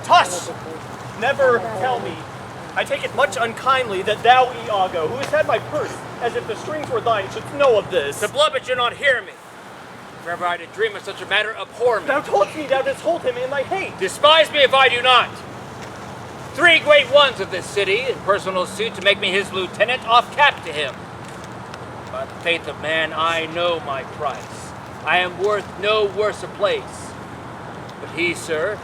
Tush! Never tell me. I take it much unkindly that thou, Iago, who has had my purse, as if the strings were thine, shouldst know of this. The blubbet you not hear me. If ever I did dream of such a matter, abhor me. Thou toldst me thou didst hold him in thy hate. Despise me if I do not. 3 great ones of this city in personal suit to make me his lieutenant, off cap to him. By the faith of man, I know my price. I am worth no worse a place. But he, sir,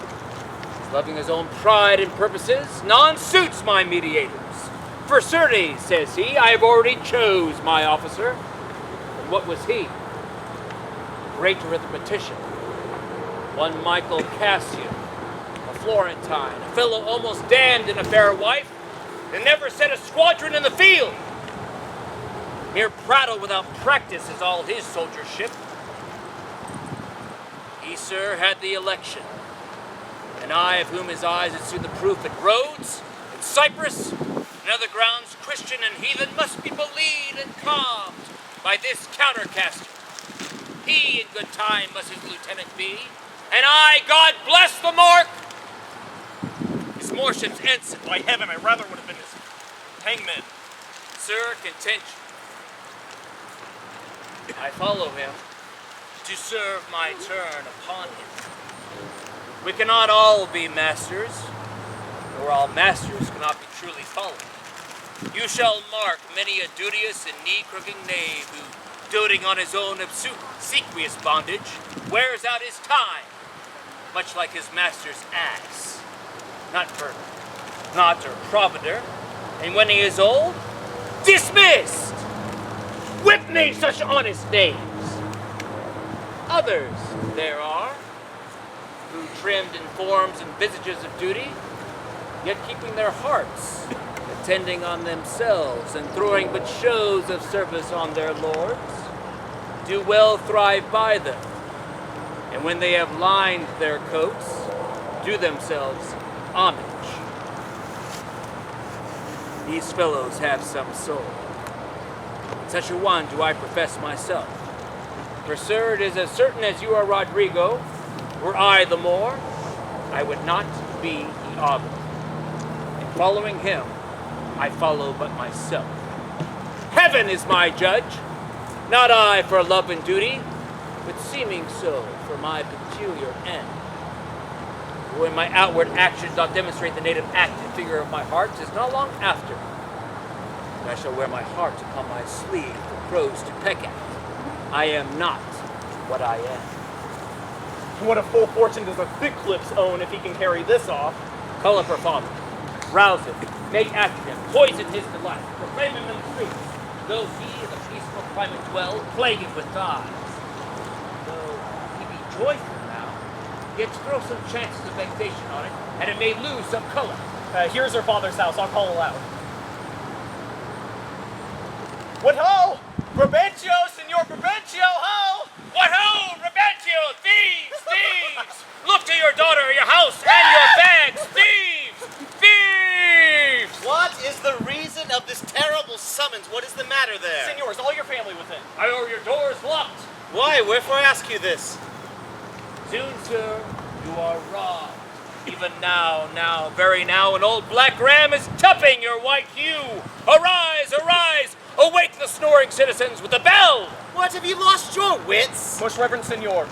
is loving his own pride and purposes, none suits my mediators. For certes, says he, I have already chose my officer. And what was he? Great arithmetician. One Michael Cassio, a Florentine, a fellow almost damned in a fair wife, and never set a squadron in the field. Mere prattle without practice is all his soldiership. He, sir, had the election, and I, of whom his eyes had seen the proof at Rhodes, at Cyprus, and other grounds, Christian and heathen must be believed and calmed by this countercaster. He in good time must his lieutenant be, and I, God bless the mark, his moreship's ensign. By heaven, I rather would have been his hangman. Sir, content you. I follow him to serve my turn upon him. We cannot all be masters, nor all masters cannot be truly followed. You shall mark many a duteous and knee-crooking knave who, doting on his own obsequious bondage, wears out his time, much like his master's ass. Not or provender, and when he is old, dismissed! Whip me such honest names! Others there are, who trimmed in forms and visages of duty, yet keeping their hearts, attending on themselves, and throwing but shows of service on their lords, do well thrive by them, and when they have lined their coats, do themselves homage. These fellows have some soul. Such a one do I profess myself. For, sir, it is as certain as you are Roderigo, were I the Moor, I would not be Iago. In following him, I follow but myself. Heaven is my judge, not I for love and duty, but seeming so for my peculiar end. For when my outward actions doth demonstrate the native act and figure of my heart, 'tis not long after that I shall wear my heart upon my sleeve for crows to peck at. I am not what I am. What a full fortune does a thick lips own if he can carry this off? Call up her father, rouse him, make after him, poison his delight, proclaim him in the streets, though he in a peaceful climate dwell, plagued with thighs. Though he be joyful now, yet throw some chances of vexation on it, and it may lose some color. Here's her father's house, I'll call aloud. What ho! Brabantio, Signor Brabantio, ho! What ho, Brabantio, thieves, thieves! Look to your daughter, your house, and your bags, thieves, thieves! What is the reason of this terrible summons? What is the matter there? Signor, is all your family within? I owe your doors locked. Why? Wherefore ask you this? Soon, sir, you are robbed. Even now, very now, an old black ram is tupping your white hue. Arise, arise! Awake the snoring citizens with the bell! What, have you lost your wits? Most Reverend Signor,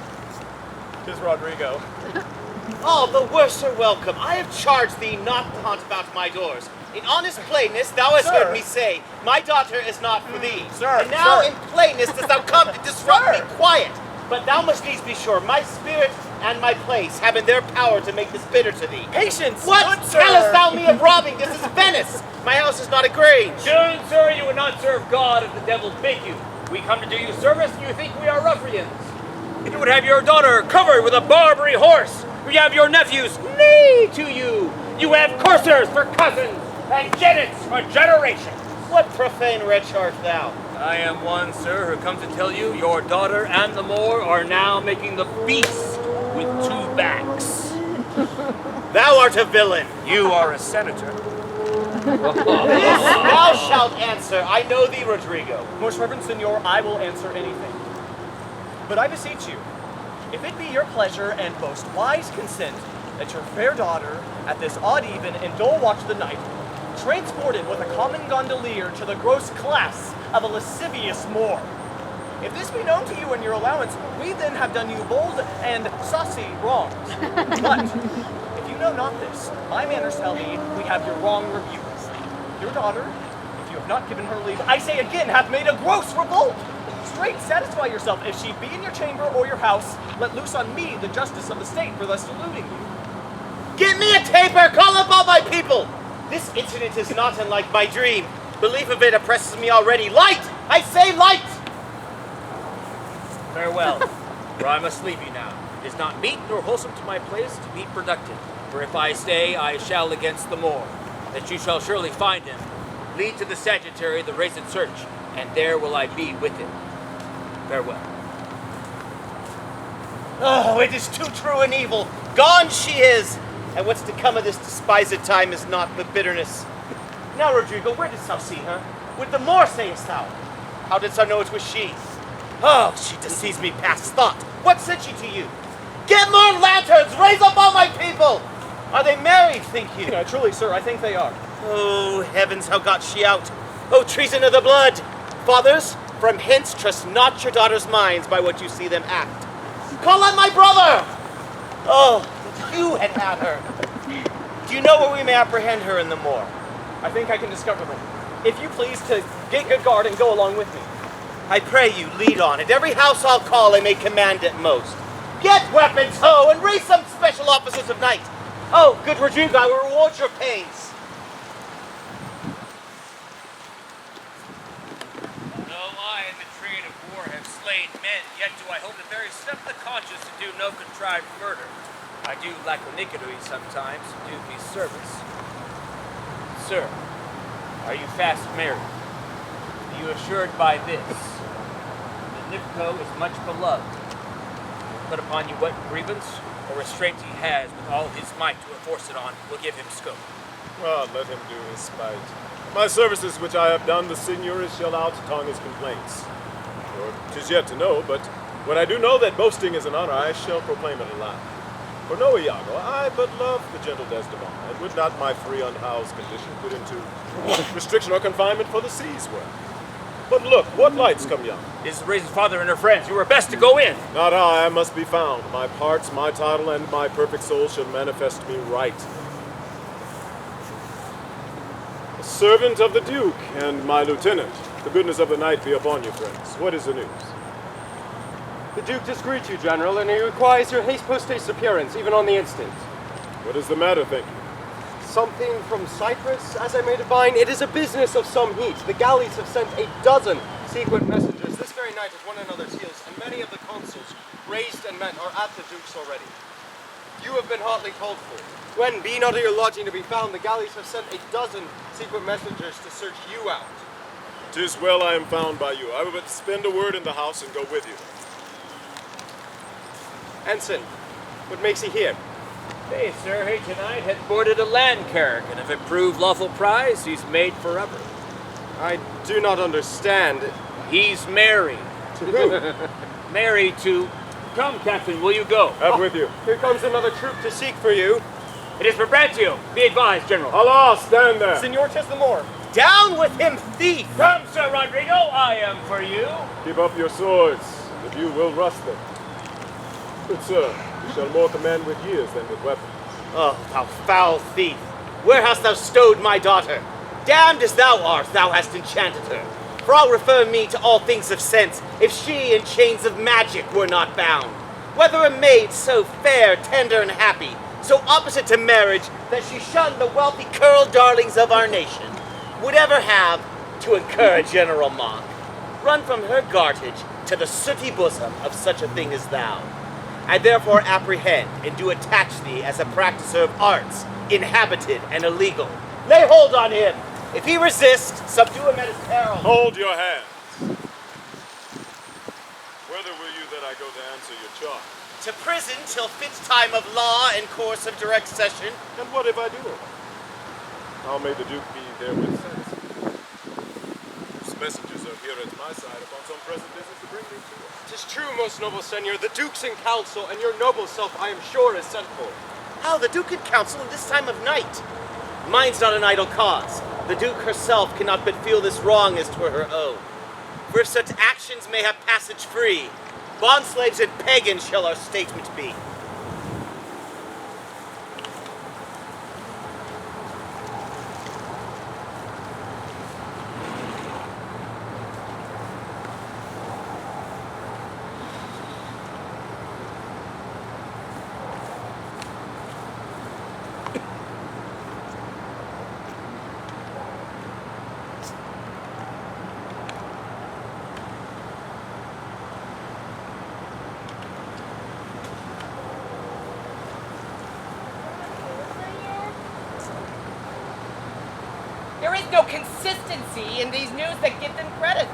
'tis Roderigo. All the worse are welcome. I have charged thee not to haunt about my doors. In honest plainness, thou hast heard me say, my daughter is not for thee. Sir, and now sir. in plainness dost thou come to disrupt Sir. me quiet. But thou must needs be sure, my spirit and my place have in their power to make this bitter to thee. Patience! What Good sir. tellest thou me of robbing? This is Venice. My house is not a grange. Soon, sir, you would not serve God as the devil bid you. We come to do you service, and you think we are ruffians. You would have your daughter covered with a Barbary horse. You have your nephews knee to you. You have coursers for cousins, and genets for generations. What profane wretch art thou? I am one, sir, who comes to tell you your daughter and the Moor are now making the beast with 2 backs. Thou art a villain. You are a senator. This thou shalt answer. I know thee, Roderigo. Most Reverend Signor, I will answer anything. But I beseech you, if it be your pleasure and most wise consent, that your fair daughter, at this odd even and dull watch of the night, transported with a common gondolier to the gross class of a lascivious Moor. If this be known to you in your allowance, we then have done you bold and saucy wrongs. But if you know not this, my manners tell me we have your wrong rebukes. Your daughter, if you have not given her leave, I say again, hath made a gross revolt. Straight satisfy yourself, if she be in your chamber or your house, let loose on me the justice of the state for thus deluding you. Get me a taper! Call up all my people! This incident is not unlike my dream. Belief of it oppresses me already. Light! I say light! Farewell, for I must leave you now. It is not meet nor wholesome to my place to be productive. For if I stay, I shall against the Moor, that you shall surely find him. Lead to the Sagittary the raced search, and there will I be with him. Farewell. Oh, it is too true and evil. Gone she is! And what's to come of this despised time is naught but bitterness. Now, Roderigo, where didst thou see her? With the Moor, sayest thou? How didst thou know it was she? Oh, she deceives me past thought. What said she to you? Get more lanterns! Raise up all my people! Are they married, think you? Truly, sir, I think they are. Oh, heavens, how got she out? Oh, treason of the blood! Fathers, from hence trust not your daughters' minds by what you see them act. Call on my brother! Oh, that you had had her. Do you know where we may apprehend her in the Moor? I think I can discover them. If you please to get good guard and go along with me. I pray you, lead on. At every house I'll call, I may command at most. Get weapons, ho, and raise some special officers of night. Oh, good Roderigo, I will reward your pains. Though I in the trade of war have slain men, yet do I hold the very step of the conscience to do no contrived murder. I do laconically sometimes to do me service. Sir, are you fast married? Are you assured by this? The Nipco is much beloved. Will put upon you what grievance or restraint he has with all his might to enforce it on will give him scope. Well, let him do his spite. My services which I have done, the signor shall out-tongue his complaints. For 'tis yet to know, but when I do know that boasting is an honor, I shall proclaim it aloud. For know, Iago, I but love the gentle Desdemona, and would not my free unhoused condition put into restriction or confinement for the seas were. But look, what lights come young? Is the Raisin's father and her friends. You were best to go in. Not I must be found. My parts, my title, and my perfect soul shall manifest me right. A servant of the Duke and my lieutenant. The goodness of the night be upon you, friends. What is the news? The Duke does greet you, General, and he requires your haste post-haste appearance, even on the instant. What is the matter, think you? Something from Cyprus, as I may divine. It is a business of some heat. The galleys have sent a dozen secret messengers this very night at one another's heels, and many of the consuls, raised and men, are at the Duke's already. You have been hotly called for. When, be not at your lodging to be found, the galleys have sent a dozen secret messengers to search you out. 'Tis well I am found by you. I will but spend a word in the house and go with you. Ensign, what makes he here? Hey, sir, he tonight hath boarded a land carrack, and if it prove lawful prize, he's made forever. I do not understand. He's married. To who? Married to... Come, Captain, will you go? Up with you. Here comes another troop to seek for you. It is for Brantio. Be advised, General. Allah, stand there. Senor, 'tis the Moor. Down with him, thief! Come, Sir Roderigo, I am for you. Keep up your swords, if you will rust them. Good sir, you shall more command with years than with weapons. Oh, thou foul thief! Where hast thou stowed my daughter? Damned as thou art, thou hast enchanted her. For I'll refer me to all things of sense, if she in chains of magic were not bound. Whether a maid so fair, tender, and happy, so opposite to marriage, that she shunned the wealthy curl darlings of our nation, would ever have to incur a general mock, run from her gartage to the sooty bosom of such a thing as thou. I therefore apprehend and do attach thee as a practicer of arts, inhabited and illegal. Lay hold on him. If he resist, subdue him at his peril. Hold your hands. Whither will you that I go to answer your charge? To prison till fit time of law and course of direct session. And what if I do? How may the Duke be therewith satisfied? His messengers are here at my side upon some present business to bring me to it. 'Tis true, most noble seigneur, the Duke's in council, and your noble self, I am sure, is sent for. How, the Duke in council in this time of night? Mine's not an idle cause. The Duke herself cannot but feel this wrong as 'twere her own. For if such actions may have passage free, bondslaves and pagans shall our statement be. There is no consistency in these news that give them credit.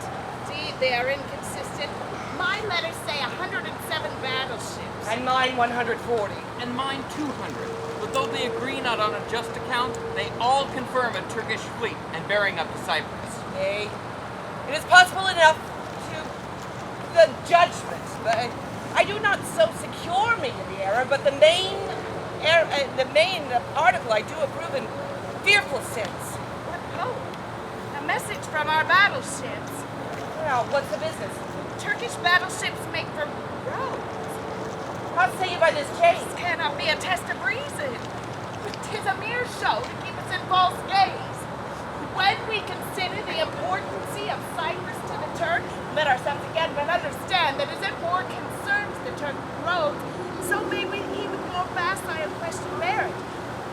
See, they are inconsistent. My letters say 107 battleships. And mine 140. And mine 200. But though they agree not on a just account, they all confirm a Turkish fleet and bearing up to Cyprus. Nay, it is possible enough to the judgment. I do not so secure me in the error, but the main article I do approve in fearful sense. Oh, a message from our battleships. Now, what's the business? Turkish battleships make for roads. How say you by this change? This cannot be a test of reason. 'Tis a mere show to keep us in false gaze. When we consider the importance of Cyprus to the Turk, let ourselves again but understand that as it more concerns the Turk roads, so may we even more facile question merit.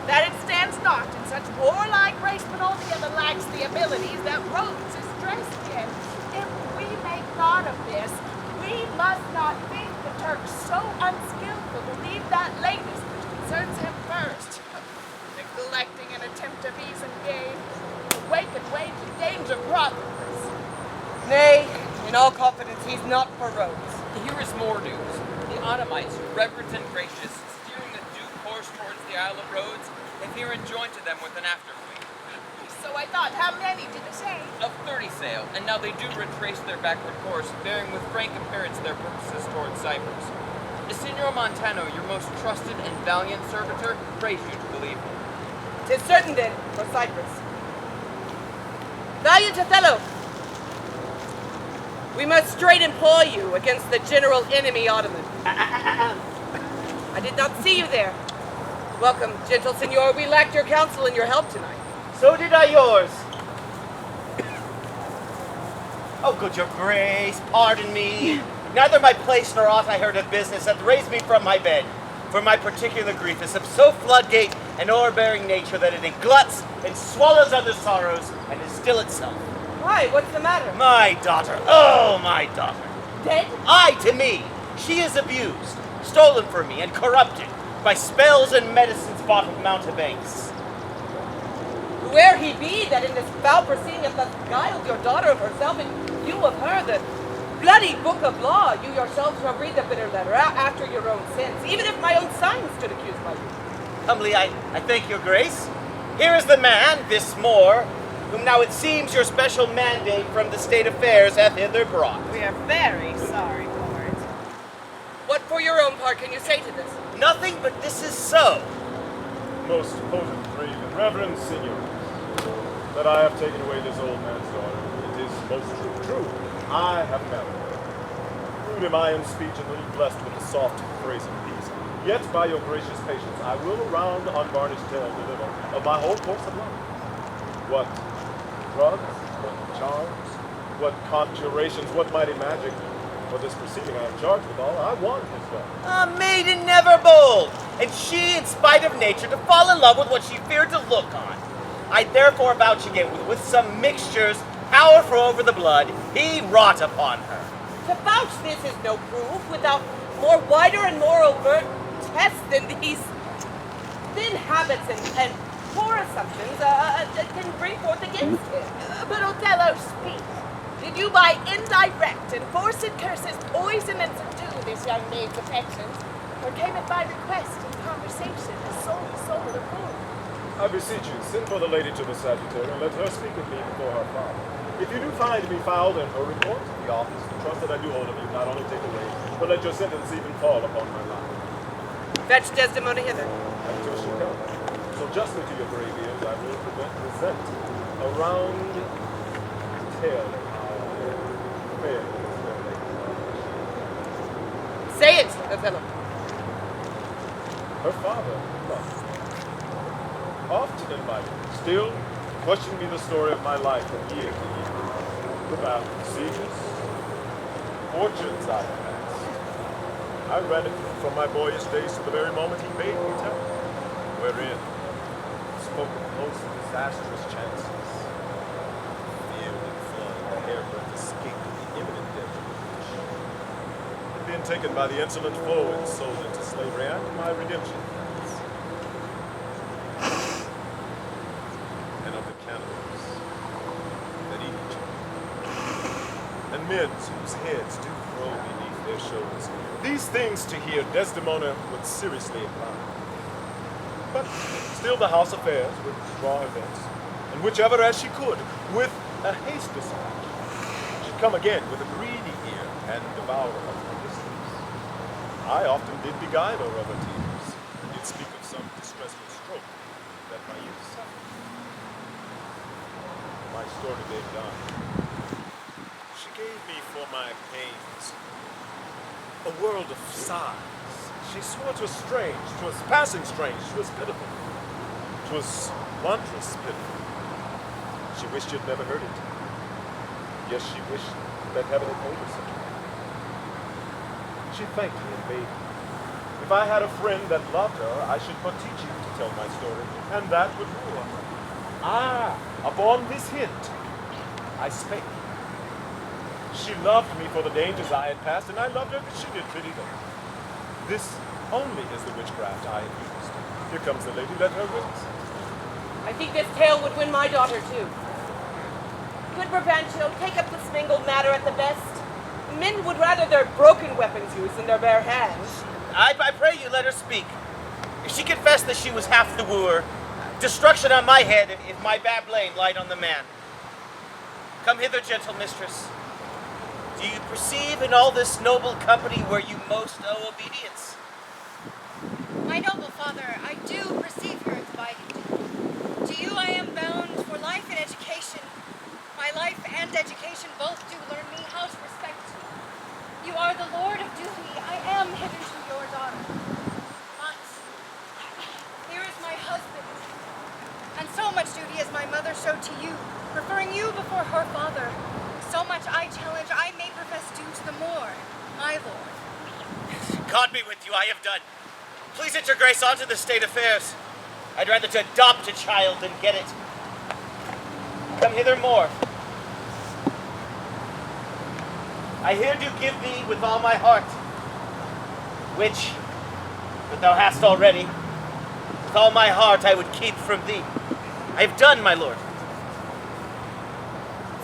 That it stands not in such warlike race, but altogether lacks the abilities that Rhodes is dressed in. If we make thought of this, we must not think the Turk so unskillful to leave that latest which concerns him first, neglecting an attempt of ease and gain, awaken way to danger prosperous. Nay, in all confidence, he's not for Rhodes. Here is more news. The Ottomites, reverent and gracious, steering the Duke course towards the Isle of Rhodes, have here joined to them with an after fleet. So I thought, how many did it say? Of 30 sail, and now they do retrace their backward course, bearing with frank appearance their purposes towards Cyprus. Signor Montano, your most trusted and valiant servitor, prays you to believe me. 'Tis certain then for Cyprus. Valiant Othello, we must straight employ you against the general enemy Ottoman. I did not see you there. Welcome, gentle signor. We lacked your counsel and your help tonight. So did I yours. Oh, good your grace, pardon me. Neither my place nor aught I heard of business hath raised me from my bed. For my particular grief is of so floodgate and o'erbearing nature that it gluts and swallows other sorrows and is still itself. Why, what's the matter? My daughter, oh my daughter. Dead? Aye, to me. She is abused, stolen from me, and corrupted by spells and medicines bought of mountebanks. Whoe'er he be that in this foul proceeding hath thus beguiled your daughter of herself, in view of her, the bloody book of law, you yourselves shall read the bitter letter after your own sins, even if my own son stood accused by you. Humbly, I thank your grace. Here is the man, this Moore, whom now it seems your special mandate from the state affairs hath hither brought. We are very sorry for it. What for your own part can you say to this? Nothing but this is so. Most potent, brave, and reverend signors, that I have taken away this old man's daughter. It is most true. I have married her. Rude am I in speech and little blessed with the soft phrase of peace. Yet by your gracious patience, I will around unvarnished tale deliver of my whole course of life. What drugs, what charms, what conjurations, what mighty magic. For this proceeding I am charged with all. I won his daughter. A maiden never bold, and she, in spite of nature, to fall in love with what she feared to look on. I therefore vouch again with some mixtures, powerful over the blood, he wrought upon her. To vouch this is no proof, without more wider and more overt tests than these thin habits and poor assumptions can bring forth against him. But Othello, speak. Did you by indirect and forced curses poison and subdue this young maid's affections, or came it by request and conversation as soul to soul of the poor? I beseech you, send for the lady to the Sagittarius and let her speak with me before her father. If you do find me foul, then report to the office. The trust that I do hold of you not only take away, but let your sentence even fall upon my life. Fetch Desdemona hither. Until she comes. So justly to your brave ears, I will present a round tale of how fair is their lady. Say it, Othello. Her father loved her. Often in my day, still questioning me the story of my life from year to year. The battles, sieges, fortunes I have passed. I read it from my boyish days to the very moment he bade me tell it, wherein spoke of most disastrous chances. Field and flood, the hairbreadth escape of the imminent death of the British. Being taken by the insolent foe and sold into slavery, and my redemption. And of the cannibals that eat each other. And men whose heads do grow beneath their shoulders. These things to hear Desdemona would seriously incline. But still the house affairs would draw events, and whichever as she could, with a haste beside, she'd come again with a greedy ear and devour of her distance. I often did beguile her of her tears, and did speak of some distressful stroke that my youth suffered. My story being done, she gave me for my pains a world of sighs. She swore 'twas strange, 'twas passing strange, 'twas pitiful. 'Twas wondrous pitiful. She wished you'd never heard it. Yes, she wished that heaven had told her so. She thanked me and bade me. If I had a friend that loved her, I should but teach you to tell my story, and that would rule her. Ah, upon this hint, I spake. She loved me for the dangers I had passed, and I loved her because she did pity them. This only is the witchcraft I have used. Here comes the lady, let her witness. I think this tale would win my daughter, too. Good Brabantio, take up this mingled matter at the best. Men would rather their broken weapons used than their bare hands. I pray you let her speak. If she confessed that she was half the wooer, destruction on my head if my bad blame light on the man. Come hither, gentle mistress. Do you perceive in all this noble company where you most owe obedience? My noble father, I do perceive your inviting. To you I am bound for life and education. My life and education both do learn me how to respect you. You are the lord of duty. I am hitherto your daughter. But here is my husband. And so much duty as my mother showed to you, preferring you before her father. So much I challenge, I may profess due to the more, my lord. God be with you, I have done. Please enter grace onto the state affairs. I'd rather to adopt a child than get it. Come hither more. I here do give thee with all my heart, which, but thou hast already, with all my heart I would keep from thee. I have done, my lord.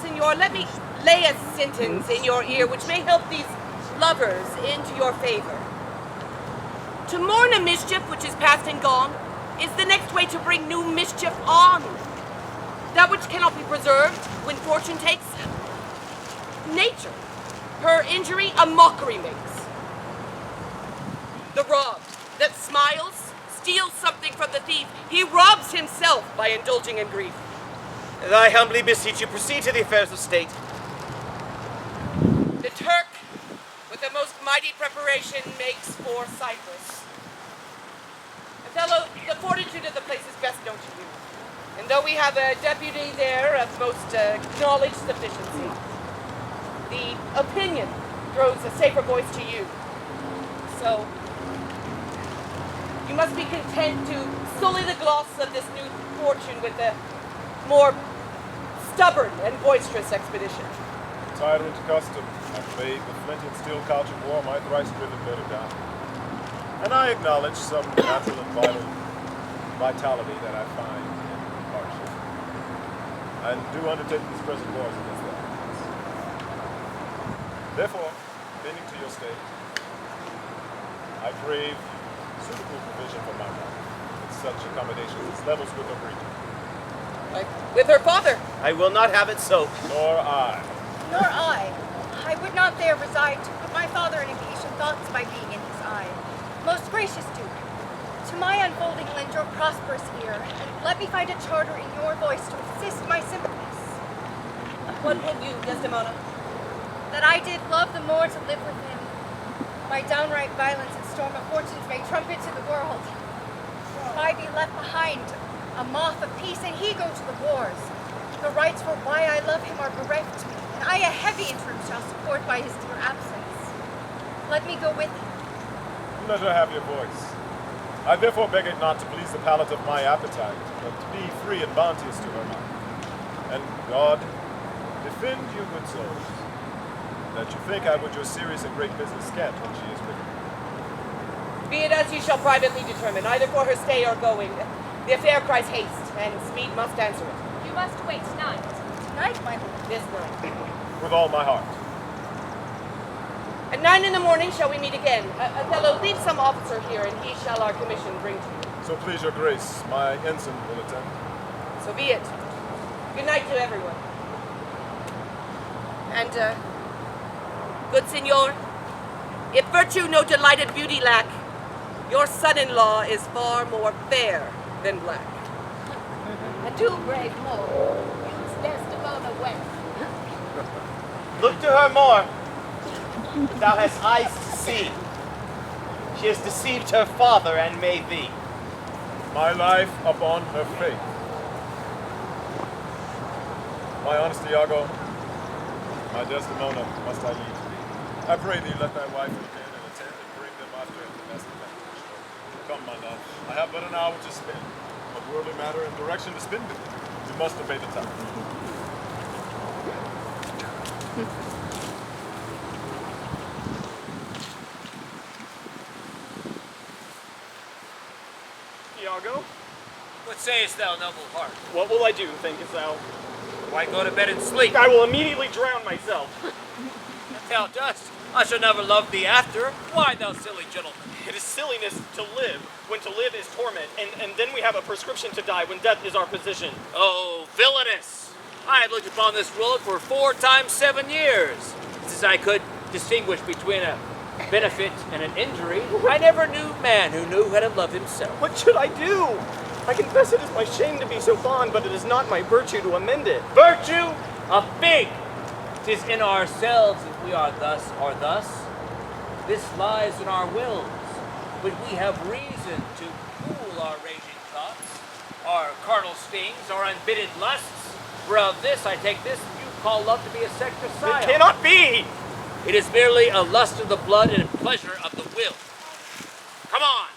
Senor, let me lay a sentence in your ear which may help these lovers into your favor. To mourn a mischief which is past and gone is the next way to bring new mischief on. That which cannot be preserved when fortune takes nature. Her injury a mockery makes. The robbed that smiles steals something from the thief. He robs himself by indulging in grief. And I humbly beseech you, proceed to the affairs of state. The Turk, with the most mighty preparation, makes for Cyprus. Othello, the fortitude of the place is best known to you. And though we have a deputy there of most acknowledged sufficiency, the opinion throws a safer voice to you. So, you must be content to sully the gloss of this new fortune with a more stubborn and boisterous expedition. Tyrant custom hath made the flint and steel couch of war my thrice-driven bed of down. And I acknowledge some natural and vital vitality that I find in hardship, and do undertake these present wars against them. Therefore, bending to your state, I crave suitable provision for my life, with such accommodations as levels with her breeding. With her father. I will not have it so. Nor I. Nor I. I would not there reside to put my father in impatient thoughts by being in his eye. Most gracious Duke, to my unfolding lend your prosperous ear, and let me find a charter in your voice to assist my sympathies. What will you, Desdemona? That I did love the more to live with him. My downright violence and storm of fortunes may trumpet to the world. If I be left behind, a moth of peace, and he go to the wars, the rights for why I love him are bereft me, and I a heavy interim shall support by his dear absence. Let me go with him. Let her have your voice. I therefore beg it not to please the palate of my appetite, but to be free and bounteous to her mind. And God, defend you, good souls, that you think I would your serious and great business scant when she is with you. Be it as ye shall privately determine, either for her stay or going. The affair cries haste, and speed must answer it. You must wait tonight. Tonight, my lord. This night. With all my heart. At 9 in the morning shall we meet again. Othello, leave some officer here, and he shall our commission bring to you. So please your grace, my ensign will attend. So be it. Good night to everyone. And, good signor, if virtue no delighted beauty lack, your son-in-law is far more fair than black. A too brave Moor. Use Desdemona well. Look to her more. Thou hast eyes to see. She has deceived her father and made thee. My life upon her faith. My honest Iago, my Desdemona, must I lead to thee. I pray thee, let thy wife remain and attend and bring them after in the best advantage. Come, my love, I have but an hour to spend. What worldly matter and direction to spend it, you must obey the time. Iago, What sayest thou, noble heart? what will I do, thinkest thou? Why go to bed and sleep? I will immediately drown myself. If thou dost, I shall never love thee after. Why, thou silly gentleman? It is silliness to live when to live is torment, and then we have a prescription to die when death is our position. Oh, villainous! I have looked upon this world for 4 times 7 years. Since I could distinguish between a benefit and an injury, I never knew man who knew how to love himself. What should I do? I confess it is my shame to be so fond, but it is not my virtue to amend it. Virtue? A fig! 'Tis in ourselves that we are thus or thus. This lies in our wills, but we have reason to cool our raging thoughts, our carnal stings, our unbidden lusts. For of this I take this you call love to be a sector It science. cannot be! It is merely a lust of the blood and a pleasure of the will. Come on,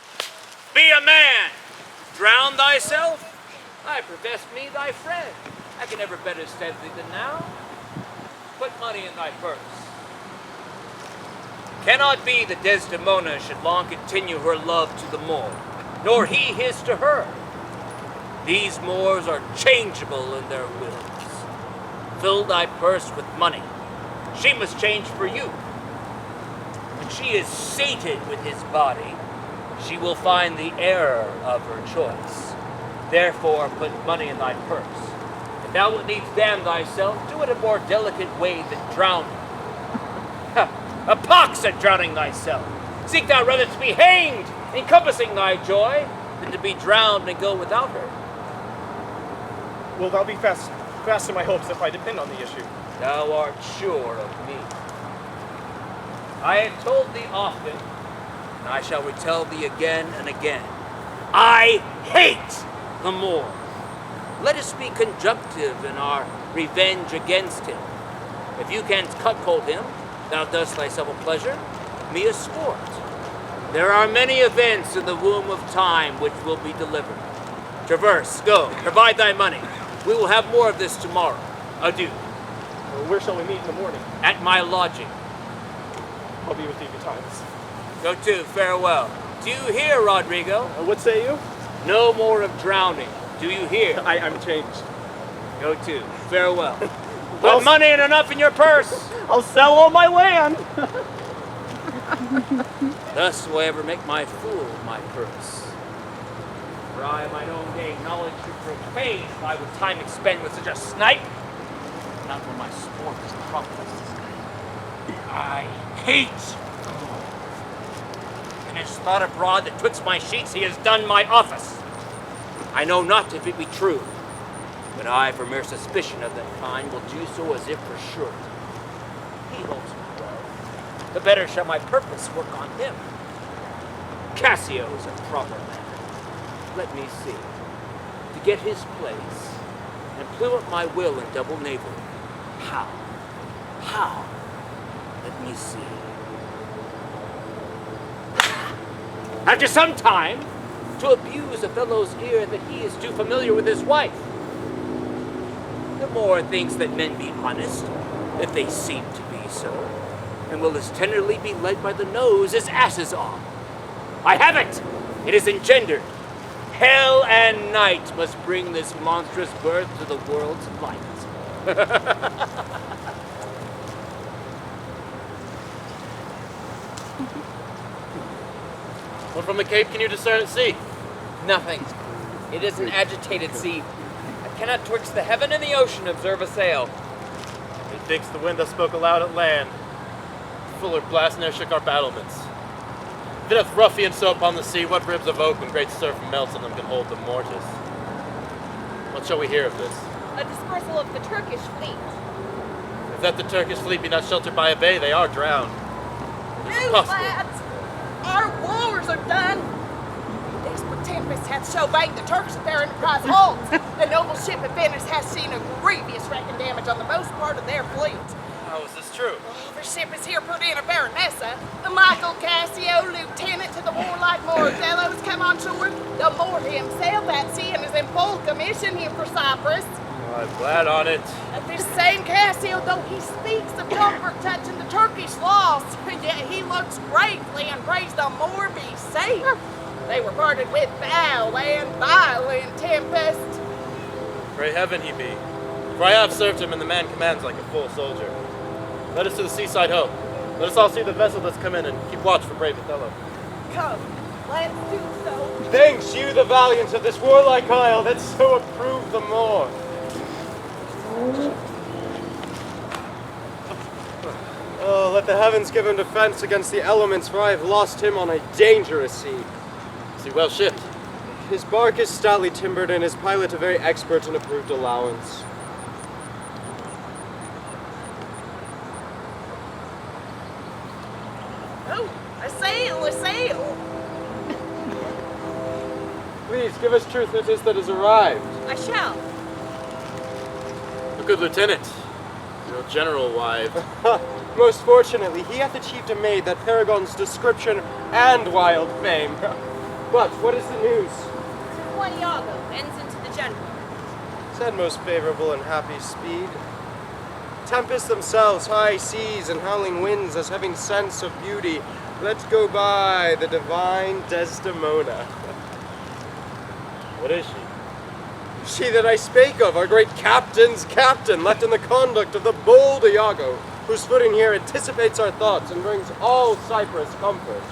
be a man. Drown thyself? I profess me thy friend. I can never better stead thee than now. Put money in thy purse. Cannot be that Desdemona should long continue her love to the Moor, nor he his to her. These Moors are changeable in their wills. Fill thy purse with money. She must change for you. When she is sated with his body, she will find the error of her choice. Therefore, put money in thy purse. If thou wilt needs damn thyself, do it a more delicate way than drowning. A pox at drowning thyself. Seek thou rather to be hanged, encompassing thy joy, than to be drowned and go without her. Will thou be fast in my hopes if I depend on the issue? Thou art sure of me. I have told thee often, and I shall retell thee again and again. I hate the Moor. Let us be conjunctive in our revenge against him. If you canst cuckold him, thou dost thyself a pleasure, me a sport. There are many events in the womb of time which will be delivered. Traverse, go, provide thy money. We will have more of this tomorrow. Adieu. Where shall we meet in the morning? At my lodging. I'll be with thee betimes. Go to, farewell. Do you hear, Roderigo? What say you? No more of drowning. Do you hear? I'm changed. Go to, farewell. Put money and enough in your purse. I'll sell all my land. Thus will I ever make my fool my purse. For I in mine own day knowledge should profane if I would time expend with such a snipe. Not when my sport is properly. I hate. And it's thought abroad that twixt my sheets he has done my office. I know not if it be true, but I, for mere suspicion of that kind, will do so as if for sure. He holds me well. The better shall my purpose work on him. Cassio is a proper man. Let me see. To get his place, and implement my will in double knavery. How? How? Let me see. After some time, to abuse Othello's ear that he is too familiar with his wife. The more thinks that men be honest, if they seem to be so, and will as tenderly be led by the nose as asses are. I have it! It is engendered. Hell and night must bring this monstrous birth to the world's light. What from the Cape can you discern at sea? Nothing. It is an agitated sea. I cannot twixt the heaven and the ocean observe a sail. Methinks the wind that spoke aloud at land. Fuller blast ne'er shook our battlements. If it hath ruffian so upon the sea, what ribs of oak when great surf melts on them can hold the mortise? What shall we hear of this? A dispersal of the Turkish fleet. If that the Turkish fleet be not sheltered by a bay, they are drowned. News, lads! Our wars are done! Desperate tempest hath so banged the Turks that their enterprise holds. The noble ship of Venice has seen a grievous wreck and damage on the most part of their fleet. How is this true? Oh, the ship is here put in a baronessa. The Michael Cassio, lieutenant to the warlike Moor Othello, has come on shore. The Moor himself at sea and is in full commission here for Cyprus. I'm glad on it. And this same Cassio, though he speaks of comfort touching the Turkish loss, yet he looks gravely and prays the Moor be safe. They were parted with foul and violent tempest. Pray heaven he be. For I have served him, and the man commands like a full soldier. Let us to the seaside ho. Let us all see the vessel that's come in and keep watch for brave Othello. Come, let's do so. Thanks you, the valiant of this warlike isle, that so approve the more. Oh, let the heavens give him defense against the elements, for I have lost him on a dangerous sea. Is he well shipped? His bark is stoutly timbered, and his pilot a very expert and approved allowance. Oh, a sail, a sail! Please, give us truth it is that has arrived. I shall. A good lieutenant. Your general wife. Most fortunately, he hath achieved a maid that paragons description and wild fame. But what is the news? One Iago ends into the general. Said most favorable and happy speed. Tempests themselves, high seas and howling winds, as having sense of beauty, let go by the divine Desdemona. What is she? She that I spake of, our great captain's captain, left in the conduct of the bold Iago, whose footing here anticipates our thoughts and brings all Cyprus comfort.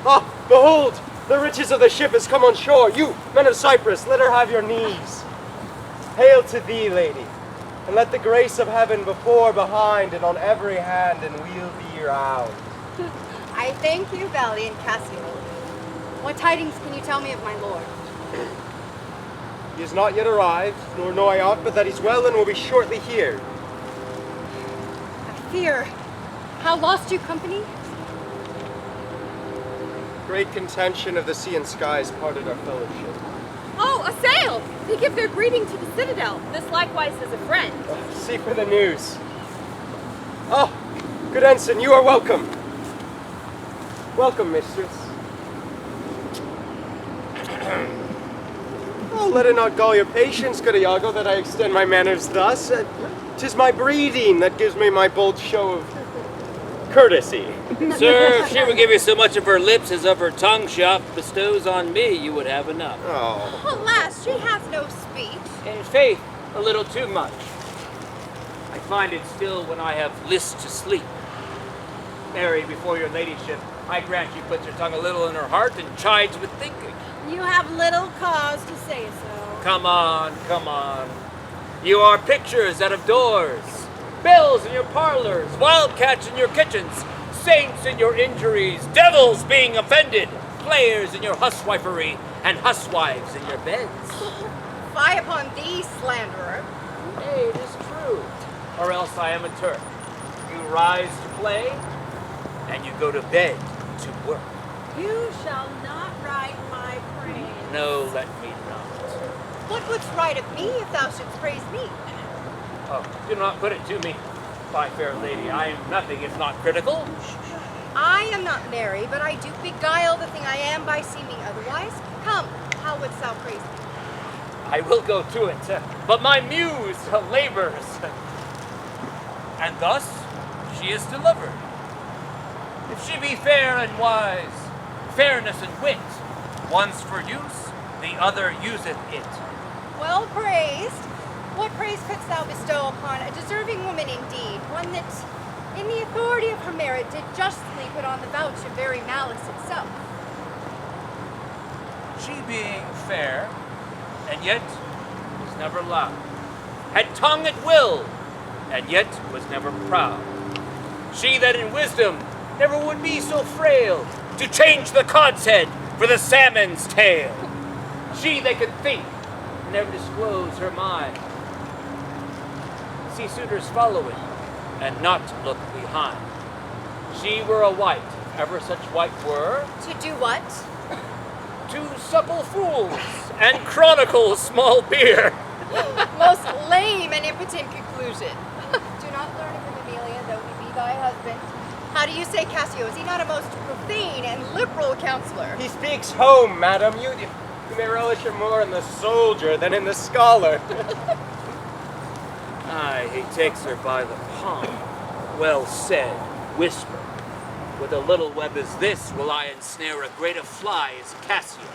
Ah, behold! The riches of the ship has come on shore. You, men of Cyprus, let her have your knees. Hail to thee, lady, and let the grace of heaven before, behind, and on every hand, and wheel thee round. I thank you, valiant Cassio. What tidings can you tell me of my lord? He is not yet arrived, nor know I aught but that he's well and will be shortly here. I fear. How lost you company? Great contention of the sea and skies parted our fellowship. Oh, a sail! They give their greeting to the citadel. This likewise is a friend. See for the news. Oh, good ensign, you are welcome. Welcome, mistress. Oh, let it not gall your patience, good Iago, that I extend my manners thus. 'Tis my breeding that gives me my bold show of courtesy. Sir, if she would give you so much of her lips as of her tongue she oft bestows on me, you would have enough. Oh. Alas, she has no speech. In faith, a little too much. I find it still when I have list to sleep. Mary, before your ladyship, I grant she puts her tongue a little in her heart and chides with thinking. You have little cause to say so. Come on, come on. You are pictures out of doors, bells in your parlors, wildcats in your kitchens, saints in your injuries, devils being offended, players in your huswifery, and huswives in your beds. Fie upon thee, slanderer. Nay, it is true. Or else I am a Turk. You rise to play, and you go to bed to work. You shall not write my praise. No, let me not. What wouldst write of me if thou shouldst praise me? Oh, do not put it to me, my fair lady. I am nothing if not critical. I am not merry, but I do beguile the thing I am by seeming otherwise. Come, how wouldst thou praise me? I will go to it, but my muse labors. And thus she is delivered. If she be fair and wise, fairness and wit, once for use, the other useth it. Well praised. What praise couldst thou bestow upon a deserving woman indeed, one that, in the authority of her merit, did justly put on the vouch of very malice itself? She being fair, and yet was never loud, had tongue at will, and yet was never proud. She that in wisdom never would be so frail, to change the cod's head for the salmon's tail. She that could think, never disclose her mind. See suitors following, and not look behind. She were a wight, if ever such wight were. To do what? To suckle fools, and chronicle small beer. Most lame and impotent conclusion. Do not learn of him, Amelia, though he be thy husband. How do you say, Cassio? Is he not a most profane and liberal counselor? He speaks home, madam. You may relish him more in the soldier than in the scholar. Aye, he takes her by the palm. Well said, whisper. With a little web as this will I ensnare a greater fly as Cassio.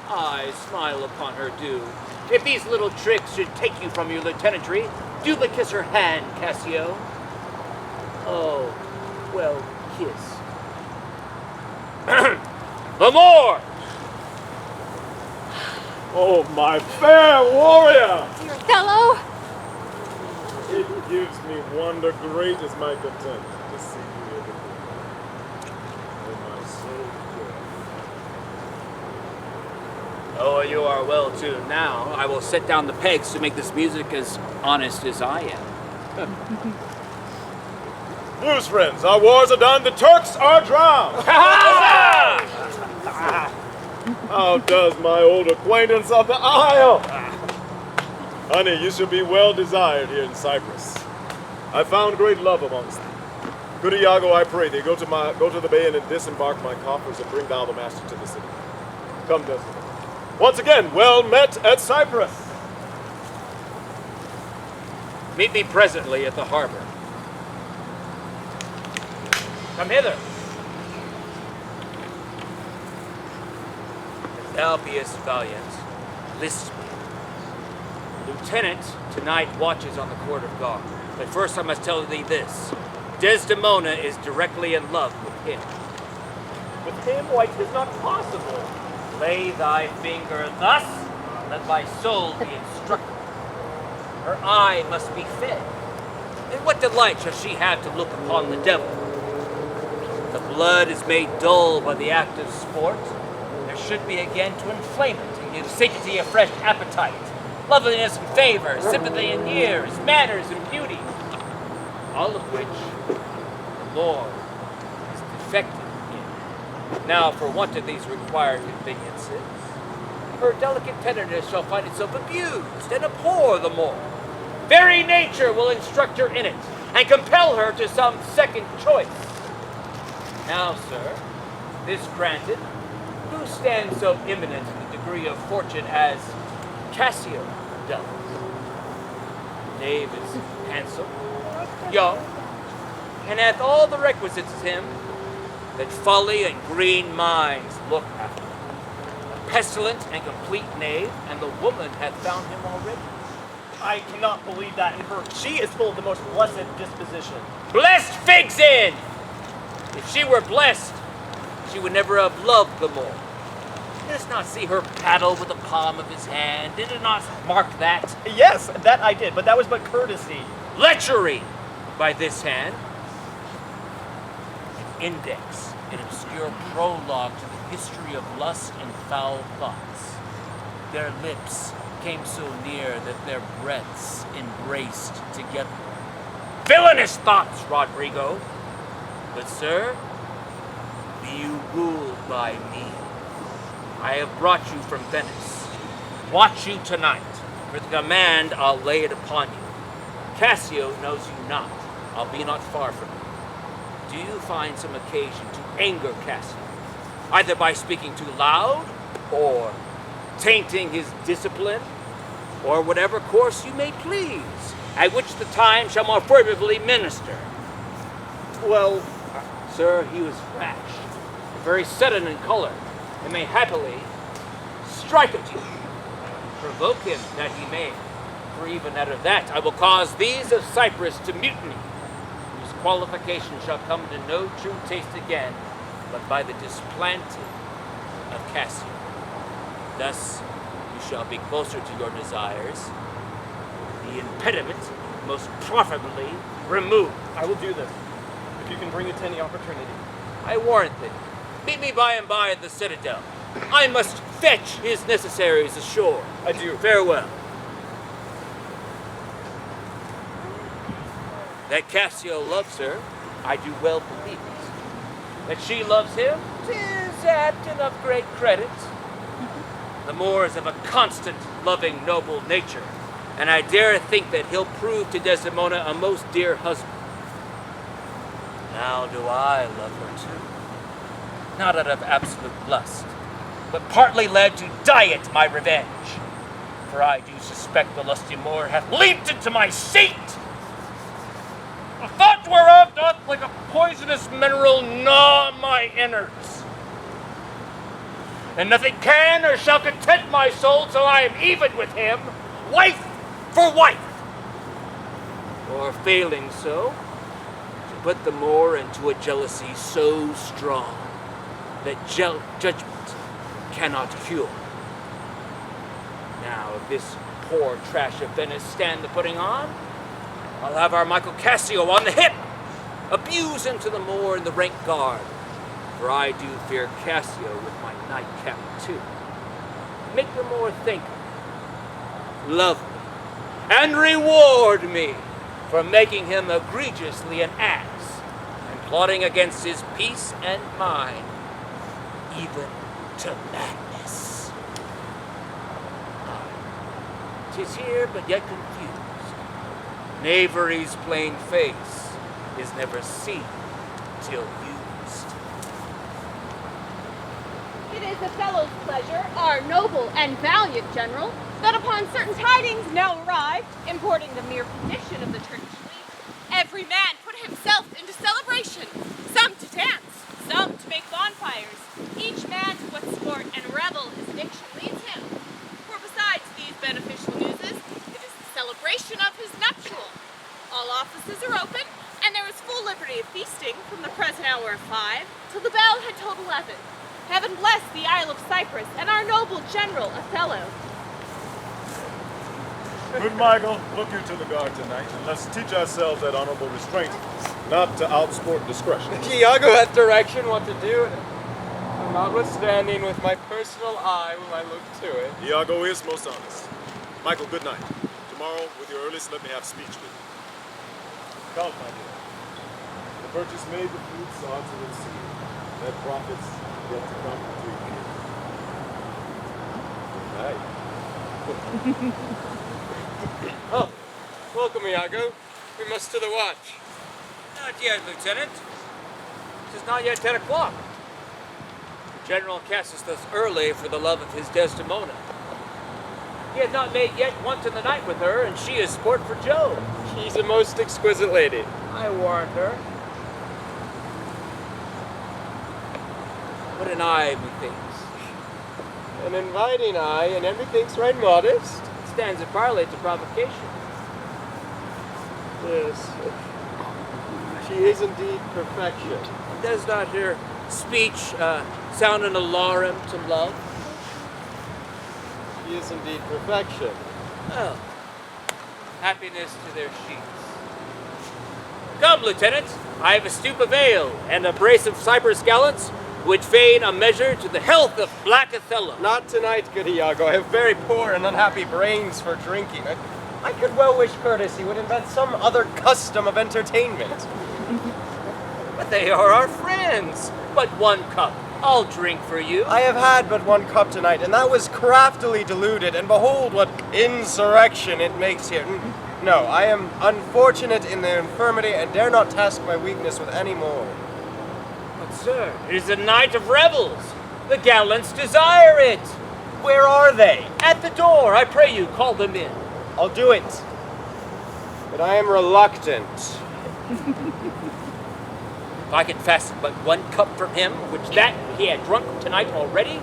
Aye, smile upon her do. If these little tricks should take you from your lieutenantry, do but kiss her hand, Cassio. Oh, well, kiss. The more! Oh, my fair warrior! Dear Othello! It gives me wonder great as my content to see you here before me. Oh, my soul joy. Oh, you are well tuned now. I will set down the pegs to make this music as honest as I am. News, friends, our wars are done, the Turks are drowned! How does my old acquaintance of the Isle? Honey, you shall be well desired here in Cyprus. I found great love amongst them. Good Iago, I pray thee, go to the bay and disembark my coffers and bring thou the master to the city. Come, Desdemona. Once again, well met at Cyprus. Meet me presently at the harbor. Come hither. If thou beest valiant, list me. Lieutenant tonight watches on the court of guard. But first I must tell thee this. Desdemona is directly in love with him. With him? Why, 'tis not possible. Lay thy finger thus, let thy soul be instructed. Her eye must be fed. And what delight shall she have to look upon the devil? The blood is made dull by the act of sport. There should be again to inflame it and give satiety a fresh appetite. Loveliness and favor, sympathy in years, manners and beauty. All of which the Lord is defective in. Now, for want of these required conveniences, her delicate tenderness shall find itself abused and abhor the more. Very nature will instruct her in it, and compel her to some second choice. Now, sir, this granted, who stands so eminent in the degree of fortune as Cassio does? Knave is handsome, young, and hath all the requisites of him that folly and green minds look after. A pestilent and complete knave, and the woman hath found him already. I cannot believe that in her. She is full of the most blessed disposition. Blessed figs in! If she were blessed, she would never have loved the more. Didst not see her paddle with the palm of his hand? Did it not mark that? Yes, that I did, but that was but courtesy. Lechery by this hand. An index, an obscure prologue to the history of lust and foul thoughts. Their lips came so near that their breaths embraced together. Villainous thoughts, Roderigo! But, sir, be you ruled by me. I have brought you from Venice. Watch you tonight. For the command, I'll lay it upon you. Cassio knows you not. I'll be not far from you. Do you find some occasion to anger Cassio, either by speaking too loud, or tainting his discipline, or whatever course you may please, at which the time shall more fervently minister? Well, Sir, he was rash, very sudden in color, and may happily strike at you. Provoke him that he may, for even out of that I will cause these of Cyprus to mutiny, whose qualification shall come to no true taste again, but by the displanting of Cassio. Thus you shall be closer to your desires, the impediment most profitably removed. I will do this, if you can bring it to any opportunity. I warrant thee. Meet me by and by at the citadel. I must fetch his necessaries ashore. Adieu. Farewell. That Cassio loves her, I do well believe it. That she loves him, 'tis apt and of great credit. The Moor is of a constant, loving, noble nature, and I dare think that he'll prove to Desdemona a most dear husband. Now do I love her too, not out of absolute lust, but partly led to diet my revenge. For I do suspect the lusty Moor hath leaped into my seat. The thought whereof doth like a poisonous mineral gnaw my innards. And nothing can or shall content my soul till I am even with him, wife for wife. Or failing so, to put the Moor into a jealousy so strong that judgment cannot cure. Now, if this poor trash of Venice stand the putting on, I'll have our Michael Cassio on the hip, abuse him to the Moor in the rank guard, for I do fear Cassio with my nightcap too. Make the Moor think, love me, and reward me for making him egregiously an ass, and plotting against his peace and mine, even to madness. Aye, 'tis here, but yet confused. Knavery's plain face is never seen till used. It is Othello's pleasure, our noble and valiant general, that upon certain tidings now arrived, importing the mere condition of the Turkish fleet, every man put himself into celebration, some to dance, some to make bonfires, each man to what sport and revel his addiction leads him. For besides these beneficial newses, it is the celebration of his nuptial. All offices are open, and there is full liberty of feasting from the present hour of 5 till the bell had tolled 11. Heaven bless the Isle of Cyprus and our noble general Othello. Good Michael, look you to the guard tonight, and let's teach ourselves that honorable restraint, not to outsport discretion. Iago hath direction what to do, and notwithstanding with my personal eye will I look to it. Iago is most honest. Michael, good night. Tomorrow, with your earliest, let me have speech with you. Count, my dear. The purchase made, the food sought to receive. That profits yet to come to you. Good night. Oh, welcome, Iago. We must to the watch. Not yet, Lieutenant. 'Tis not yet 10 o'clock. The General casts us thus early for the love of his Desdemona. He had not made yet once in the night with her, and she is sport for Joe. She's a most exquisite lady. I warrant her. What an eye, methinks. An inviting eye, and everything's right modest. Stands it parley to provocation. Yes. She is indeed perfection. Does not her speech sound an alarum to love? He is indeed perfection. Well, happiness to their sheets. Come, Lieutenant, I have a stoup of ale and a brace of Cyprus gallants, which feign a measure to the health of Black Othello. Not tonight, good Iago. I have very poor and unhappy brains for drinking. I could well wish courtesy would invent some other custom of entertainment. But they are our friends. But 1 cup, I'll drink for you. I have had but 1 cup tonight, and that was craftily diluted, and behold what insurrection it makes here. No, I am unfortunate in the infirmity, and dare not task my weakness with any more. But sir, it is a night of revels. The gallants desire it. Where are they? At the door, I pray you, call them in. I'll do it. But I am reluctant. If I can fasten but 1 cup from him, which that he had drunk tonight already,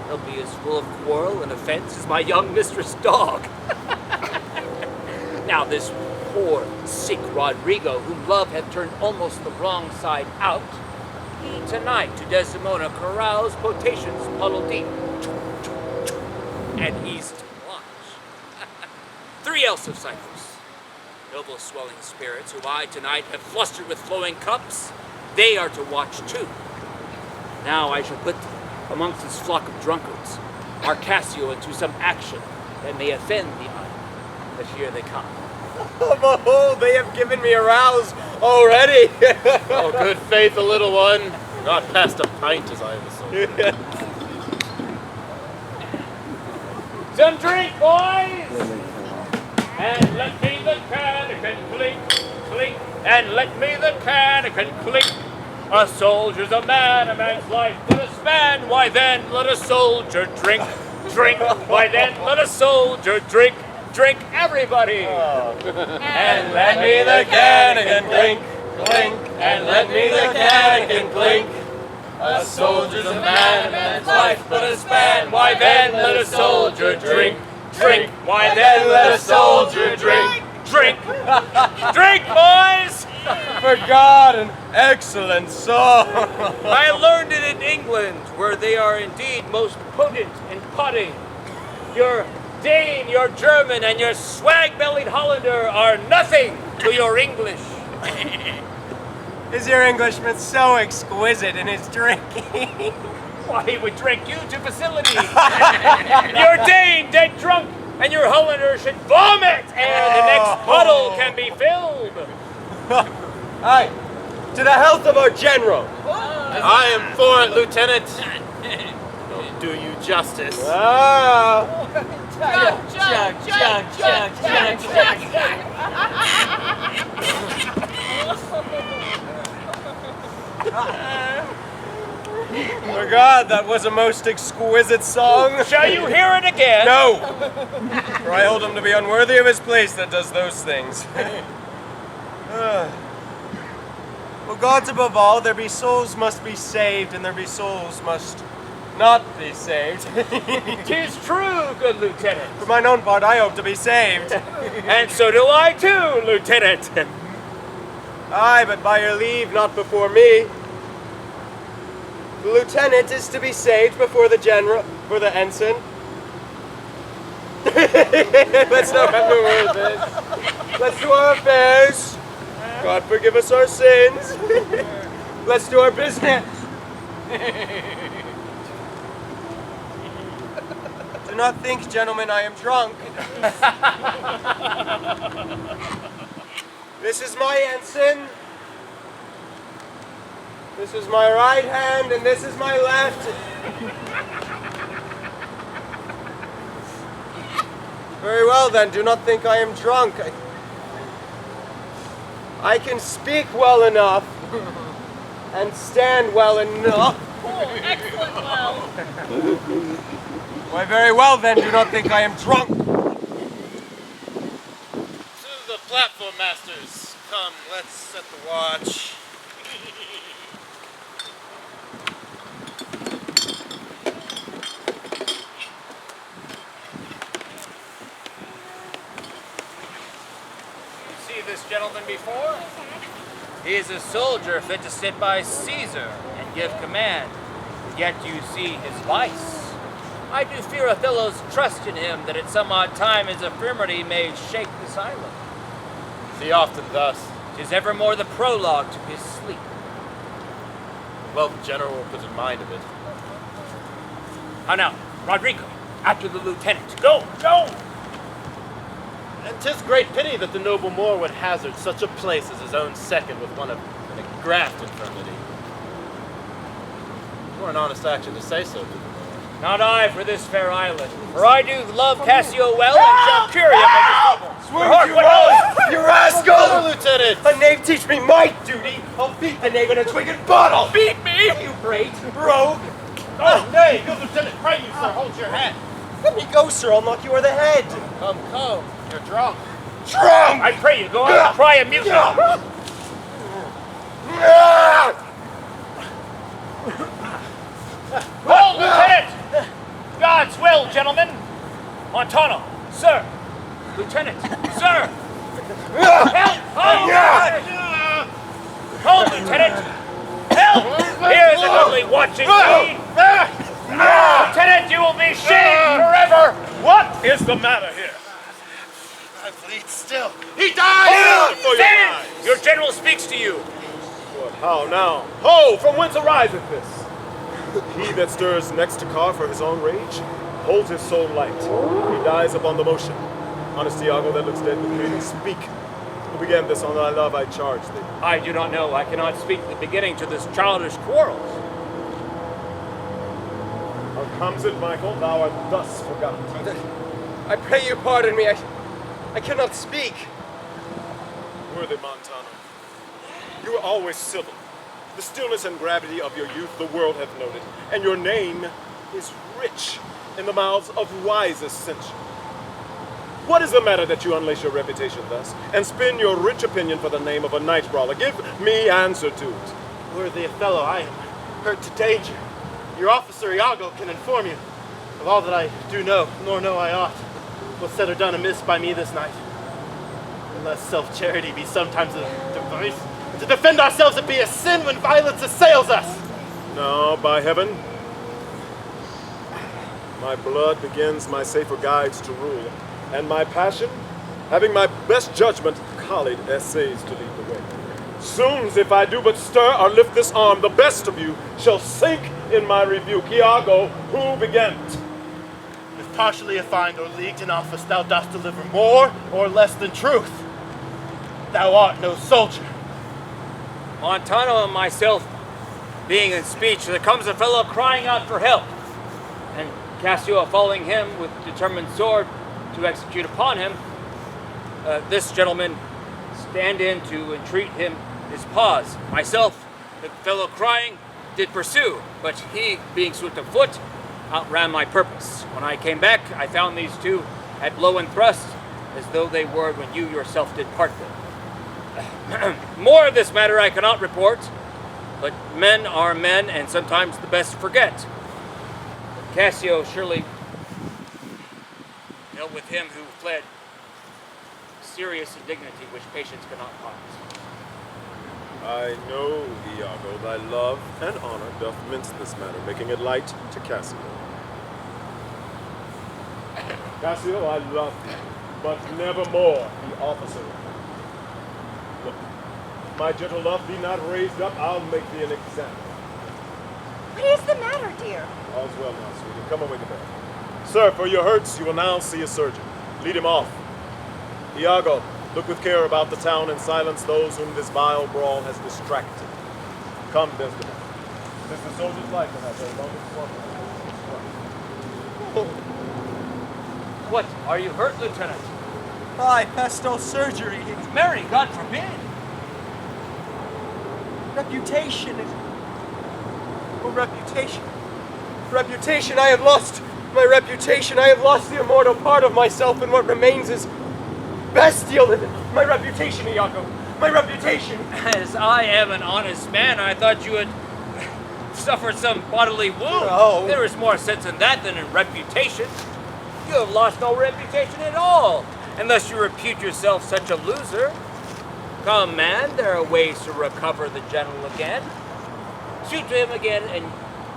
he'll be as full of quarrel and offense as my young mistress' dog. Now this poor, sick Roderigo, whom love hath turned almost the wrong side out, he tonight to Desdemona carouse potations puddle deep. And he's to watch. 3 else of Cyprus, noble swelling spirits, who I tonight have flustered with flowing cups, they are to watch too. Now I shall put amongst this flock of drunkards our Cassio into some action that may offend the eye. But here they come. Oh, they have given me a rouse already. Oh, good faith, a little one. Not past a pint, as I have assumed. Some drink, boys! And let me the canakin clink, clink, and let me the canakin clink. A soldier's a man's life but a span. Why then let a soldier drink, drink. Why then let a soldier drink, drink, everybody. And let me the canakin clink, clink, and let me the canakin clink. A soldier's a man's life but a span. Why then let a soldier drink, drink. Why then let a soldier drink, Drink! Drink, boys! Forgot an excellent song. I learned it in England, where they are indeed most potent in potting. Your Dane, your German, and your swag-bellied Hollander are nothing to your English. Is your Englishman so exquisite in his drinking? Why, he would drink you to facility. Your Dane dead drunk, and your Hollander should vomit, and the next puddle can be filled. Aye, to the health of our general. I am for it, Lieutenant. Don't do you justice. Ah. Oh God, that was a most exquisite song. Shall you hear it again? No, for I hold him to be unworthy of his place that does those things. Well, gods above all, there be souls must be saved, and there be souls must not be saved. 'Tis true, good Lieutenant. For mine own part, I hope to be saved. And so do I too, Lieutenant. Aye, but by your leave, not before me. The lieutenant is to be saved before the general, for the ensign. Let's not remember this. Let's do our affairs. God forgive us our sins. Let's do our business. Do not think, gentlemen, I am drunk. This is my ensign. This is my right hand, and this is my left. Very well, then. Do not think I am drunk. I can speak well enough and stand well enough. Oh, excellent well. Why, very well, then. Do not think I am drunk. To the platform masters. Come, let's set the watch. This gentleman before? He is a soldier fit to sit by Caesar and give command. Yet you see his vice. I do fear Othello's trust in him, that at some odd time his infirmity may shake this island. See often thus. 'Tis evermore the prologue to his sleep. Well, the general will put in mind of it. How now, Roderigo, after the lieutenant. Go, go! And 'tis great pity that the noble Moor would hazard such a place as his own second with one of a graft infirmity. 'Twere an honest action to say so to the Moor. Not I for this fair island, for I do love Cassio well and shall cure him of his evil. Swear you will, you rascal! Lieutenant! A knave teach me my duty. I'll beat the knave in a twig bottle. Beat me, you great rogue! Oh, nay, good lieutenant, pray you, sir, hold your head. Let me go, sir. I'll knock you over the head. Come, you're drunk. Drunk! I pray you, go on and cry a mutiny. Hold, Lieutenant! God's will, gentlemen! Montano, sir! Lieutenant, sir! Help! Hold! Hold, Lieutenant! Help! Here's the Gurley watching me! Lieutenant, you will be shamed forever! What is the matter here? I bleed still. He dies! Before your eyes. Stand! Your general speaks to you. What, how now? Ho! From whence ariseth this? He that stirs next to Car for his own rage holds his soul light. He dies upon the motion. Honest Iago that looks dead with me, speak. Who began this on thy love I charge thee? I do not know. I cannot speak the beginning to this childish quarrel. How comes it, Michael, thou art thus forgot? I pray you pardon me. I cannot speak. Worthy Montano, you were always civil. The stillness and gravity of your youth the world hath noted, and your name is rich in the mouths of wisest censure. What is the matter that you unlace your reputation thus, and spin your rich opinion for the name of a night brawler? Give me answer to it. Worthy Othello, I am hurt to danger. Your officer Iago can inform you of all that I do know, nor know I ought. Was said or done amiss by me this night. Unless self-charity be sometimes a device, to defend ourselves it be a sin when violence assails us. No, by heaven, my blood begins my safer guides to rule, and my passion, having my best judgment, collied essays to lead the way. Soon's if I do but stir or lift this arm, the best of you shall sink in my rebuke. Iago, who began it? If partially affined or leagued in office thou dost deliver more or less than truth, thou art no soldier. Montano and myself being in speech, there comes a fellow crying out for help, and Cassio following him with determined sword to execute upon him. This gentleman stand in to entreat him his pause. Myself, the fellow crying, did pursue, but he, being swift of foot, outran my purpose. When I came back, I found these two at blow and thrust, as though they were when you yourself did part them. More of this matter I cannot report, but men are men, and sometimes the best forget. Cassio surely dealt with him who fled serious indignity which patience cannot cause. I know, Iago, thy love and honor doth mince this matter, making it light to Cassio. Cassio, I love thee, but nevermore be officer. Look, if my gentle love be not raised up, I'll make thee an example. What is the matter, dear? All's well now, sweetie. Come away to bed. Sir, for your hurts, you will now see a surgeon. Lead him off. Iago, look with care about the town and silence those whom this vile brawl has distracted. Come, Desdemona. Tis the soldier's life to have their longest struggle. What, are you hurt, Lieutenant? I passed no surgery. Mary, God forbid! Reputation. Oh, reputation. Reputation, I have lost my reputation. I have lost the immortal part of myself, and what remains is bestial. My reputation, Iago. My reputation. As I am an honest man, I thought you had suffered some bodily wound. No. There is more sense in that than in reputation. You have lost no reputation at all, unless you repute yourself such a loser. Come, man, there are ways to recover the general again. Shoot to him again, and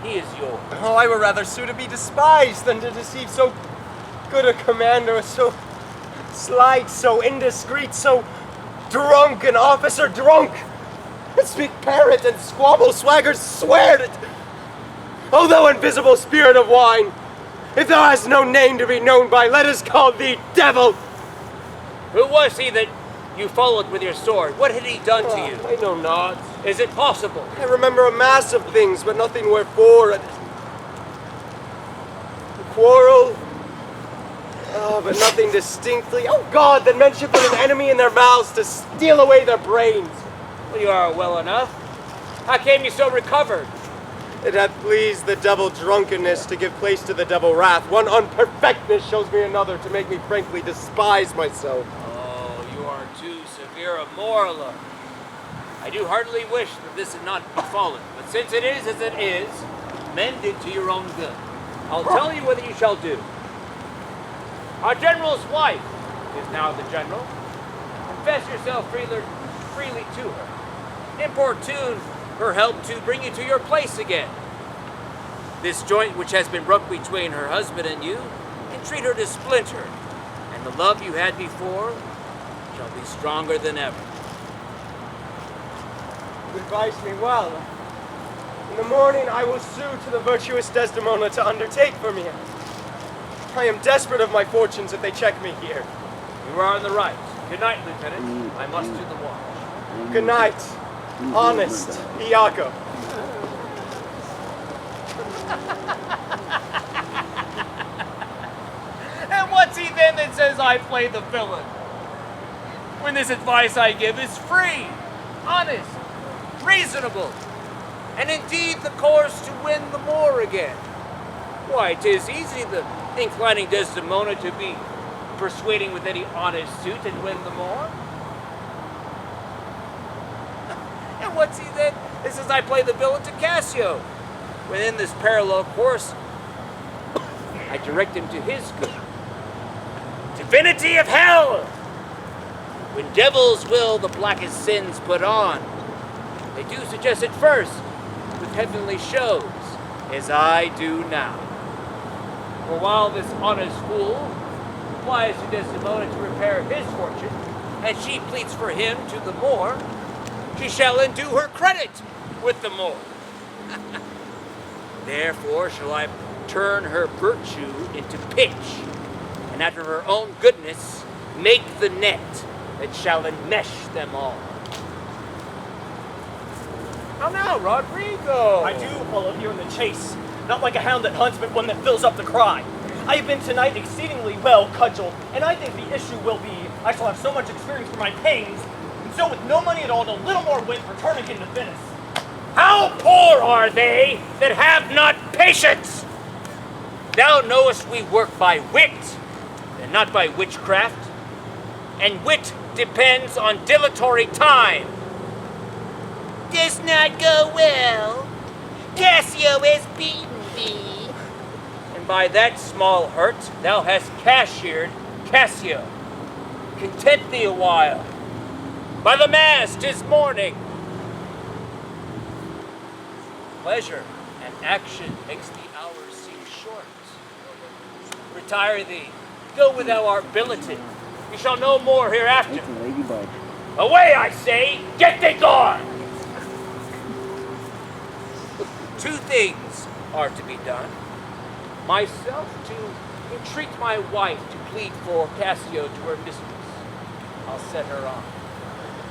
He is yours. Oh, I would rather sue to be despised than to deceive so good a commander, so slight, so indiscreet, so drunk, an officer drunk. Speak parrot and squabble swaggers, swear it. O thou invisible spirit of wine, if thou hast no name to be known by, let us call thee devil. Who was he that you followed with your sword? What had he done to you? I know not. Is it possible? I remember a mass of things, but nothing wherefore. A quarrel, but nothing distinctly. Oh God, that men should put an enemy in their mouths to steal away their brains. Well, you are well enough. How came you so recovered? It hath pleased the devil drunkenness to give place to the devil wrath. One unperfectness shows me another to make me frankly despise myself. Oh, you are too severe a moraler. I do heartily wish that this had not befallen, but since it is as it is, mend it to your own good. I'll tell you whether you shall do. Our general's wife is now the general. Confess yourself freely to her. Importune her help to bring you to your place again. This joint which has been broke between her husband and you, entreat her to splinter, and the love you had before shall be stronger than ever. You advise me well. In the morning I will sue to the virtuous Desdemona to undertake for me. I am desperate of my fortunes if they check me here. You are in the right. Good night, Lieutenant. I must do the watch. Good night, honest Iago. And what's he then that says I play the villain? When this advice I give is free, honest, reasonable, and indeed the course to win the Moor again. Why, 'tis easy the inclining Desdemona to be persuading with any honest suit and win the Moor. And what's he then that says I play the villain to Cassio? When in this parallel course I direct him to his good. Divinity of hell! When devils will the blackest sins put on, they do suggest at first with heavenly shows, as I do now. For while this honest fool applies to Desdemona to repair his fortune, and she pleads for him to the Moor, she shall undo her credit with the Moor. Therefore shall I turn her virtue into pitch, and after her own goodness make the net that shall enmesh them all. How now, Roderigo? I do follow here in the chase, not like a hound that hunts, but one that fills up the cry. I have been tonight exceedingly well cudgeled, and I think the issue will be I shall have so much experience for my pains, and so with no money at all and a little more wit return again to Venice. How poor are they that have not patience? Thou knowest we work by wit, and not by witchcraft, and wit depends on dilatory time. Does not go well. Cassio has beaten thee. And by that small hurt thou hast cashiered Cassio. Content thee a while. By the mass, 'tis morning. Pleasure and action makes the hours seem short. Retire thee. Go where thou art billeted. We shall know more hereafter. Away, I say! Get thee gone! Two things are to be done. Myself to entreat my wife to plead for Cassio to her mistress. I'll set her on.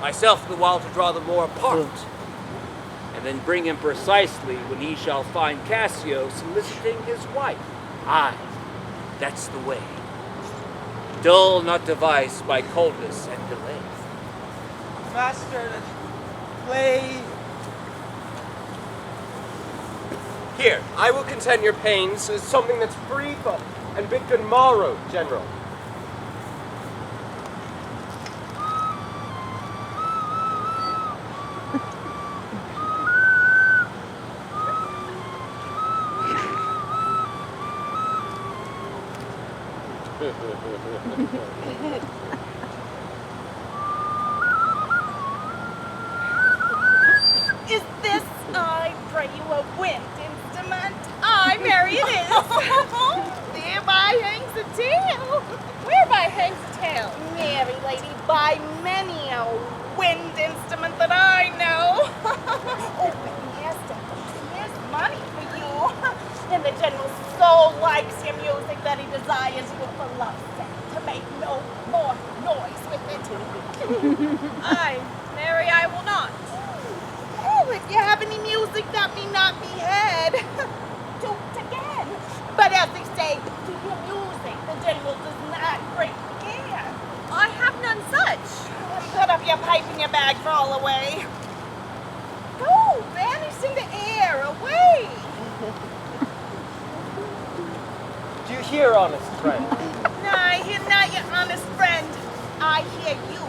Myself the while to draw the Moor apart, and then bring him precisely when he shall find Cassio soliciting his wife. Aye, that's the way. Dull not device by coldness and delay. Master, play. Here, I will content your pains as something that's brief and bid good morrow, General. Is this, I pray you, a wind instrument? Testament that I know. Oh, but here's money for you. And the general so likes your music that he desires you for love's sake to make no more noise with it. Aye, marry I will not. Oh, if you have any music that may not be heard, do it again. But as they say, to your music, the general does not break gear. I have none such. Put up your pipe in your bag, crawl away. Go, vanish in the air, away. Do you hear, honest friend? No, I hear not your honest friend. I hear you.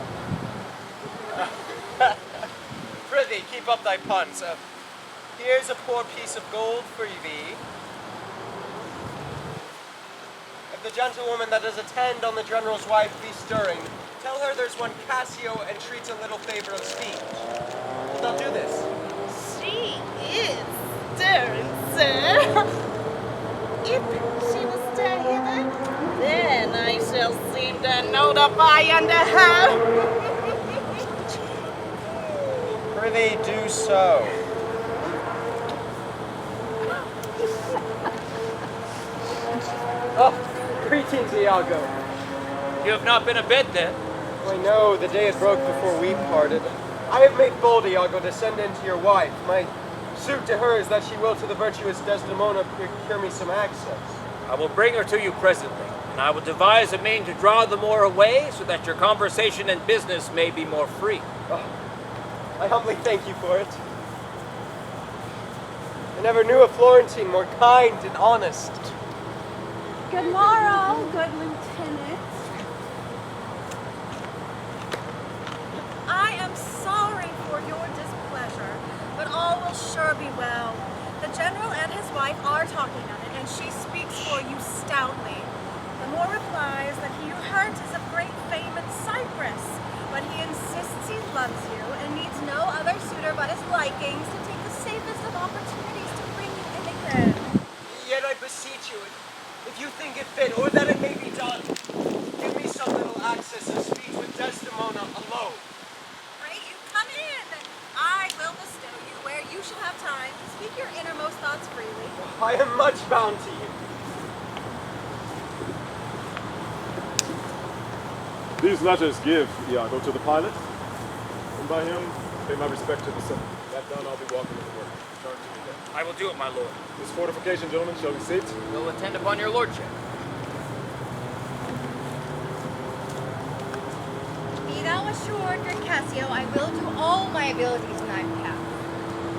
Prithee, keep up thy puns. Here's a poor piece of gold for thee. If the gentlewoman that does attend on the general's wife be stirring, tell her there's one Cassio entreats a little favor of speech. Wilt thou do this? She is stirring, sir. If she will stir hither, then I shall seem to notify unto her. Prithee, do so. Oh, greetings, Iago. You have not been abed then? I know, the day had broke before we parted. I have made bold, Iago, to send in to your wife. My suit to her is that she will to the virtuous Desdemona procure me some access. I will bring her to you presently, and I will devise a mean to draw the Moor away so that your conversation and business may be more free. Oh, I humbly thank you for it. I never knew a Florentine more kind and honest. Good morrow, good lieutenant. I am sorry for your displeasure, but all will sure be well. The general and his wife are talking of it, and she speaks for you stoutly. The Moor replies that he you hurt is of great fame in Cyprus, but he insists he loves you and needs no other suitor but his likings to take the safest of opportunities to bring you in again. Yet I beseech you, if you think it fit, or that it may be done, give me some little access of speech with Desdemona alone. Pray you come in. I will bestow you where you shall have time to speak your innermost thoughts freely. I am much bound to you. These letters give, Iago, to the pilot, and by him pay my respect to the Senate. That done, I'll be walking into work. Return to me then. I will do it, my lord. This fortification, gentlemen, shall be seated. We'll attend upon your lordship. Be thou assured, good Cassio, I will do all my abilities in thy behalf.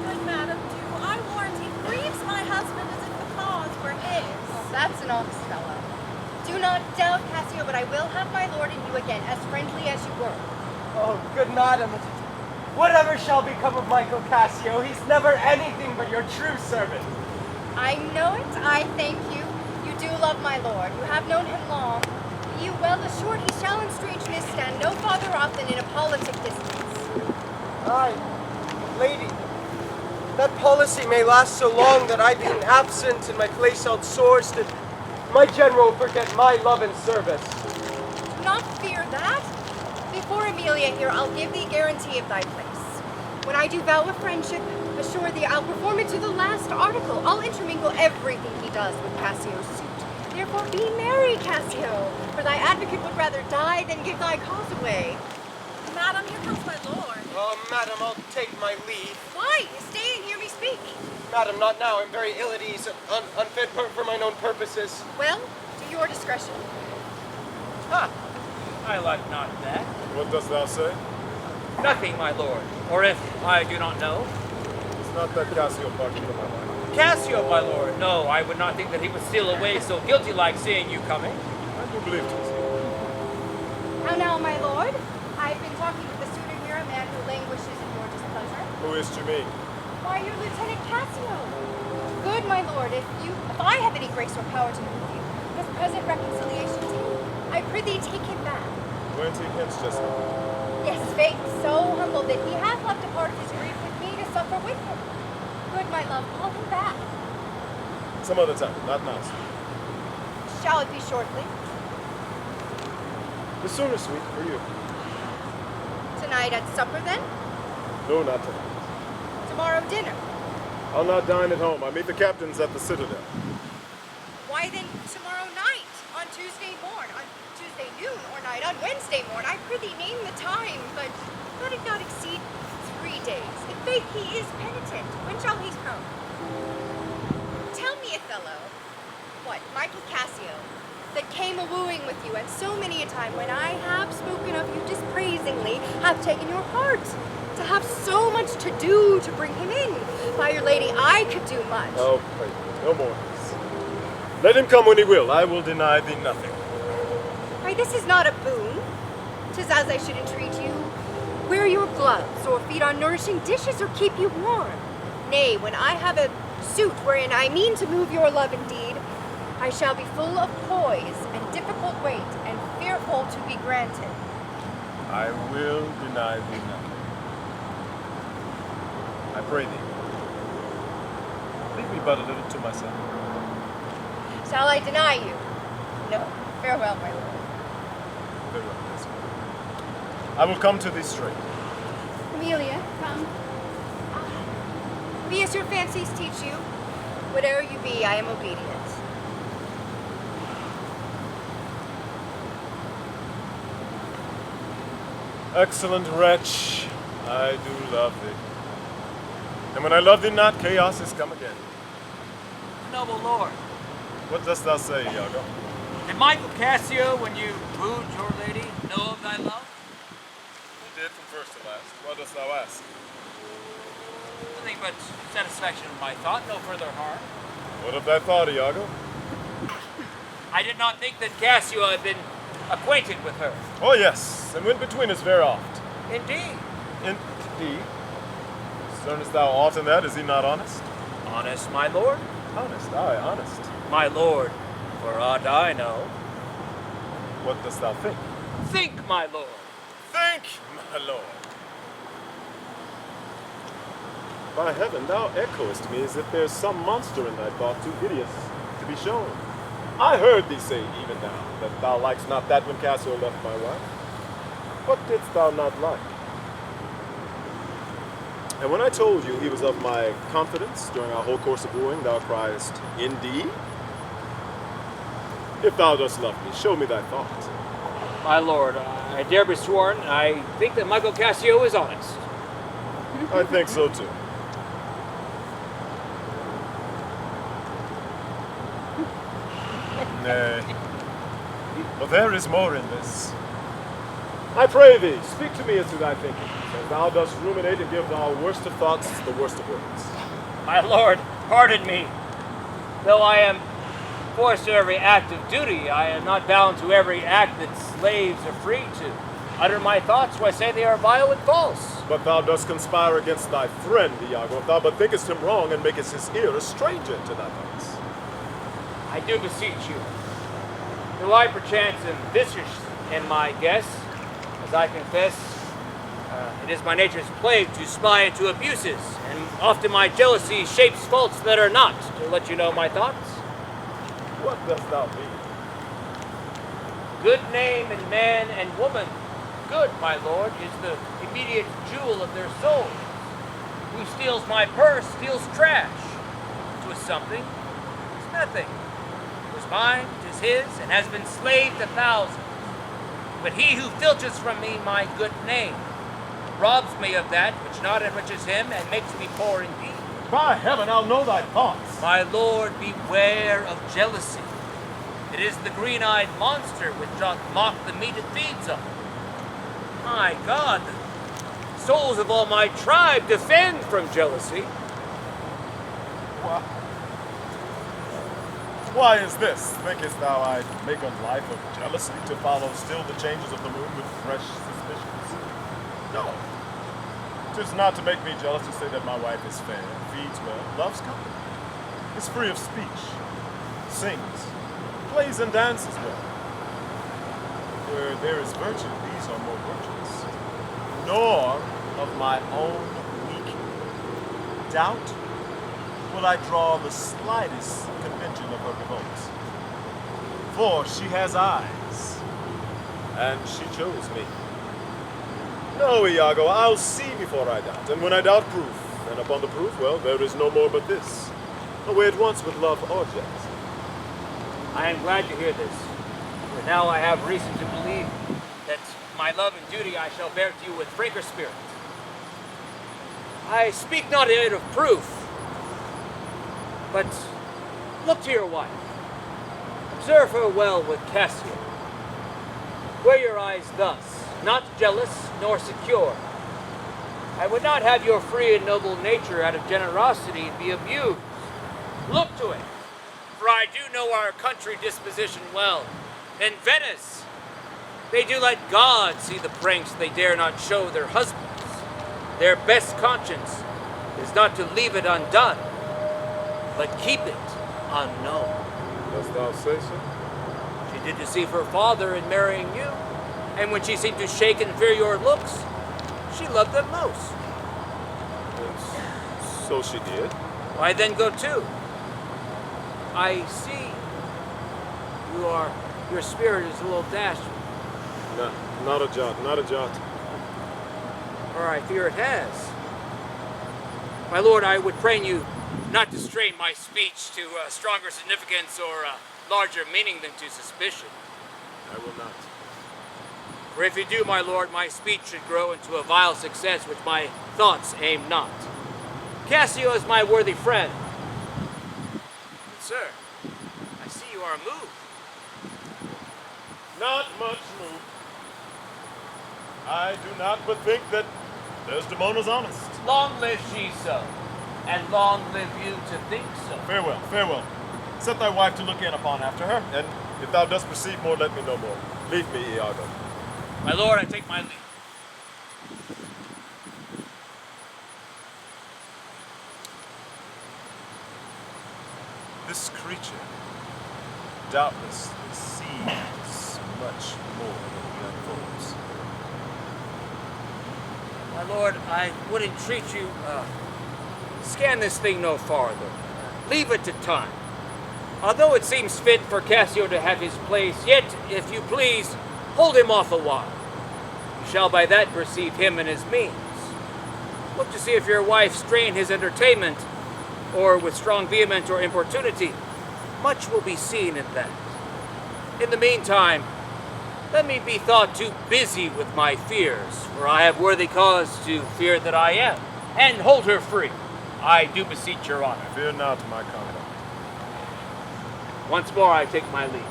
Good madam, do I warrant he grieves my husband as if the cause were his. Oh, that's an honest fellow. Do not doubt, Cassio, but I will have my lord and you again, as friendly as you were. Oh, good madam, whatever shall become of Michael Cassio, he's never anything but your true servant. I know it, I thank you. You do love my lord. You have known him long. Be you well assured he shall in strangeness stand no farther off than in a politic distance. Aye, lady, that policy may last so long that I being absent and my place outsourced, and my general forget my love and service. Do not fear that. Before Amelia here, I'll give thee guarantee of thy place. When I do vow of friendship, assure thee I'll perform it to the last article. I'll intermingle everything he does with Cassio's suit. Therefore be merry, Cassio, for thy advocate would rather die than give thy cause away. Madam, here comes my lord. Oh, madam, I'll take my leave. Why? Stay and hear me speak. Madam, not now. I'm very ill at ease, unfit for mine own purposes. Well, to your discretion. Ha! I like not that. What dost thou say? Nothing, my lord. Or if I do not know. It's not that Cassio parted from my wife. Cassio, my lord. No, I would not think that he would steal away so guilty like seeing you coming. I do believe it. How now, my lord? I've been talking with the suitor here, a man who languishes in your displeasure. Who is to me? Why, your Lieutenant Cassio. Good, my lord, if I have any grace or power to move you, his present reconciliation to you, I prithee take him back. 20 pence just now. Yes, fate so humble that he hath left a part of his grief with me to suffer with him. Good, my love, call him back. Some other time, not now. Shall it be shortly? The sooner, sweet, for you. Tonight at supper, then? No, not tonight. Tomorrow dinner. I'll not dine at home. I meet the captains at the Citadel. Why then tomorrow night, on Tuesday morn, on Tuesday noon or night, on Wednesday morn, I prithee name the time, but let it not exceed 3 days. In faith he is penitent. When shall he come? Tell me, Othello, what, Michael Cassio, that came a-wooing with you, and so many a time when I have spoken of you dispraisingly, hath taken your heart, to have so much to do to bring him in. By your lady, I could do much. Oh, pray, no more. Let him come when he will. I will deny thee nothing. Why, this is not a boon. 'Tis as I should entreat you. Wear your gloves, or feed on nourishing dishes, or keep you warm. Nay, when I have a suit wherein I mean to move your love indeed, I shall be full of poise and difficult weight, and fearful to be granted. I will deny thee nothing. I pray thee, leave me but a little to myself. Shall I deny you? No. Farewell, my lord. Farewell, yes. I will come to thee straight. Amelia, come. Be as your fancies teach you. Whate'er you be, I am obedient. Excellent wretch, I do love thee. And when I love thee not, chaos is come again. Noble lord, What dost thou say, Iago? did Michael Cassio, when you wooed your lady, know of thy love? He did from first to last. What dost thou ask? Nothing but satisfaction of my thought, no further harm. What of thy thought, Iago? I did not think that Cassio had been acquainted with her. Oh, yes, and went between us very oft. Indeed. Indeed. Discernest thou aught in that? Is he not honest? Honest, my lord? Honest, aye, honest. My lord, for aught I know. What dost thou think? Think, my lord. Think, my lord. By heaven, thou echoest me as if there's some monster in thy thought too hideous to be shown. I heard thee say even now that thou likest not that when Cassio left my wife. What didst thou not like? And when I told you he was of my confidence during our whole course of wooing, thou criest, indeed? If thou dost love me, show me thy thought. My lord, I dare be sworn, I think that Michael Cassio is honest. I think so too. Nay. But there is more in this. I pray thee, speak to me as to thy thinking, as thou dost ruminate and give thou worst of thoughts the worst of words. My lord, pardon me. Though I am forced to every act of duty, I am not bound to every act that slaves are free to. Utter my thoughts where I say they are vile and false. But thou dost conspire against thy friend, Iago, if thou but thinkest him wrong and makest his ear a stranger to thy thoughts. I do beseech you. Do I perchance am vicious in my guess? As I confess, it is my nature's plague to spy into abuses, and often my jealousy shapes faults that are not, to let you know my thoughts. What dost thou mean? Good name in man and woman, good, my lord, is the immediate jewel of their souls. Who steals my purse steals trash. 'Twas something, 'tis nothing. 'Twas mine, 'tis his, and has been slave to thousands. But he who filches from me my good name robs me of that which not enriches him and makes me poor indeed. By heaven, I'll know thy thoughts. My lord, beware of jealousy. It is the green-eyed monster which doth mock the meat it feeds on. My God, the souls of all my tribe defend from jealousy. Why is this? Thinkest thou I'd make a life of jealousy to follow still the changes of the moon with fresh suspicions? No. 'Tis not to make me jealous to say that my wife is fair, feeds well, loves company, is free of speech, sings, plays and dances well. Where there is virtue, these are more virtuous. Nor of my own weak doubt will I draw the slightest convention of her revolts. For she has eyes, and she chose me. No, Iago, I'll see before I doubt, and when I doubt, proof. And upon the proof, well, there is no more but this. Away at once with love or jealousy. I am glad to hear this, for now I have reason to believe that my love and duty I shall bear to you with franker spirit. I speak not yet of proof, but look to your wife. Observe her well with Cassio. Wear your eyes thus, not jealous nor secure. I would not have your free and noble nature out of generosity be abused. Look to it, for I do know our country disposition well. In Venice, they do let God see the pranks they dare not show their husbands. Their best conscience is not to leave it undone, but keep it unknown. Dost thou say so? She did deceive her father in marrying you, and when she seemed to shake and fear your looks, she loved them most. Yes, so she did. Why then go to? I see your spirit is a little dashed. No, not a jot, not a jot. Or I fear it has. My lord, I would pray you not to strain my speech to stronger significance or larger meaning than to suspicion. I will not. For if you do, my lord, my speech should grow into a vile success which my thoughts aim not. Cassio is my worthy friend. But, sir, I see you are moved. Not much moved. I do not but think that Desdemona's honest. Long live she so, and long live you to think so. Farewell, farewell. Set thy wife to look in upon after her, and if thou dost perceive more, let me know more. Leave me, Iago. My lord, I take my leave. This creature doubtless sees much more than he unfolds. My lord, I would entreat you, scan this thing no farther. Leave it to time. Although it seems fit for Cassio to have his place, yet, if you please, hold him off a while. You shall by that perceive him and his means. Look to see if your wife strain his entertainment, or with strong vehement or importunity. Much will be seen in that. In the meantime, let me be thought too busy with my fears, for I have worthy cause to fear that I am. And hold her free. I do beseech your honor. Fear not, my commandant. Once more I take my leave.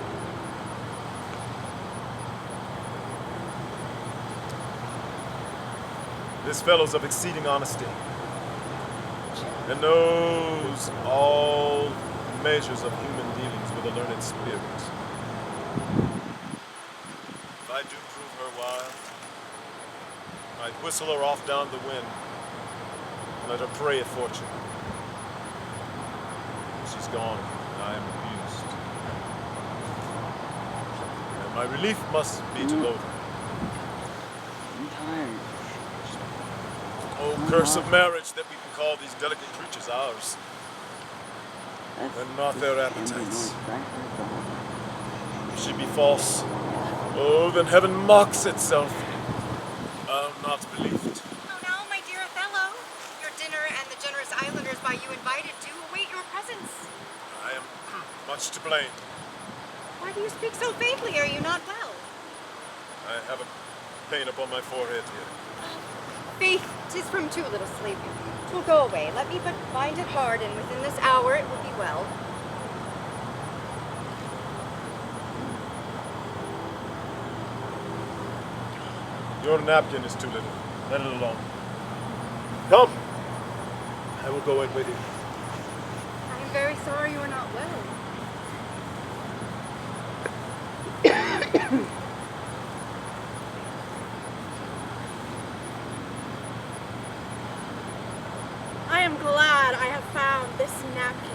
This fellow's of exceeding honesty, and knows all measures of human dealings with a learned spirit. If I do prove her wild, I'd whistle her off down the wind, and let her pray at fortune. She's gone, and I am abused. And my relief must be to loathe her. I'm tired. Oh, curse of marriage that we can call these delicate creatures ours, and not their appetites. If she be false, oh, then heaven mocks itself. I'll not believe it. Oh, now, my dear Othello, your dinner and the generous islanders by you invited do await your presence. I am much to blame. Why do you speak so faintly? Are you not well? I have a pain upon my forehead here. Faith, 'tis from too little sleep. 'Twill go away. Let me but bind it hard, and within this hour it will be well. Your napkin is too little. Let it alone. Come. I will go in with you. I am very sorry you are not well. I am glad I have found this napkin.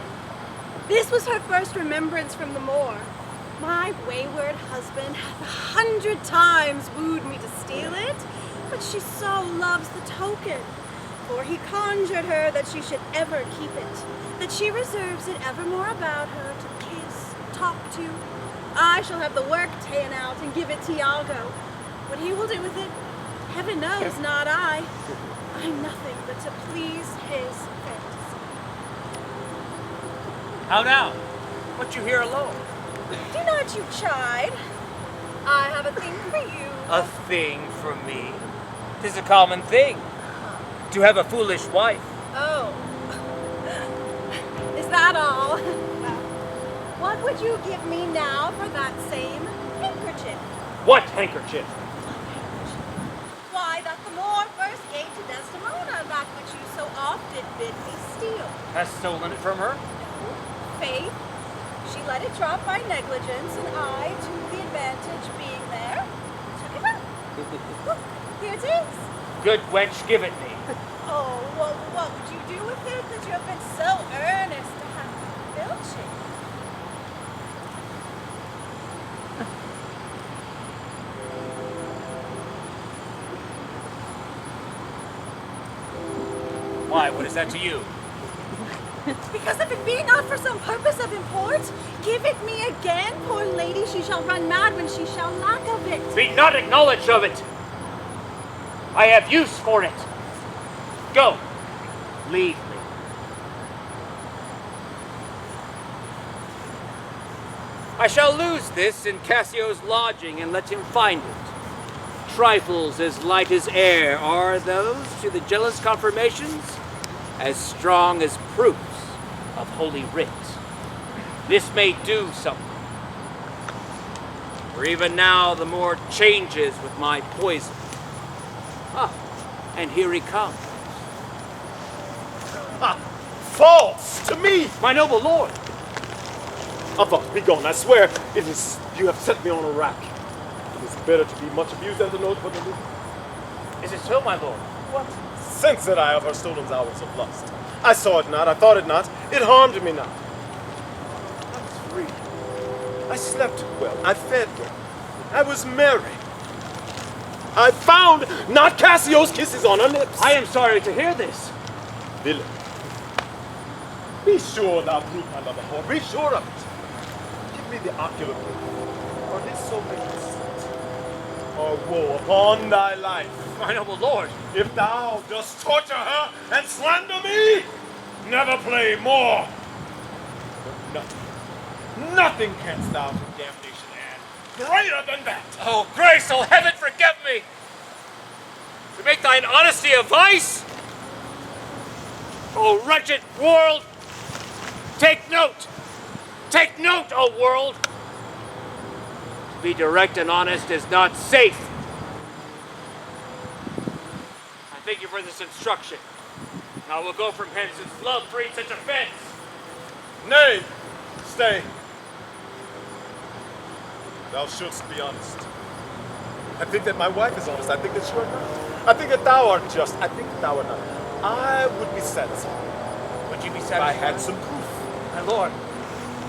This was her first remembrance from the moor. My wayward husband hath 100 times wooed me to steal it, but she so loves the token. For he conjured her that she should ever keep it, that she reserves it evermore about her to kiss, talk to. I shall have the work ta'en out and give it to Iago. What he will do with it, Heaven knows, not I. I'm nothing but to please his fantasy. How now? What you here alone? Do not you chide. I have a thing for you. A thing for me? 'Tis a common thing to have a foolish wife. Oh. Is that all? What would you give me now for that same handkerchief? What handkerchief? Why, that the Moor first gave to Desdemona, that which you so often bid me steal. Hast stolen it from her? Faith, she let it drop by negligence, and I, to the advantage being there, took it up. Look, here it is. Good wench, give it me. Oh, well, what would you do with it that you have been so earnest to have filching? Why, what is that to you? Because if it be not for some purpose of import, give it me again, poor lady, she shall run mad when she shall lack of it. Be not acknowledged of it. I have use for it. Go, leave me. I shall lose this in Cassio's lodging and let him find it. Trifles as light as air are those to the jealous confirmations, as strong as proofs of holy writ. This may do something. For even now the Moor changes with my poison. Ah, and here he comes. Ha! False to me! My noble lord! Avaunt, be gone, I swear. It is, you have set me on a rack. It is better to be much abused than to know what to do. Is it so, my lord? What sense had I of her stolen hours of lust? I saw it not, I thought it not, it harmed me not. I was free. I slept well, I fed well, I was merry. I found not Cassio's kisses on her lips. I am sorry to hear this. Villain, be sure thou prove my love abhor, be sure of it. Give me the ocular proof, or this so may deceit, or woe upon thy life. My noble lord! If thou dost torture her and slander me, never play more. But nothing canst thou to damnation add greater than that. Oh, grace, oh heaven, forgive me! To make thine honesty a vice? Oh, wretched world! Take note! Take note, O world! To be direct and honest is not safe. I thank you for this instruction. Now we'll go from hence, since love breeds such offense. Nay, stay. Thou shouldst be honest. I think that my wife is honest. I think that you are not. I think that thou art just. I think that thou art not. I would be satisfied. Would you be If satisfied? I had some proof. My lord,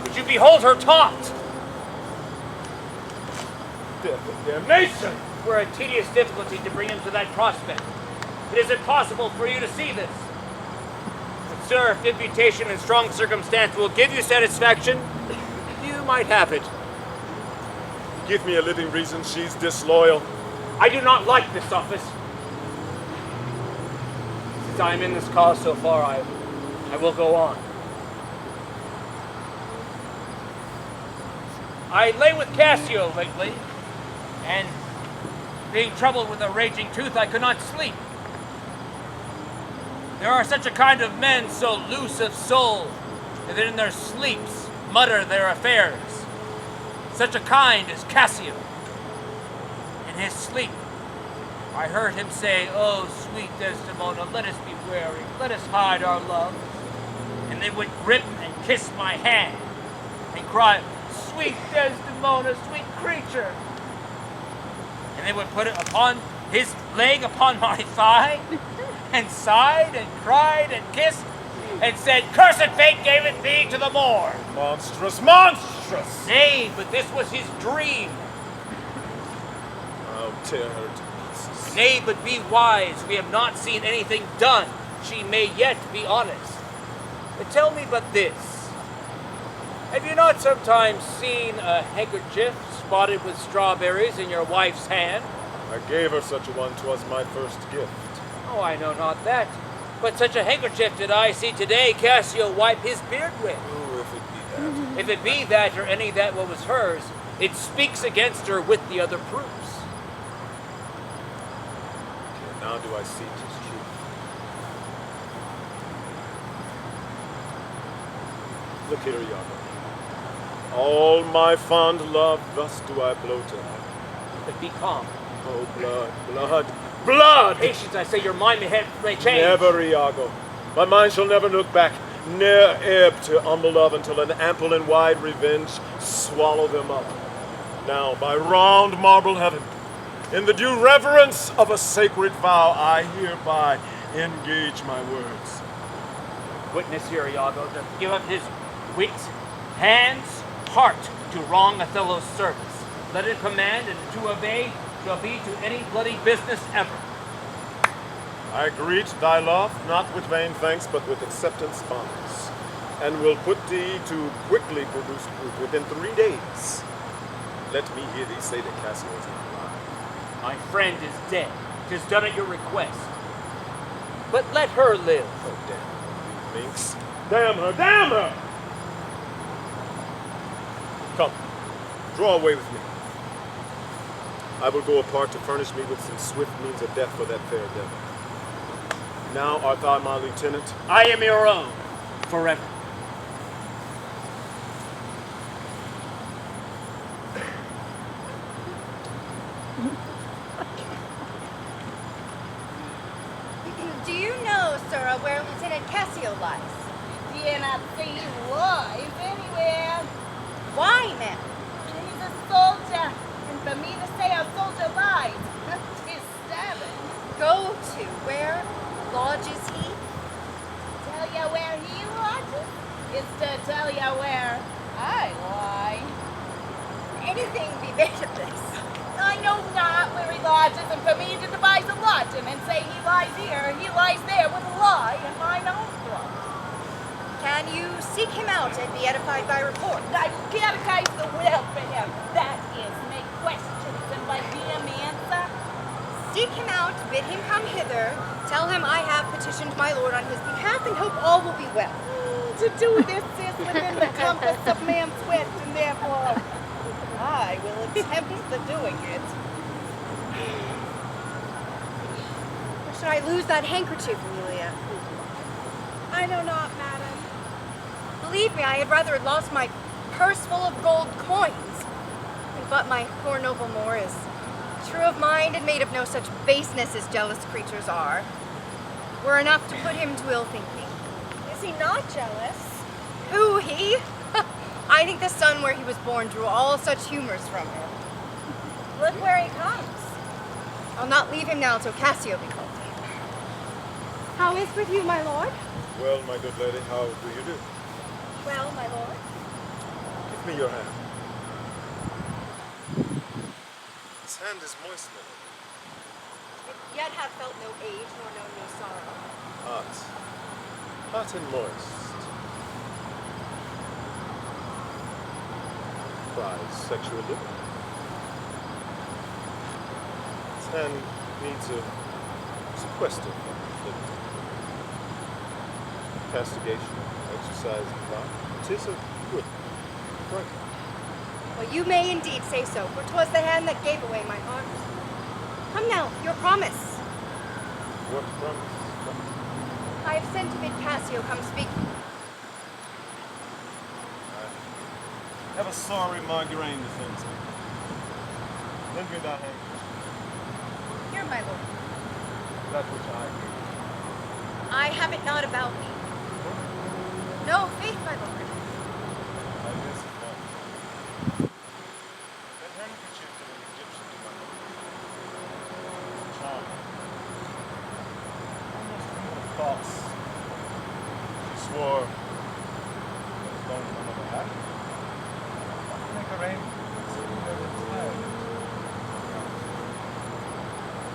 would you behold her taught? Death and damnation! Were a tedious difficulty to bring him to that prospect. It is impossible for you to see this. But, sir, if imputation and strong circumstance will give you satisfaction, you might have it. Give me a living reason she's disloyal. I do not like this office. Since I am in this cause so far, I will go on. I lay with Cassio lately, and being troubled with a raging tooth, I could not sleep. There are such a kind of men so loose of soul that in their sleeps mutter their affairs. Such a kind is Cassio. In his sleep, I heard him say, "Oh, sweet Desdemona, let us be wary, let us hide our love." And they would grip and kiss my hand and cry, "Sweet Desdemona, sweet creature." And they would put it upon his leg upon my thigh and sighed and cried and kissed and said, "Cursed fate gave it thee to the Moor." Monstrous, monstrous! Nay, but this was his dream. I'll tear her to pieces. Nay, but be wise. We have not seen anything done. She may yet be honest. But tell me but this. Have you not sometimes seen a handkerchief spotted with strawberries in your wife's hand? I gave her such a one, 'twas my first gift. Oh, I know not that. But such a handkerchief did I see today Cassio wipe his beard with. Oh, if it be that. If it be that or any that what was hers, it speaks against her with the other proofs. Okay, now do I see 'tis true. Look here, Iago. All my fond love, thus do I blow to her. But be calm. Oh, blood, blood, blood! Patience, I say, your mind may change. Never, Iago. My mind shall never look back, ne'er ebb to humble love until an ample and wide revenge swallow them up. Now, by round marble heaven, in the due reverence of a sacred vow, I hereby engage my words. Witness here, Iago, to give up his wit, hands, heart to wrong Othello's service. Let it command, and to obey shall be to any bloody business ever. I greet thy love, not with vain thanks, but with acceptance bonds, and will put thee to quickly produce proof within 3 days. Let me hear thee say that Cassio is not alive. My friend is dead. 'Tis done at your request. But let her live. Oh, damn her, you minx. Damn her, damn her! Come, draw away with me. I will go apart to furnish me with some swift means of death for that fair devil. Now art thou my lieutenant? I am your own, forever. Do you know, sir, where Lieutenant Cassio lies? Did not see he lies anywhere. Why, ma'am? He's a soldier, and for me to say a soldier lies, is stabbing. Go to where lodges he? Tell you where he lodges is to tell you where I lie. Anything be made of this? I know not where he lodges, and for me to devise a lodging and say he lies here, he lies there with a lie in mine own blood. Can you seek him out and be edified by report? I catechize the welfare. That is, make questions and by him answer. Seek him out, bid him come hither, tell him I have petitioned my lord on his behalf, and hope all will be well. To do this is within the compass of man's wit, and therefore I will attempt the doing it. Or should I lose that handkerchief, Amelia? I know not, madam. Believe me, I had rather had lost my purse full of gold coins. But my poor noble Moor is true of mind and made of no such baseness as jealous creatures are. Were enough to put him to ill thinking. Is he not jealous? Who, he? I think the son where he was born drew all such humors from him. Look where he comes. I'll not leave him now till Cassio be called in. How is with you, my lord? Well, my good lady, how do you do? Well, my lord. Give me your hand. This hand is moist, my lady. Yet have felt no age nor known no sorrow. Hot. Hot and moist. Cries sexual living. This hand needs a sequester from liberty. Castigation, exercise of thought. 'Tis a good friend. Well, you may indeed say so, for 'twas the hand that gave away my heart. Come now, your promise. What promise? I have sent to bid Cassio come speak. I have a sorry migraine defends me. Lend me that handkerchief. Here, my lord. That which I hear. I have it not about me. No, faith, my lord. I guess it won't. That handkerchief to an Egyptian to my lord. Charm. Almost real thoughts. She swore as long as my mother had. Make arrangements never tired.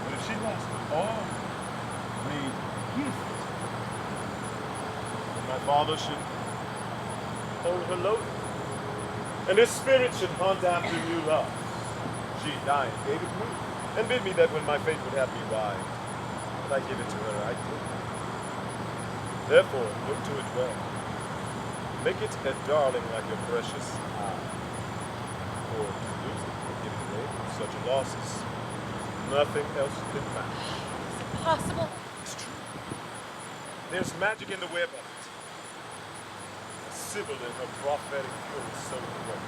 But if she wants all made gift, then my father should hold her loaded, and his spirit should hunt after new love. She died, gave it me, and bid me that when my fate would have me wine, that I give it to her, I did. Therefore, look to it well. Make it a darling like your precious eye. For to lose it or give it away with such a loss is nothing else could match. Possible. It's true. There's magic in the web of it. A Sibyl in her prophetic fury sewed the web.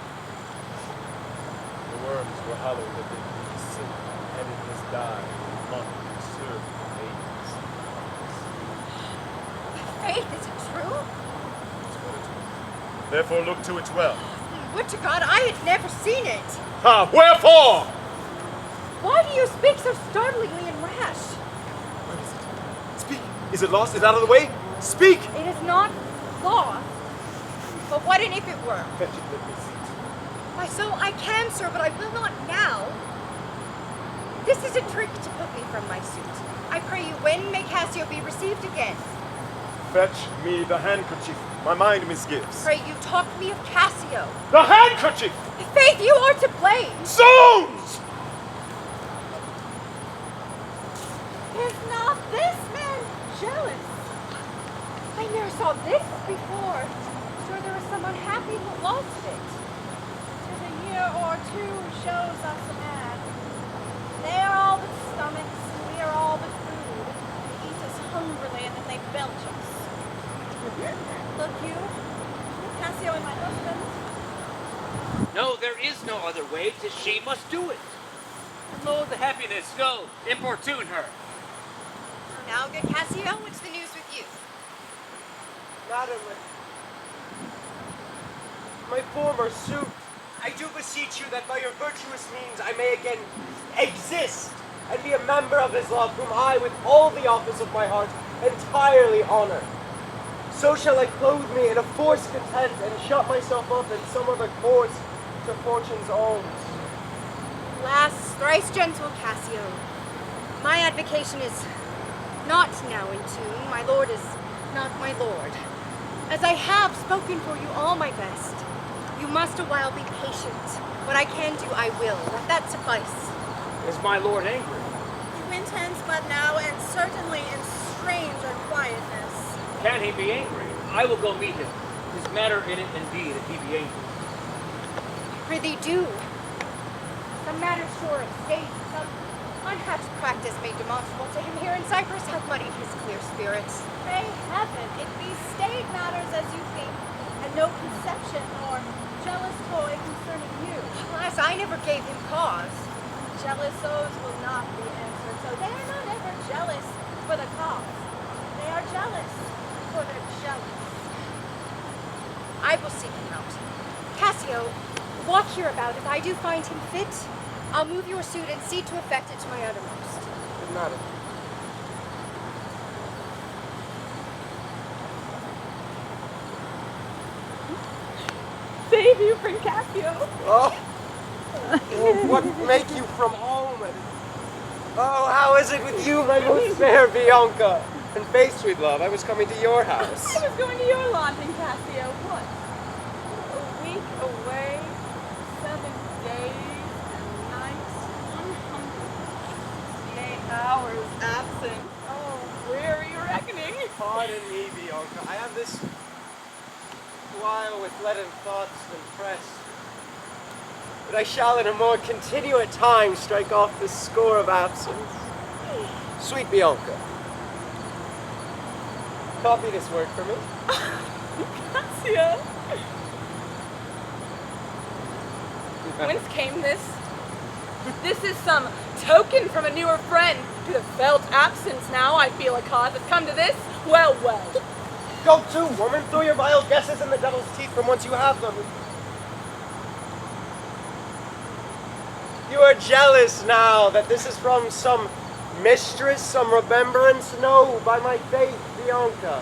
The worms were hollow that they could silk, and it was dyed with money to serve the maidens. Faith, is it true? It's what it is. Therefore look to it well. Would to God I had never seen it. Ha! Wherefore? Why do you speak so startlingly and rash? What is it? Speak! Is it lost? Is it out of the way? Speak! It is not lost. But what and if it were? Fetch it, let me see it. Why, so I can, sir, but I will not now. This is a trick to put me from my suit. I pray you, when may Cassio be received again? Fetch me the handkerchief. My mind misgives. Pray you, talk me of Cassio. The handkerchief! Faith, you are to blame. Zones! Is not this man jealous? I never saw this before. Sure there was some unhappy who lost it. 'Tis a year or two shows us a man. They are all but stomachs, and we are all but food. They eat us hungrily, and then they belch us. Look you, Cassio and my husband. No, there is no other way. 'Tis she must do it. Promote the happiness. Go, importune her. Now, good Cassio, what's the news with you? Madam, my former suit, I do beseech you that by your virtuous means I may again exist and be a member of his love, whom I, with all the office of my heart, entirely honor. So shall I clothe me in a forced content and shut myself up in some other course to fortune's alms. Alas, thrice gentle Cassio, my advocation is not now in tune. My lord is not my lord. As I have spoken for you all my best, you must a while be patient. What I can do, I will. Let that suffice. Is my lord angry? He intends but now, and certainly in strange unquietness. Can he be angry? I will go meet him. His matter in it indeed, if he be angry. Prithee do. Some matter sure of state, some unhatched practice made demonstrable to him here in Cyprus hath muddied his clear spirits. Pray heaven, it be state matters as you think, and no conception nor jealous toy concerning you. Alas, I never gave him cause. Jealous oaths will not be answered, so they are not ever jealous for the cause. They are jealous for their jealous. I will seek him out. Cassio, walk here about. If I do find him fit, I'll move your suit and see to effect it to my uttermost. Good madam. Save you from Cassio. Oh, what make you from home? Oh, how is it with you, my most fair Bianca? And face, sweet love, I was coming to your house. I was going to your lodging, Cassio. What? A week away, 7 days and nights, 168 hours absent. Oh, weary reckoning. Pardon me, Bianca. I have this while with leaden thoughts impressed. But I shall in a more continuate time strike off this score of absence. Sweet Bianca, copy this word for me. Cassio. Whence came this? This is some token from a newer friend. To the felt absence now, I feel a cause has come to this. Well, well. Go to, woman, throw your vile guesses in the devil's teeth from whence you have them. You are jealous now that this is from some mistress, some remembrance? No, by my faith, Bianca.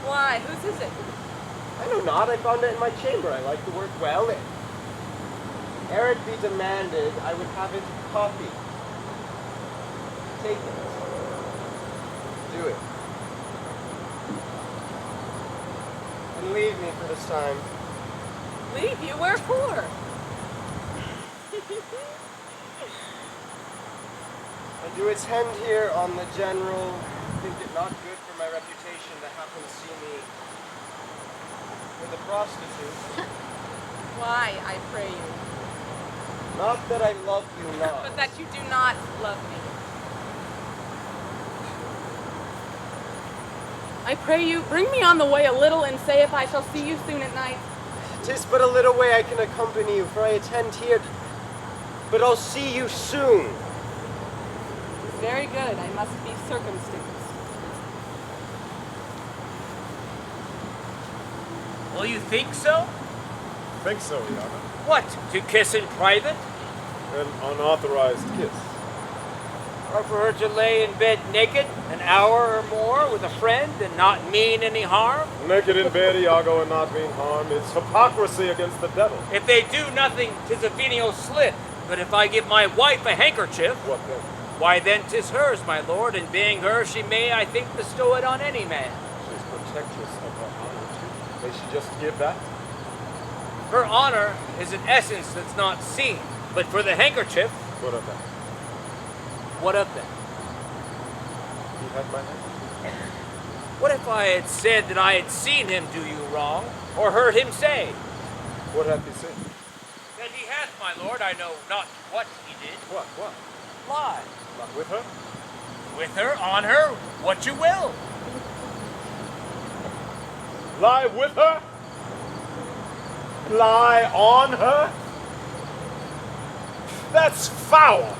Why? Whose is it? I know not, I found it in my chamber. I like the work well. Ere it be demanded, I would have it copied. Take it. Do it. And leave me for this time. Leave you? Wherefore? You attend here on the general. Think it not good for my reputation to happen to see me with a prostitute. Why, I pray you? Not that I love you not. But that you do not love me. I pray you, bring me on the way a little and say if I shall see you soon at night. 'Tis but a little way I can accompany you, for I attend here. But I'll see you soon. Very good, I must be circumstanced. Will you think so? Think so, Iago. What, to kiss in private? An unauthorized kiss. Or for her to lay in bed naked an hour or more with a friend and not mean any harm? Naked in bed, Iago, and not mean harm. It's hypocrisy against the devil. If they do nothing, 'tis a venial slip. But if I give my wife a handkerchief, What then? why then 'tis hers, my lord, and being hers, she may, I think, bestow it on any man. She's protectress of her honor, too. May she just give that? Her honor is an essence that's not seen. But for the handkerchief, What of that? what of that? He had my handkerchief. What if I had said that I had seen him do you wrong, or heard him say? What hath he said? That he hath, my lord, I know not what he did. What? Lie. Not with her? With her, on her, what you will. Lie with her? Lie on her? That's foul!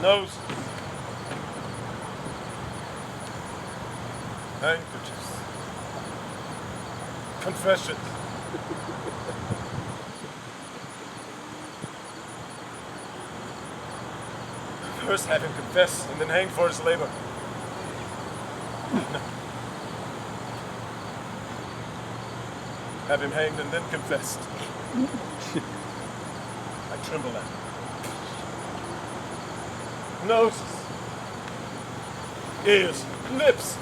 Noses. Handkerchiefs. Confessions. First have him confess and then hang for his labor. No. Have him hanged and then confessed. I tremble at it. Noses. Ears. Lips.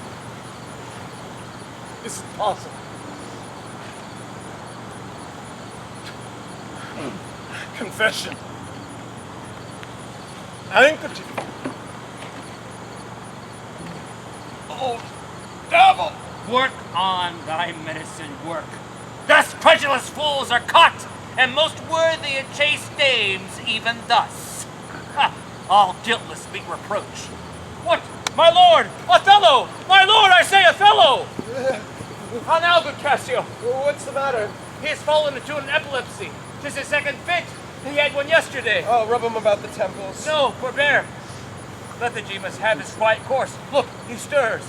Is it possible? Confession. Handkerchief. Oh, devil! Work on thy medicine, work. Thus credulous fools are caught, and most worthy of chaste dames even thus. Ha! All guiltless be reproach. What? My lord! Othello! My lord, I say Othello! How now, good Cassio? What's the matter? He has fallen into an epilepsy. 'Tis his second fit. He had one yesterday. Oh, rub him about the temples. No, forbear. Lethargy must have his quiet course. Look, he stirs.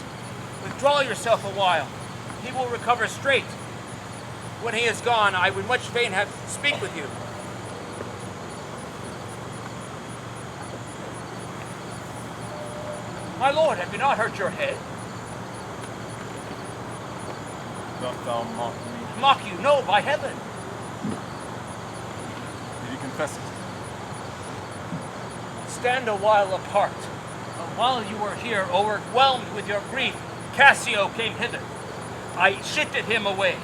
Withdraw yourself a while. He will recover straight. When he is gone, I would much fain have speak with you. My lord, have you not hurt your head? Dost thou mock me? Mock you? No, by heaven. Did he confess it? Stand a while apart. While you were here, overwhelmed with your grief, Cassio came hither. I shifted him away,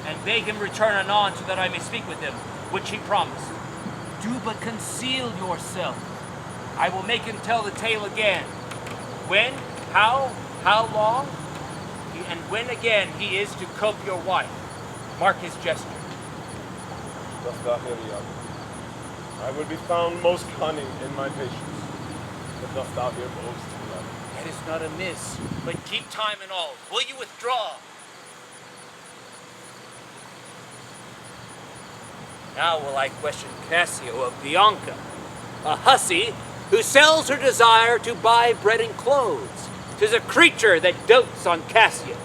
and bade him return anon so that I may speak with him, which he promised. Do but conceal yourself. I will make him tell the tale again. When, how long, and when again he is to cope your wife. Mark his gesture. Dost thou hear, Iago? I would be found most cunning in my patience. But dost thou hear boast, Iago? That is not amiss, but keep time and all. Will you withdraw? Now will I question Cassio of Bianca, a hussy who sells her desire to buy bread and clothes. 'Tis a creature that dotes on Cassio.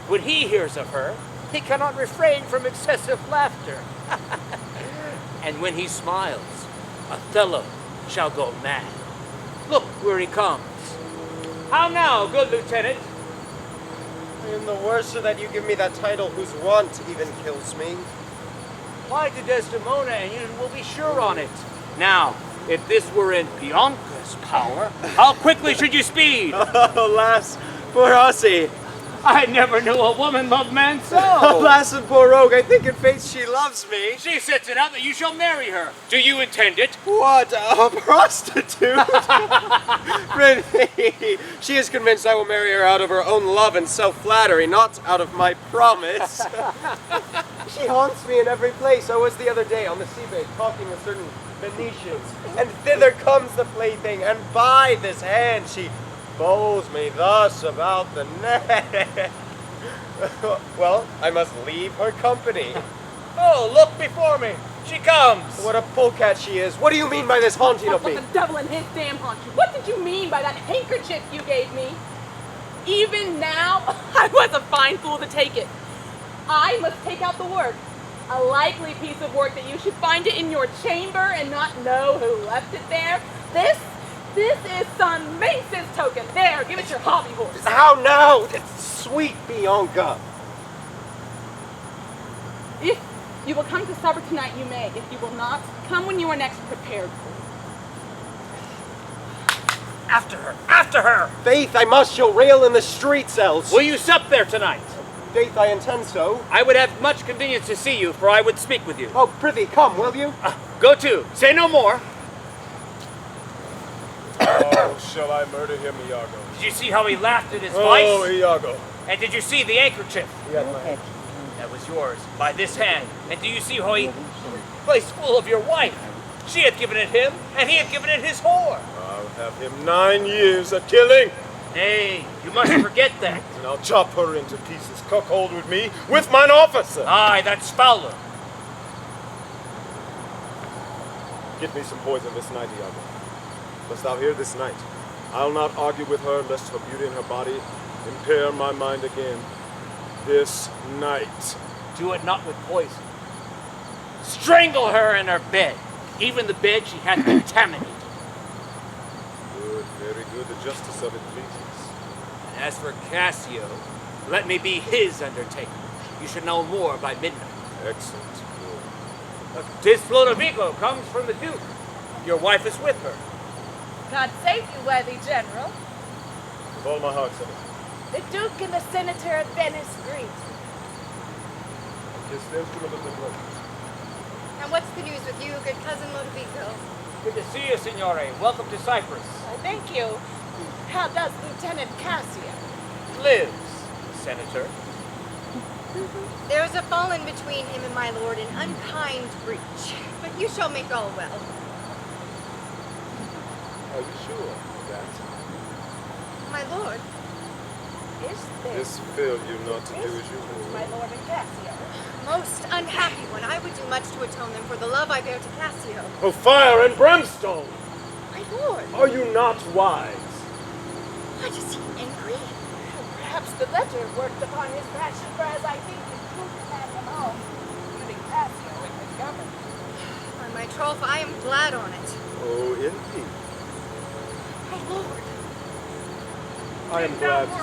When he hears of her, he cannot refrain from excessive laughter. And when he smiles, Othello shall go mad. Look where he comes. How now, good lieutenant? And the worse so that you give me that title whose want even kills me. Apply to Desdemona and you will be sure on it. Now, if this were in Bianca's power, how quickly should you speed? Alas, poor hussy. I never knew a woman love man so. Alas, and poor rogue, I think in faith she loves me. She sets it out that you shall marry her. Do you intend it? What, a prostitute? Pretty. She is convinced I will marry her out of her own love and self-flattery, not out of my promise. She haunts me in every place. I was the other day on the seabed talking with certain Venetians, and thither comes the plaything, and by this hand she bowls me thus about the neck. Well, I must leave her company. Oh, look before me. She comes. What a polecat she is. What do you mean by this haunting of me? The devil in his damn haunt you. What did you mean by that handkerchief you gave me? Even now, I was a fine fool to take it. I must take out the work. A likely piece of work that you should find it in your chamber and not know who left it there. This is some Mace's token. There, give it your hobby horse. How now? Sweet Bianca. If you will come to supper tonight, you may. If you will not, come when you are next prepared for it. After her! After her! Faith, I must. She'll rail in the streets else. Will you sup there tonight? Faith, I intend so. I would have much convenience to see you, for I would speak with you. Oh, prithee, come, will you? Go to. Say no more. Oh, shall I murder him, Iago? Did you see how he laughed at his vice? Oh, Iago. And did you see the handkerchief? He had my hand. That was yours, by this hand. And do you see how he placed full of your wife? She had given it him, and he had given it his whore. I'll have him 9 years of killing. Nay, you must forget that. And I'll chop her into pieces, cuckold with me, with mine officer. Aye, that's Fowler. Get me some poison this night, Iago. Must thou hear this night? I'll not argue with her, lest her beauty and her body impair my mind again. This night. Do it not with poison. Strangle her in her bed. Even the bed she had contaminated. Good, very good. The justice of it pleases. And as for Cassio, let me be his undertaker. You should know more by midnight. Excellent. Good. 'Tis Roderigo comes from the Duke. Your wife is with her. God save you, worthy general. With all my heart, Senator. The Duke and the Senator of Venice greet. Kiss the instrument of the blow. And what's the news with you, good cousin Roderigo? Good to see you, Signore. Welcome to Cyprus. Thank you. How does Lieutenant Cassio? Lives, Senator. There is a fallen between him and my lord, an unkind breach. But you shall make all well. Are you sure of that? My lord, Is this This failed you not to do as you my would. lord and Cassio? most unhappy one, I would do much to atone them for the love I bear to Cassio. Oh, fire and brimstone! My lord, Are you not wise? why is he angry? Perhaps the letter worked upon his passion, for as I think the truth had him home, putting Cassio in his government. On my troth, I am glad on it. Oh, indeed. My lord, I am glad to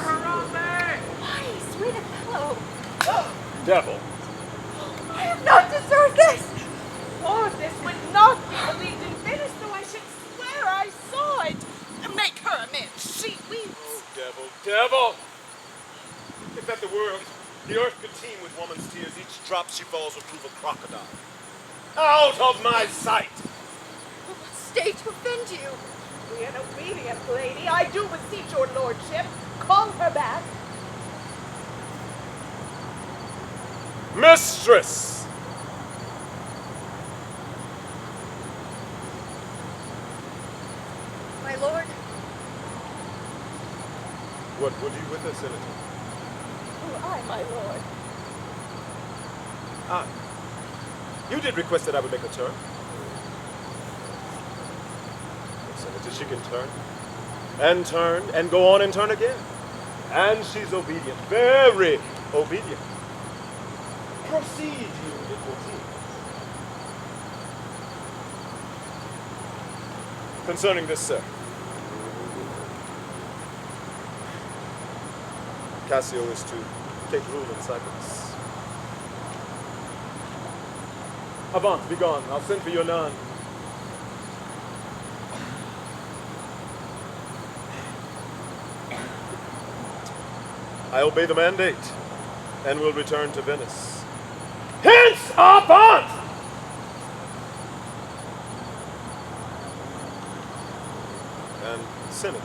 why, sweet Othello? see you. Devil. I have not deserved this! Or this would not be believed in Venice, though I should swear I saw it. Make her amends, she weeps. Oh, devil, devil! If that the world, the earth could teem with woman's tears, each drop she falls will prove a crocodile. Out of my sight! Stay to offend you. Be an obedient lady. I do beseech your lordship. Call her back. Mistress! My lord, What would you with us, Senator? Who I, my lord? Ah, you did request that I would make a turn. Senator, she can turn, and go on and turn again. And she's obedient, very obedient. Proceed, you little teens. Concerning this, sir. Cassio is to take rule in Cyprus. Avaunt, be gone. I'll send for your nun. I obey the mandate and will return to Venice. Hence, avaunt! And, Senator,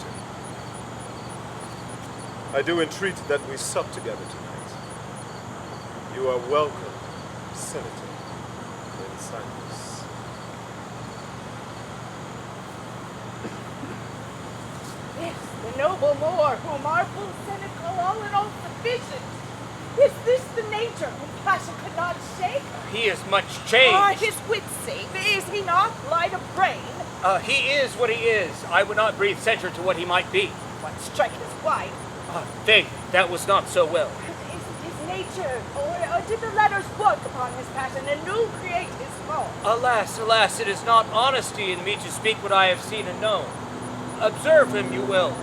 I do entreat that we sup together tonight. You are welcome, Senator, in Cyprus. Yes, the noble Moor, whom our full Senate call all in all sufficient. Is this the nature whom passion could not shake? He is much changed. Are his wits safe? Is he not light of brain? He is what he is. I would not breathe censure to what he might be. But strike his wife. Faith, that was not so well. Is it his nature, or did the letters work upon his passion and new create his fault? Alas, alas, it is not honesty in me to speak what I have seen and known. Observe him, you will.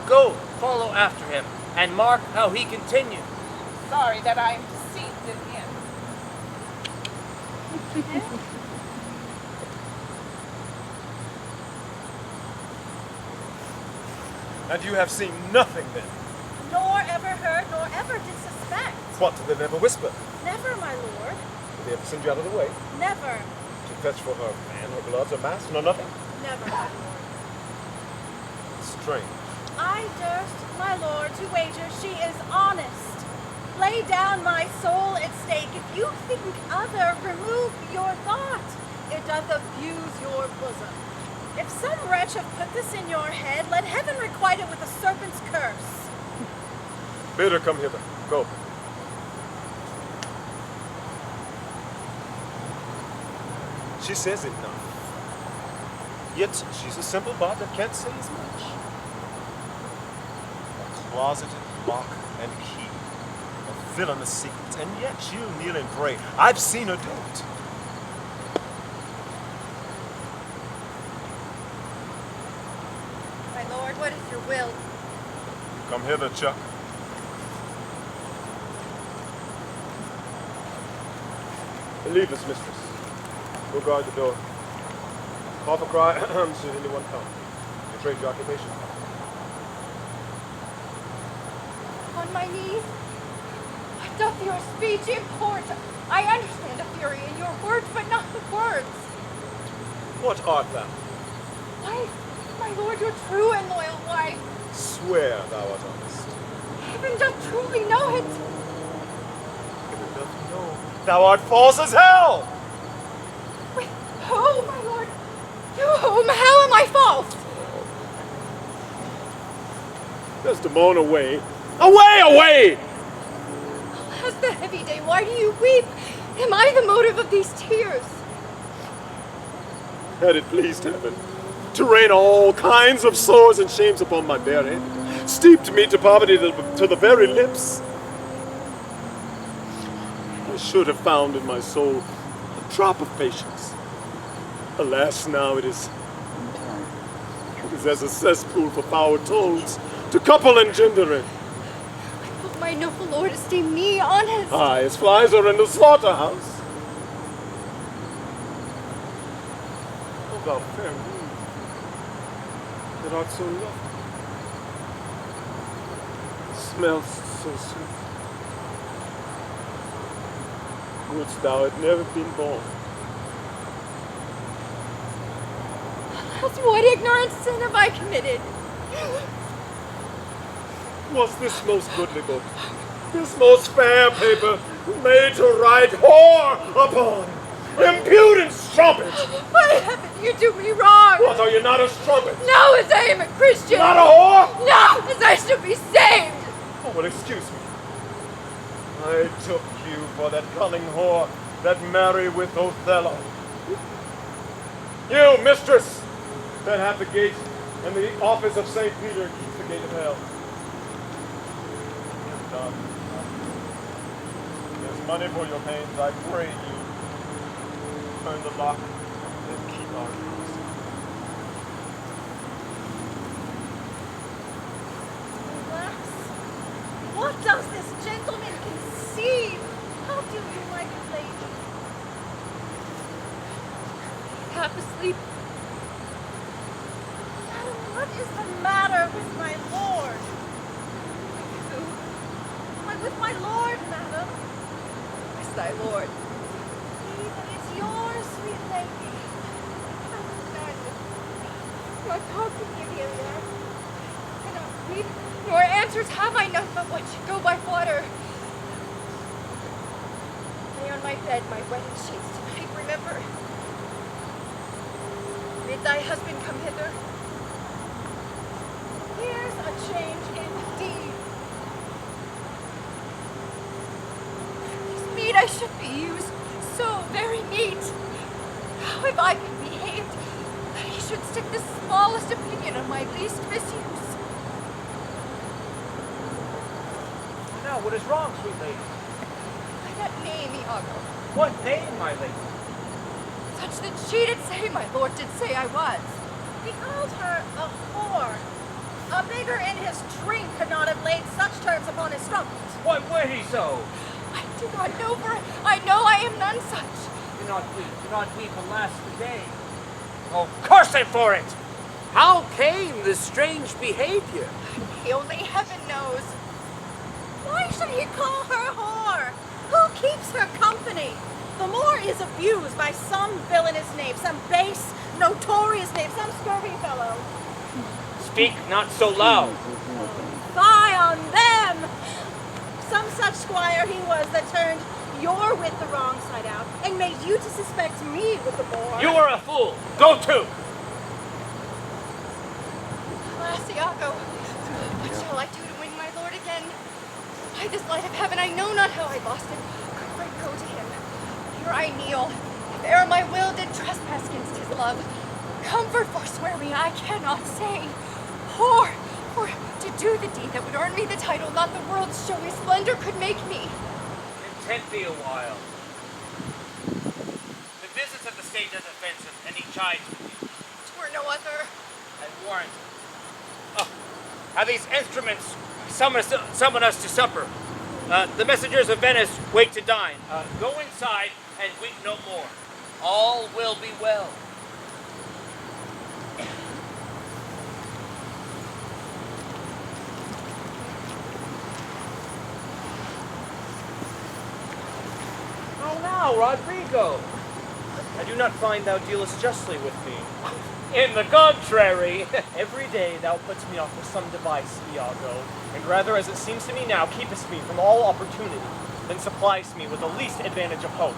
Go, follow after him, and mark how he continues. Sorry that I am deceived in him. And you have seen nothing then? Nor ever heard, nor ever did suspect. What, did they never whisper? Never, my lord. Did they ever send you out of the way? Never. To fetch for her fan, her gloves, her mask, no nothing? Never, my lord. Strange. I durst, my lord, to wager she is honest. Lay down my soul at stake. If you think other, remove your thought. It doth abuse your bosom. If some wretch have put this in your head, let heaven requite it with a serpent's curse. Bid her come hither. Go. She says it now. Yet she's a simple bot that can't say as much. A closeted lock and key. A villainous secret. And yet she'll kneel and pray. I've seen her do it. My lord, what is your will? Come hither, Chuck. Leave us, mistress. Go guard the door. Call for cry should anyone come. Betray your occupation. On my knees? What doth your speech import? I understand the fury in your words, but not the words. What art thou? Wife, my lord, your true and loyal wife. Swear thou art honest. Heaven doth truly know it. Heaven doth know. Thou art false as hell! With whom, my lord? To whom? How am I false? Desdemona, away. Away, away! Alas, the heavy day, why do you weep? Am I the motive of these tears? Had it pleased heaven to rain all kinds of sores and shames upon my bare head, steeped me to poverty to the very lips, I should have found in my soul a drop of patience. Alas, now it is as a cesspool for foul toads to couple engendering. Will my noble lord esteem me honest? Aye, as flies are in the slaughterhouse. O thou fair moon, that art so lovely, smells so sweet. Wouldst thou had never been born? Alas, what ignorant sin have I committed? Was this most goodly book, this most fair paper, made to write whore upon? Impudent strumpet! By heaven, you do me wrong! What, are you not a strumpet? No, as I am a Christian! Not a whore? No, as I should be saved! Oh, well, excuse me. I took you for that cunning whore that married with Othello. You, mistress, that have the gate and the office of St. Peter keeps the gate of hell. Yes, done. There's money for your pains, I pray you. Turn the lock and keep our house. Alas, what does this gentleman conceive? How do you, my good lady? Half asleep. Madam, what is the matter with my lord? my lord. He that is yours, sweet lady. None. Not talk to me, Amelia. Cannot read, nor answers have I none but what should go by water. Lay on my bed, my wedding sheets tonight, remember. Bid thy husband come hither. Here's a change indeed. This meat I should be used, so very meat. How have I been behaved that he should stick the smallest opinion on my least misuse? Now, what is wrong, sweet lady? By that name, Iago. What name, my lady? Such that she did say my lord did say I was. He called her a whore. A beggar in his drink could not have laid such terms upon his strumpet. What would he so? I do not know, for I know I am none such. Do not weep, alas, the day. Oh, curse him for it! How came this strange behavior? Only heaven knows. Why should he call her whore? Who keeps her company? The more is abused by some villainous knave, some base, notorious knave, some scurvy fellow. Speak not so loud. Fie on them! Some such squire he was that turned your wit the wrong side out and made you to suspect me with the boar. You are a fool. Go to. Alas, Iago, what shall I do to win my lord again? By this light of heaven, I know not how I lost it. Could I go to him? Here I kneel. If e'er my will did trespass against his love, comfort forswear me, I cannot say. For to do the deed that would earn me the title, not the world's showy splendor could make me. Content thee a while. The visits of the state does offensive, and he chides with you. Twere no other. I warrant. Oh, have these instruments summon us to supper. The messengers of Venice wait to dine. Go inside and weep no more. All will be well. How now, Roderigo? I do not find thou dealest justly with me. In the contrary. Every day thou puts me off with some device, Iago, and rather, as it seems to me now, keepest me from all opportunity, than supplies me with the least advantage of hope.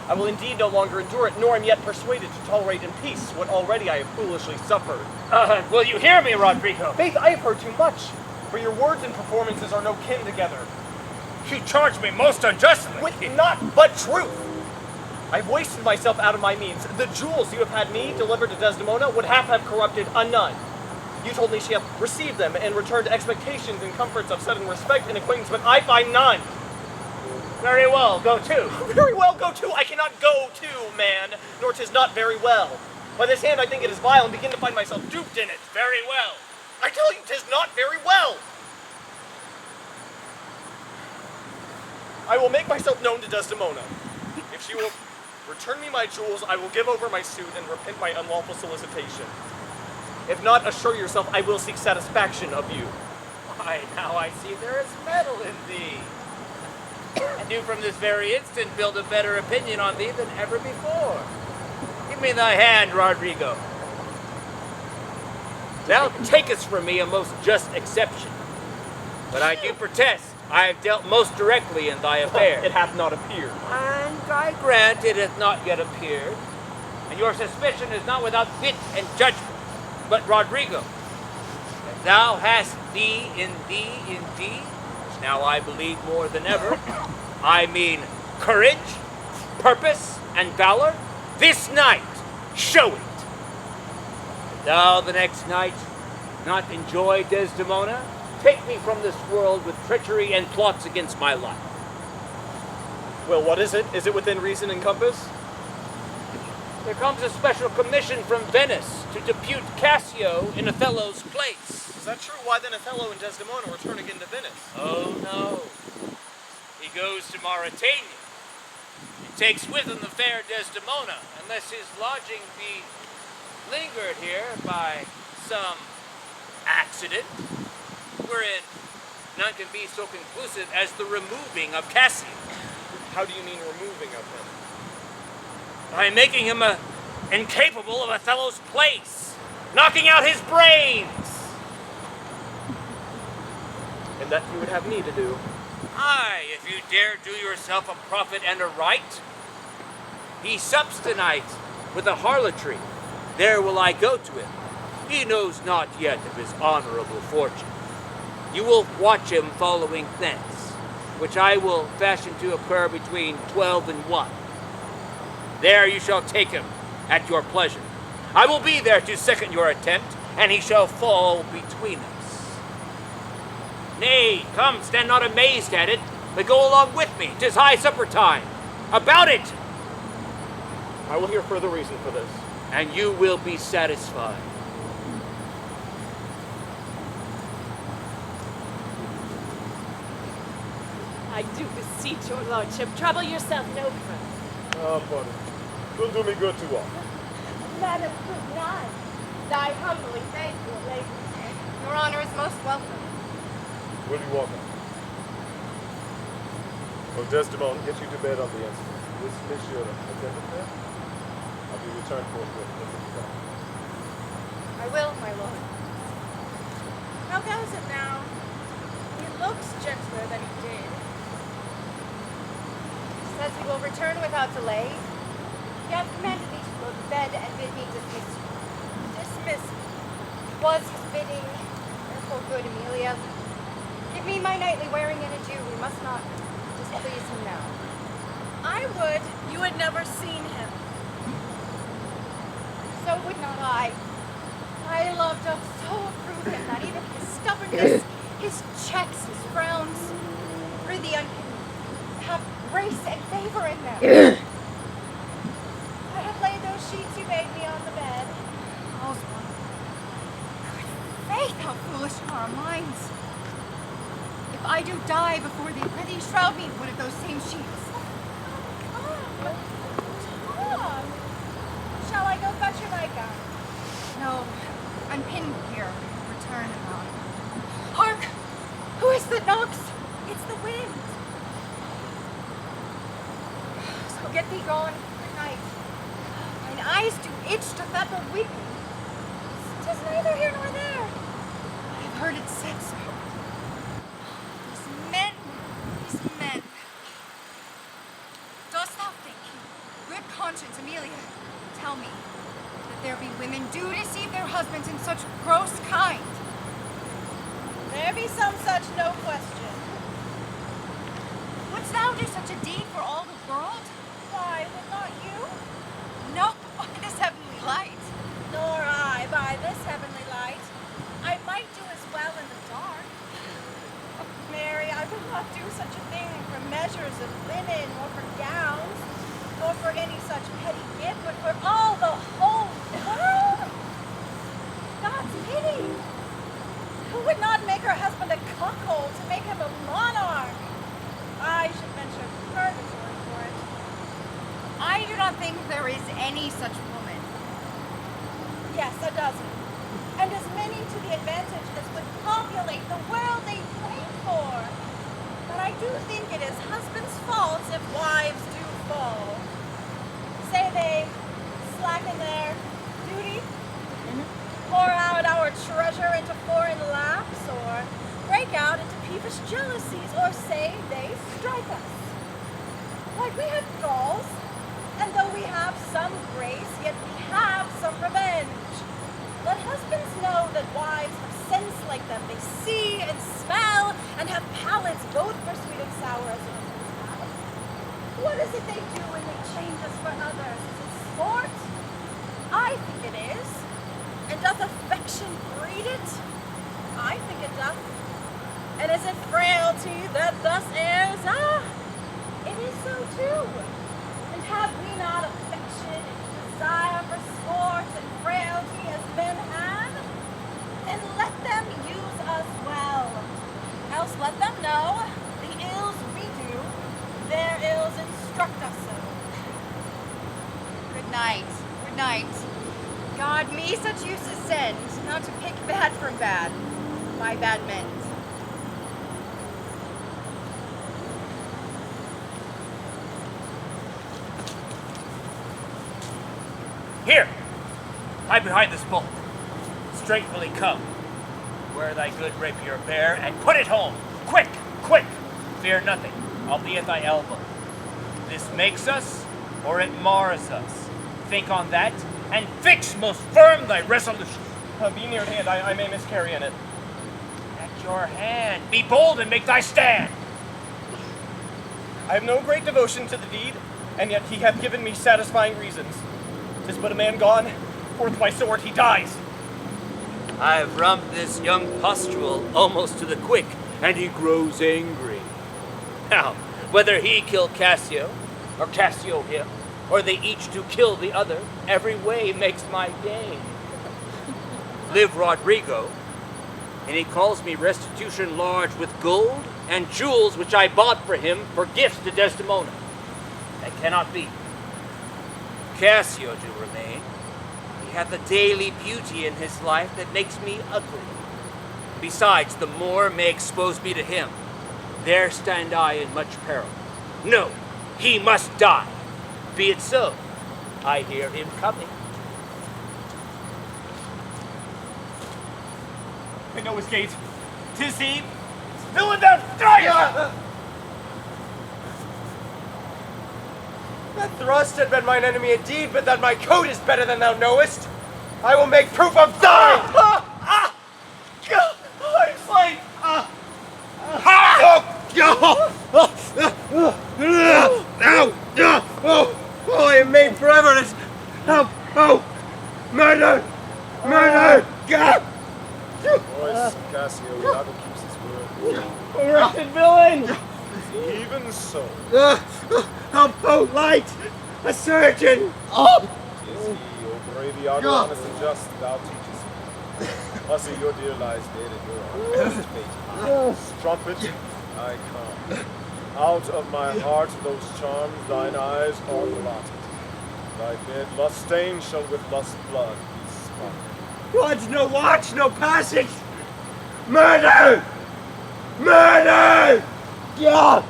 I will indeed no longer endure it, nor am yet persuaded to tolerate in peace what already I have foolishly suffered. Will you hear me, Roderigo? Faith, I have heard too much, for your words and performances are no kin together. You charge me most unjustly. With naught but truth. I've wasted myself out of my means. The jewels you have had me deliver to Desdemona would have corrupted a nun. You told me she hath received them and returned expectations and comforts of sudden respect and acquaintance, but I find none. Very well, go to. Very well, go to. I cannot go to, man, nor 'tis not very well. By this hand I think it is vile and begin to find myself duped in it. Very well. I tell you, 'tis not very well. I will make myself known to Desdemona. If she will return me my jewels, I will give over my suit and repent my unlawful solicitation. If not, assure yourself I will seek satisfaction of you. Why, now I see there is metal in thee. And do from this very instant build a better opinion on thee than ever before. Give me thy hand, Roderigo. Thou takest from me a most just exception. But I do protest, I have dealt most directly in thy affair. It hath not appeared. And I grant it hath not yet appeared. And your suspicion is not without wit and judgment. But Roderigo, if thou hast thee, which now I believe more than ever, I mean courage, purpose, and valor, this night show it. If thou the next night not enjoy Desdemona, take me from this world with treachery and plots against my life. Well, what is it? Is it within reason and compass? There comes a special commission from Venice to depute Cassio in Othello's place. Is that true? Why then Othello and Desdemona return again to Venice? Oh, no. He goes to Mauritania. He takes with him the fair Desdemona, unless his lodging be lingered here by some accident, wherein none can be so conclusive as the removing of Cassio. How do you mean removing of him? By making him incapable of Othello's place, knocking out his brains. And that you would have me to do. Aye, if you dare do yourself a profit and a right. He sups tonight with a harlotry. There will I go to him. He knows not yet of his honorable fortune. You will watch him following thence, which I will fashion to occur between 12 and 1. There you shall take him at your pleasure. I will be there to second your attempt, and he shall fall between us. Nay, come, stand not amazed at it, but go along with me. 'Tis high supper time. About it! I will hear further reason for this. And you will be satisfied. I do beseech your lordship, trouble yourself no further. Ah, pardon. Will do me good to walk. Madam, good night. Thy humbly thankful lady. Your honor is most welcome. Will you walk on? Oh, Desdemona, get you to bed on the instant. Dismiss your attendant there. I'll be returned forthwith. I will, my lord. How goes it now? He looks gentler than he did. Says he will return without delay. He hath commanded me to go to bed and bid me dismiss you. Dismiss me. Was his bidding, therefore good Amelia. Give me my nightly wearing in adieu. We must not displease him now. I would you had never seen him. So would not I. I loved doth so approve him that even his stubbornness, his checks, his frowns, prithee have grace and favor in them. I have laid those sheets you made me on the bed. All's one. Good faith, how foolish are our minds. If I do die before thee, prithee shroud me in one of those same sheets. Tom, shall I go fetch your nightgown? No, unpin here. Return anon. Hark! Who is that knocks? It's the wind. So get thee gone. Good night. Mine eyes do itch to that the weeping. 'Tis neither here nor there. I have heard it said so. These men. Dost thou think, good conscience, Amelia, tell me, that there be women do deceive their husbands in such gross kind? There be some such, no question. Wouldst thou do such a deed for all the world? Why, would not you? No, by this heavenly light. Nor I, by this heavenly light. I might do as well in the dark. Oh, Mary, I would not do such a thing for measures of linen, or for gowns, or for any such petty gift, but for all the whole world. God's pity. Who would not make her husband a cuckold to make him a monarch? I should venture purgatory for it. I do not think there is any such woman. Yes, a dozen. And as many to the advantage as would populate the world they pray for. But I do think it is husbands' faults if wives do fall. Say they slacken their duty, pour out our treasure into foreign laps, or break out into peevish jealousies, or say they strike us. Like we have galls, and though we have some grace, yet we have some revenge. Let husbands know that wives have sense like them. They see and smell, and have palates both for sweet and sour as husbands have. What is it they do when they change us for others? Is it sport? I think it is. And doth affection breed it? I think it doth. And is it frailty that thus errs? It is so too. And have we not affection and desire for sport and frailty as men have? Then let them use us well. Else let them know the ills we do, their ills instruct us so. Good night. Good night. God me such uses send, not to pick bad from bad, by bad men. Here, hide behind this bolt. Straight will he come. Wear thy good rapier bare, and put it home. Quick, quick! Fear nothing. I'll be at thy elbow. This makes us, or it mars us. Think on that, and fix most firm thy resolution. Be near at hand, I may miscarry in it. At your hand. Be bold and make thy stand. I have no great devotion to the deed, and yet he hath given me satisfying reasons. 'Tis but a man gone, forth by sword he dies. I've rummed this young pustule almost to the quick, and he grows angry. Now, whether he kill Cassio, or Cassio him, or they each do kill the other, every way makes my gain. Live Roderigo, and he calls me restitution large with gold and jewels which I bought for him for gifts to Desdemona. That cannot be. Cassio do remain. He hath a daily beauty in his life that makes me ugly. Besides, the more may expose me to him. There stand I in much peril. No, he must die. Be it so. I hear him coming. I know his gait. 'Tis he. Villain, thou diest! That thrust had been mine enemy indeed, but that my coat is better than thou knowest. I will make proof of thine! I'm slain! Oh, I am made forever. Murder! Murder! Voice, Cassio, Iago keeps his word. Arrested villain! Even so. Light! A surgeon! Tis he, O brave Iago, honest and just, thou teachest me. Hussy, your dear lies dead, and your honor is fate. Strumpet, I come. Out of my heart those charms thine eyes are blotted. Thy bed lust stained shall with lust blood be spotted. Blood, no watch, no passage! Murder! Murder! Yeah!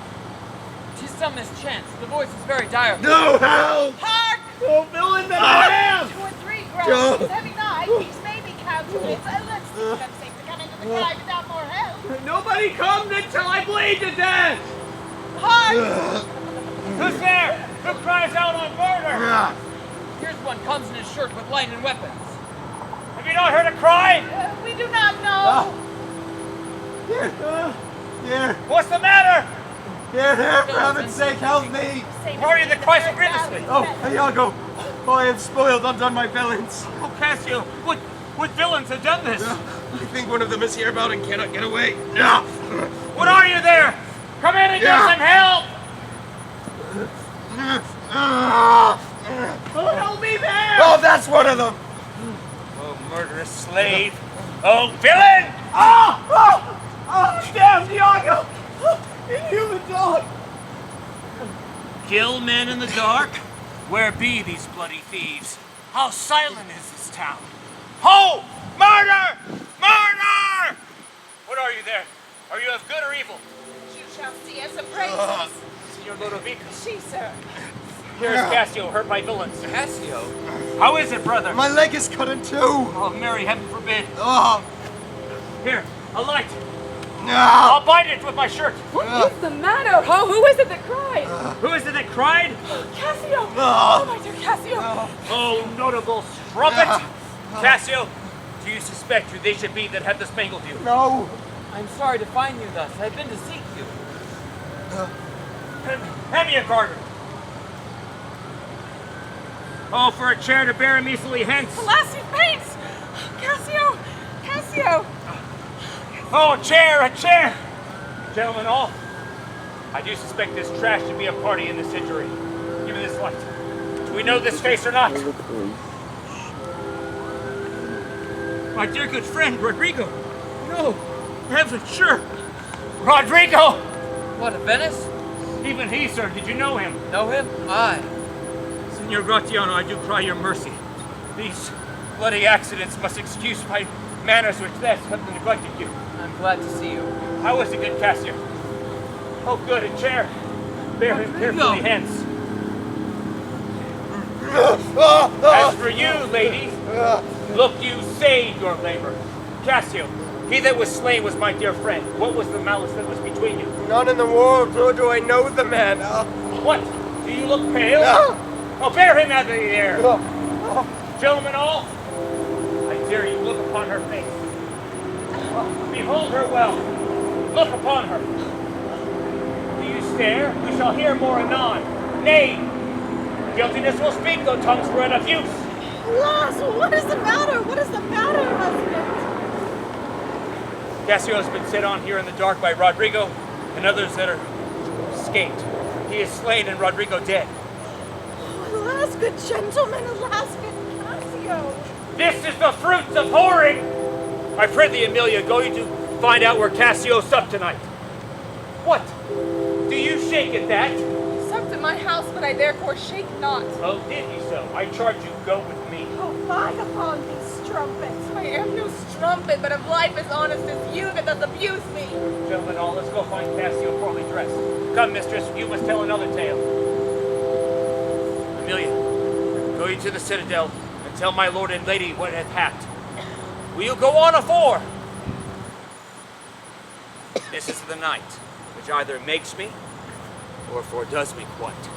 'Tis some mischance. The voice is very dire. No help! Hark! Oh, villain, that I am! 2 or 3 groans. His heavy knife. These may be counterfeits. Let's see if I'm safe to come into the cry without more help. Nobody comes until I bleed to death! Hark! Who's there? Who cries out on murder? Here's one comes in his shirt with light and weapons. Have you not heard a cry? We do not know. Here, What's the matter? here, for heaven's sake, help me! Who are you that cry so grievously? Oh, Iago! Oh, I have spoiled, undone my villains. Oh, Cassio, what villains have done this? I think one of them is hereabout and cannot get away. What are you there? Come in and get some help! Oh, help me there! Oh, that's one of them! Oh, murderous slave! Oh, villain! Damn, Iago! Inhuman dog! Kill men in the dark? Where be these bloody thieves? How silent is this town? Ho! Murder! Murder! What are you there? Are you of good or evil? You shall see us and praise us. Senor Lodovico. She, sir. Here's Cassio, hurt by villains. Cassio? How is it, brother? My leg is cut in two! Oh, Mary, heaven forbid. Oh, Here, a light. no! I'll bind it with my shirt. What is the matter? Oh, who is it that cried? Who is it that cried? Cassio! Oh, my dear Cassio! Oh, notable strumpet! Cassio, do you suspect who they should be that have bespangled you? No! I'm sorry to find you thus. I've been to seek you. Hand me a garter. Oh, for a chair to bear him easily hence. Alas, he faints! Cassio! Cassio! Oh, a chair! Gentlemen all, I do suspect this trash to be a party in this injury. Give me this light. Do we know this face or not? My dear good friend, Roderigo. No, heaven, sure. Roderigo! What, of Venice? Even he, sir, did you know him? Know him? Aye. Signor Gratiano, I do cry your mercy. These bloody accidents must excuse my manners which thus have neglected you. I'm glad to see you. How is it, good Cassio? Oh, good, a chair. Bear him carefully hence. As for you, ladies, look you save your labor. Cassio, he that was slain was my dear friend. What was the malice that was between you? None in the world, nor do I know the man. What? Do you look pale? Oh, bear him out of the air. Gentlemen all, I dare you look upon her face. Behold her well. Look upon her. Do you stare? We shall hear more anon. Nay, guiltiness will speak, though tongues were an abuse. Alas, what is the matter? What is the matter, husband? Cassio has been set on here in the dark by Roderigo and others that are escaped. He is slain and Roderigo dead. Alas, good gentlemen, alas, good Cassio. This is the fruits of whoring! I prithee, Emilia, go you to find out where Cassio supped tonight. What? Do you shake at that? Supped at my house, but I therefore shake not. Oh, did he so? I charge you, go with me. Oh, fie upon thee, strumpet. I am no strumpet, but of life as honest as you that doth abuse me. Gentlemen all, let's go find Cassio poorly dressed. Come, mistress, you must tell another tale. Emilia, go you to the citadel and tell my lord and lady what hath happened. Will you go on afore? This is the night, which either makes me or fordoes me quite.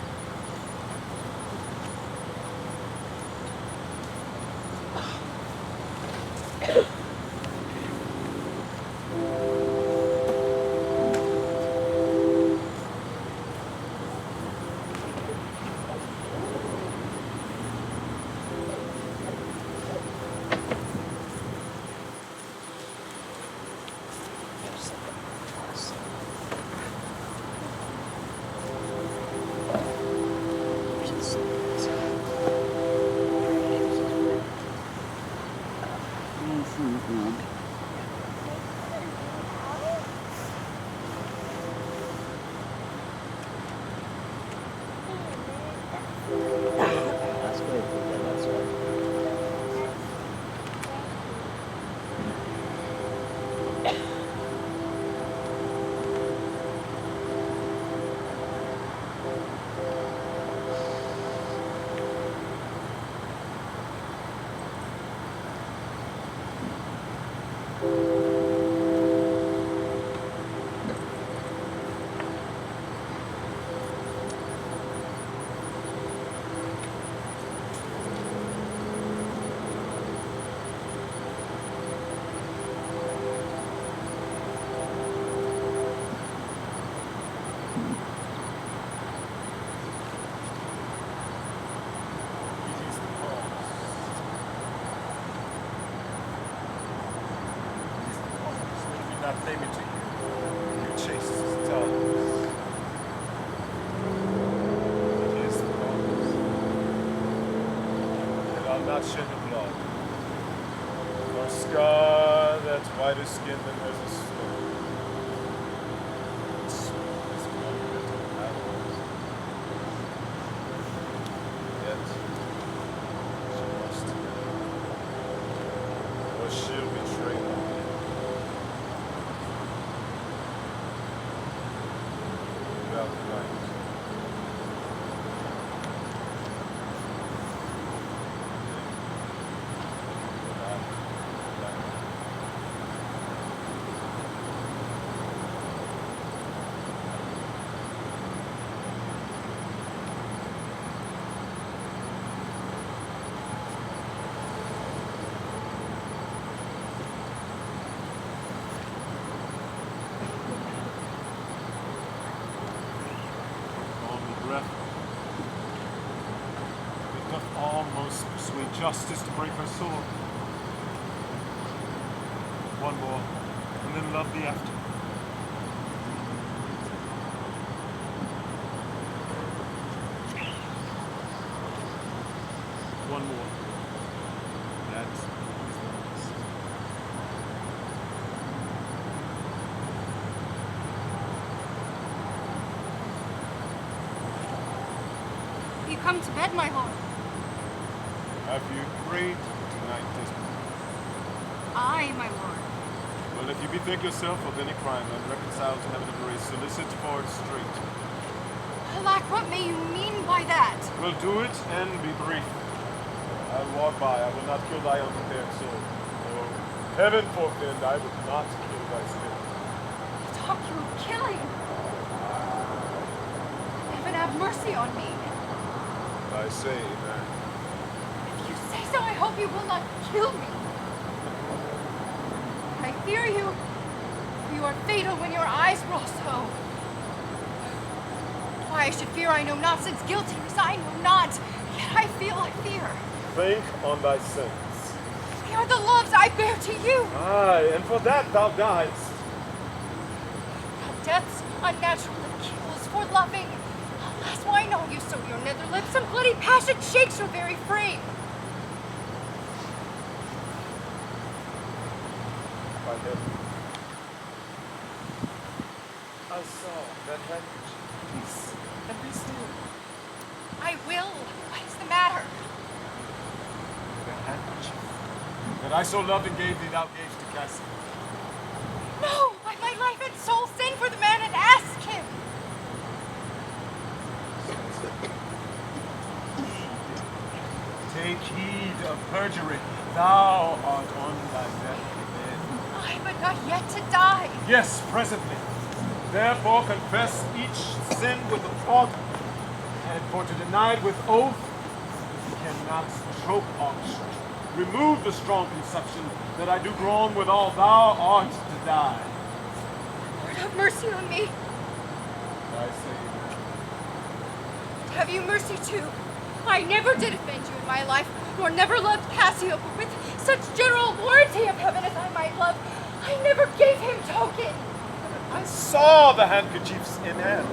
Name it to you. You chase stars. Here's the promise. That I'll not shed a blood, nor scar that's whiter skin than there's a snow. And sweet as one bitter apples. Yet she must go, or she'll betray me. Justice to break her sword. One more, and then love the after. One more. That is the You last. come to bed, my lord. Have you prayed tonight, Desdemona? Aye, my lord. Well, if you bethink yourself of any crime unreconciled to heaven and grace, solicit for it straight. Alack, what may you mean by by that? We'll do it and be brief. I'll walk by. I will not kill thy unprepared soul. Oh, heaven forfend, I would not kill thy spirit. Talk you of killing. Heaven have mercy on me. I say, amen. If you say so, I hope you will not kill me. I fear you. You are fatal when your eyes roll so. Why I should fear I know not, since guilty as I know not. Yet I fear. Think on thy sins. They are the loves I bear to you. Aye, and for that thou diest. Death's unnatural and kills for loving. Alas, why know you so your nether lips and bloody passion shakes your very frame? By heaven. I saw that handkerchief. Peace, and be still. I will. What is the matter? The handkerchief that I so loved and gave thee, thou gavest to Cassio. No, by my life and soul, send for the man and ask him. Take heed of perjury. Thou art on thy deathbed. I but not yet to die. Yes, presently. Therefore confess each sin with a thought, and for to deny it with oath, cannot choke on remove the strong conception that I do groan with all thou art to die. Lord, have mercy on me. I say, have you mercy too. I never did offend you in my life, nor never loved Cassio, but with such general warranty of heaven as I might love, I never gave him token. I saw the handkerchiefs in hand.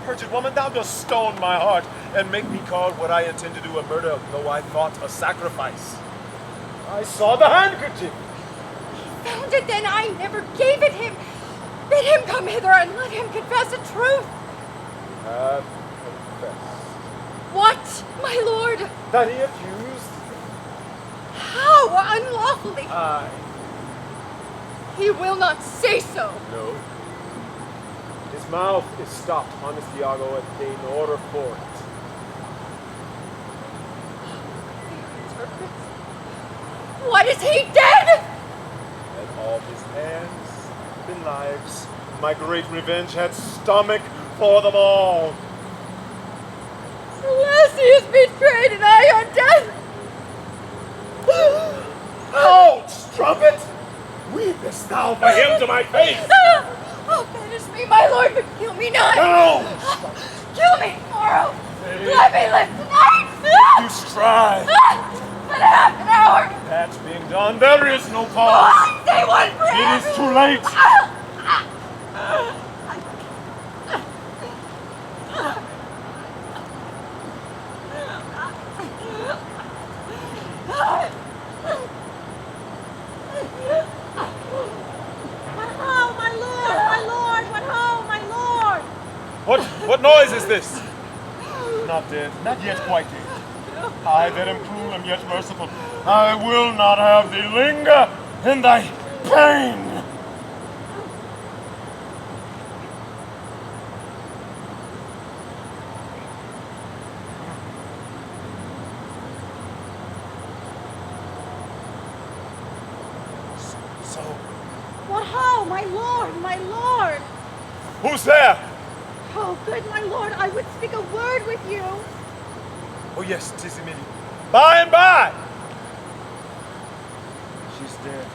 Perjured woman, thou dost stone my heart and make me call what I intend to do a murder, though I thought a sacrifice. I saw the handkerchief. He found it then, I never gave it him. Bid him come hither and let him confess the truth. Have confessed. What, my lord? That he accused? How unlawfully? Aye. He will not say so. No. His mouth is stopped, honest Iago, and gain order for it. What is he dead? And all his hands and lives, my great revenge had stomach for them all. Alas, he is betrayed, and I on death. Ouch, trumpet! Weepest thou for him to my face? Oh, banish me, my lord, but kill me not. No! Kill me tomorrow. Let me live tonight. You strive. But half an hour. That being done, there is no cause. Oh, say one prayer. It is too late. What noise is this? Not dead, not yet quite dead. I that am cruel am yet merciful. I will not have thee linger in thy pain. So. What ho, my lord, my lord! Who's there? Oh, good my lord, I would speak a word with you. Oh yes, 'tis Emilia. By and by! She's dead.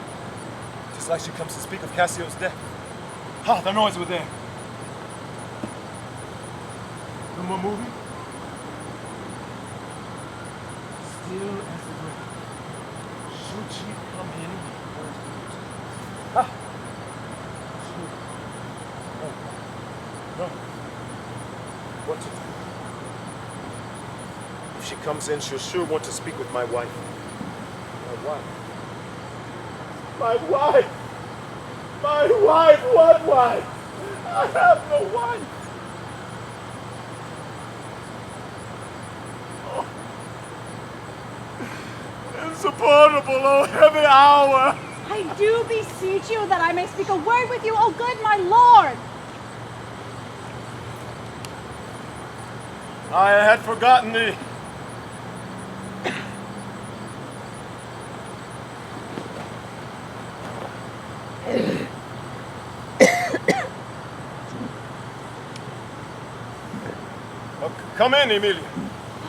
Just like she comes to speak of Cassio's death. Ha, the noise were there. No more moving? Still as the grave. Should she come in? Ha! No. What to do? If she comes in, she'll sure want to speak with my wife. My wife? My wife! My wife! What wife? I have no wife! Oh. Insupportable, oh heavy hour! I do beseech you that I may speak a word with you, oh good my lord! I had forgotten thee. Come in, Emilia.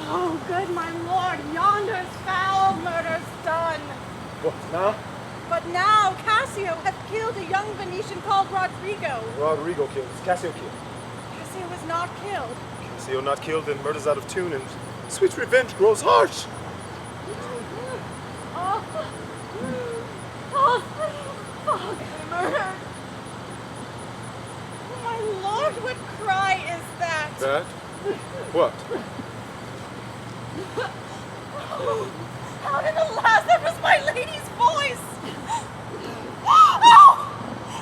Oh, good my lord, yonder's foul murder's done. What, now? But now Cassio hath killed a young Venetian called Roderigo. Roderigo killed. Is Cassio killed? Cassio was not killed. Cassio not killed, then murder's out of tune, and sweet revenge grows harsh. Murdered. My lord, what cry is that? That? What? How did alas, that was my lady's voice! Oh!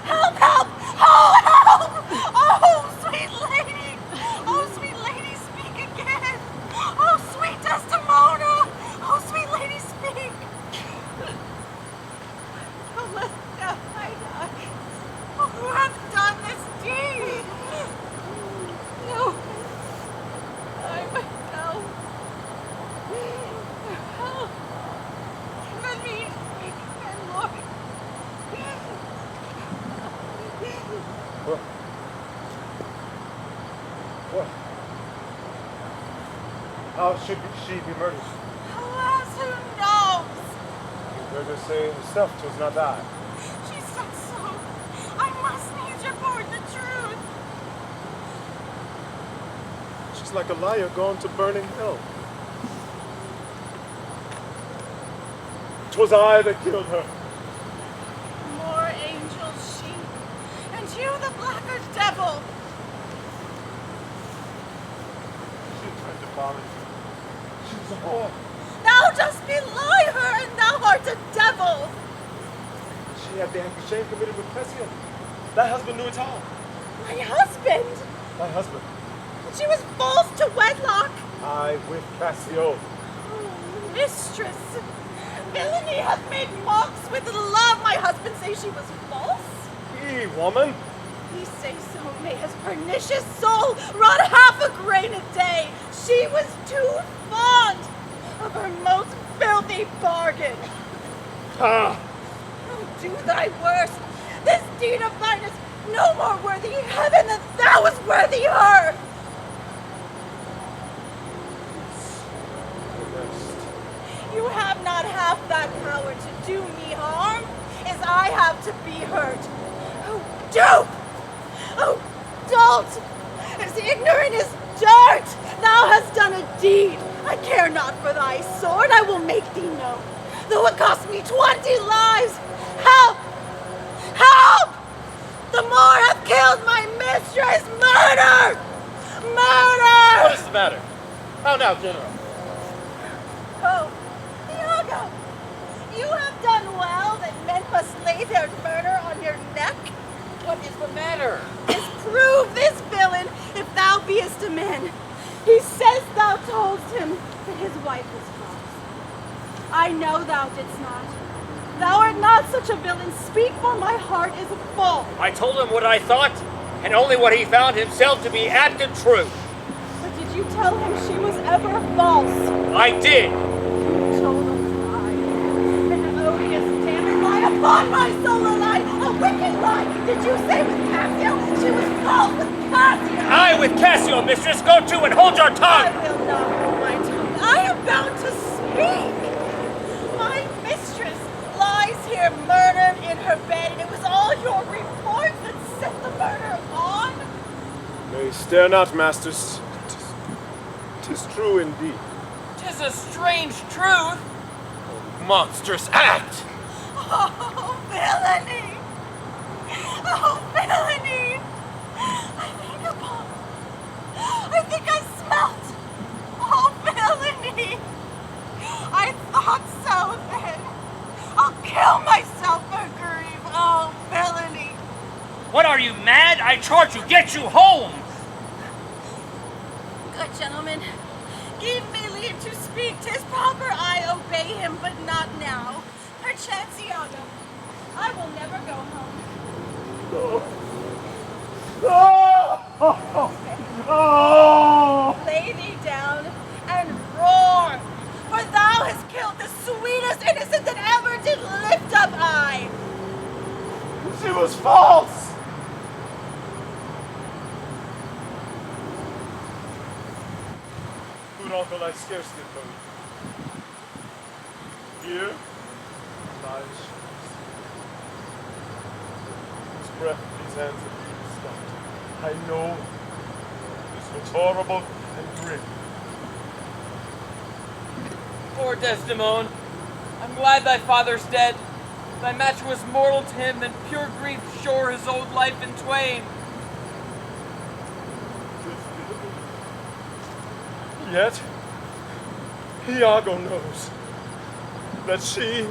Help, help! Oh, help! Oh, sweet lady! Oh, sweet lady, speak again! Oh, sweet Desdemona! Oh, sweet lady, speak! Oh, let I die. Oh, who hath done this deed? No. I myself. Help. Let me speak again, Lord. What? What? How should she be murdered? Alas, who knows? You heard her say herself 'twas not I. She said so. I must needs report the truth. She's like a liar gone to burning hell. 'Twas I that killed her. More angel she, and you the blackguard devil. She tried to vomit. She was a whore. Thou dost belie her, and thou art a devil. She had the act of shame committed with Cassio. Thy husband knew it all. My husband? Thy husband. She was false to wedlock. I with Cassio. Oh, mistress, villainy hath made mocks with love. My husband say she was false. He, woman. He say so, may his pernicious soul rot half a grain a day. She was too fond of her most filthy bargain. Ah. Oh, do thy worst. This deed of thine is no more worthy heaven than thou was worthy her. You have not half that power to do me harm as I have to be hurt. Oh, dupe! Oh, dolt! As ignorant as dirt, thou hast done a deed. I care not for thy sword, I will make thee know. Though it cost me 20 lives, help! Help! The Moor hath killed my mistress! Murder! Murder! What is the matter? How now, General? Oh, Iago, you have done well that men must lay their murder on your neck. What is the matter? Disprove this villain if thou beest a man. He says thou toldst him that his wife was false. I know thou didst not. Thou art not such a villain. Speak, for my heart is full. I told him what I thought, and only what he found himself to be apt and true. But did you tell him she was ever false? I did. You told a lie. An odious damning lie upon my soul, a lie, a wicked lie. Did you say with Cassio she was false with Cassio? I with Cassio, mistress. Go to and hold your tongue. I will not hold my tongue. I am bound to speak. My mistress lies here murdered in her bed, and it was all your reports that set the murder on. Nay, stare not, masters. 'Tis true indeed. 'Tis a strange truth. Monstrous act. Oh, villainy! Oh, villainy! I think I smelt. Oh, villainy! I thought so then. I'll kill myself for grief. Oh, villainy! What are you, mad? I charge you, get you home! Good gentlemen, give me leave to speak. 'Tis proper I obey him, but not now. Perchance, Iago, I will never go home. Oh! Oh! Oh! Lay thee down. uncle, I scarcely believe. Here lies his breath in these hands that he stopped. I know this looks horrible and grim. Poor Desdemona, I'm glad thy father's dead. Thy match was mortal to him, and pure grief shore his old life in twain. Yet, Iago knows that she,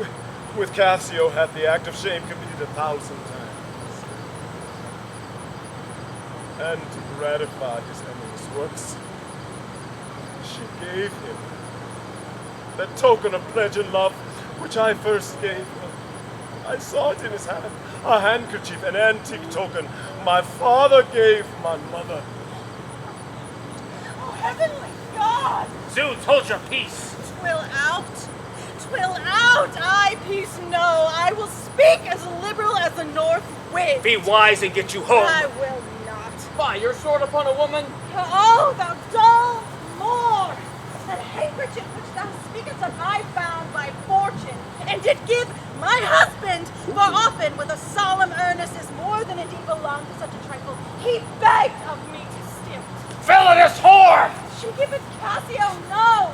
with Cassio, hath the act of shame committed 1,000 times. And to gratify his endless works, she gave him that token of pledge and love which I first gave him. I saw it in his hand, a handkerchief, an antique token my father gave my mother. Oh, heavenly God! Zounds, hold your peace. Twill out. Twill out. I peace no. I will speak as liberal as the north wind. Be wise and get you home. I will not. Fie, your sword upon a woman? Oh, thou dull Moor! That handkerchief which thou speakest of I found by fortune, and did give my husband, for often with a solemn earnestness more than indeed belonged to such a trifle, he begged of me to steal it. Villainous whore! She giveth Cassio no.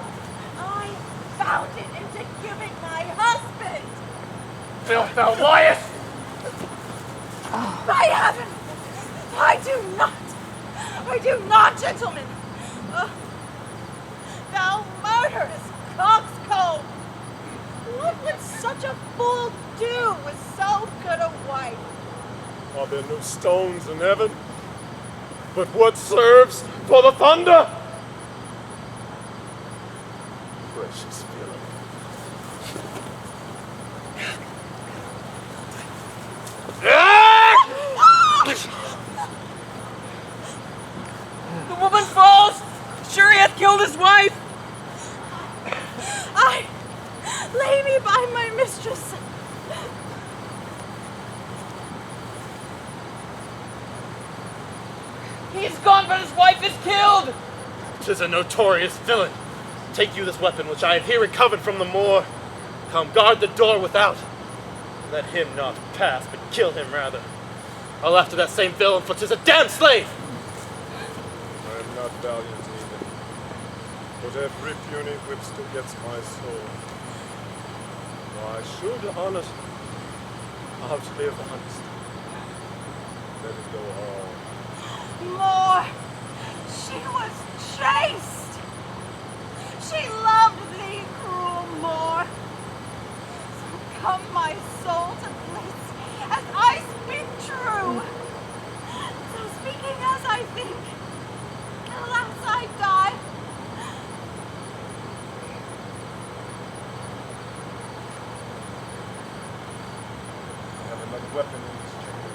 I found it and did give it my husband. Filth, thou liest! By heaven! I do not, gentlemen! Thou murderous coxcomb! What would such a fool do with so good a wife? Are there no stones in heaven? But what serves for the thunder? Precious villain. The woman falls! Sure he hath killed his wife! Lay me by my mistress. He's gone, but his wife is killed! 'Tis a notorious villain. Take you this weapon which I have here recovered from the Moor. Come, guard the door without. Let him not pass, but kill him rather. I'll after that same villain, for 'tis a damned slave. I am not valiant either, but every puny whipstick gets my soul. Why should honest outlive honesty? Let it go all. Moor, she was chaste. She loved thee, cruel Moor. So come my soul to bliss, as I speak true. So speaking as I think, alas I die. I have another weapon in this chamber.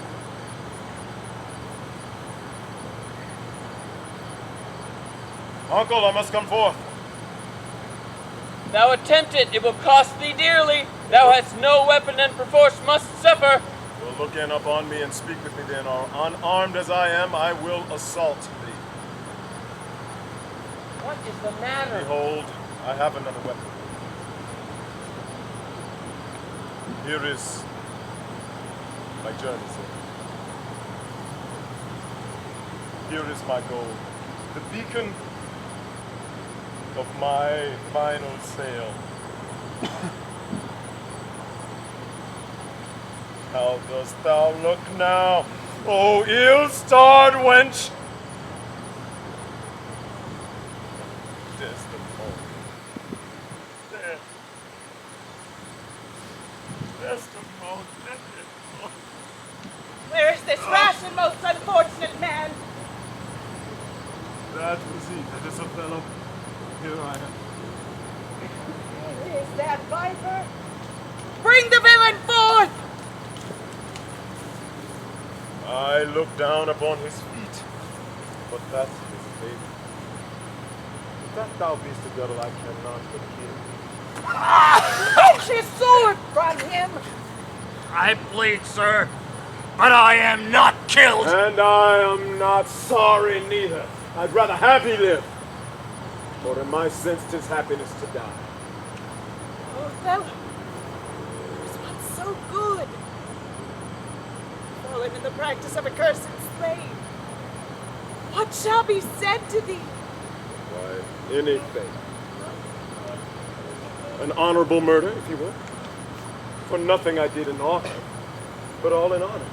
Uncle, I must come forth. Thou attempt it, it will cost thee dearly. Thou hast no weapon and perforce must suffer. Well, look in upon me and speak with me then, or unarmed as I am, I will assault thee. What is the matter? Behold, I have another weapon. Here is my journey's end. Here is my goal, the beacon of my final sail. How dost thou look now, O ill-starred wench? Desdemona. Desdemona. Where is this rash and most unfortunate man? That was he. That is Othello. Here I am. It is that viper. Bring the villain forth! I look down upon his feet, but that's his fate. If that thou beest a devil, I cannot but kill. Fetch his sword from him. I plead, sir, but I am not killed. And I am not sorry neither. I'd rather have he live. For in my sense 'tis happiness to die. Othello was once so good. Fallen in the practice of a cursed slave. What shall be said to thee? Why, anything. An honorable murder, if you will. For nothing I did in aught, but all in honor.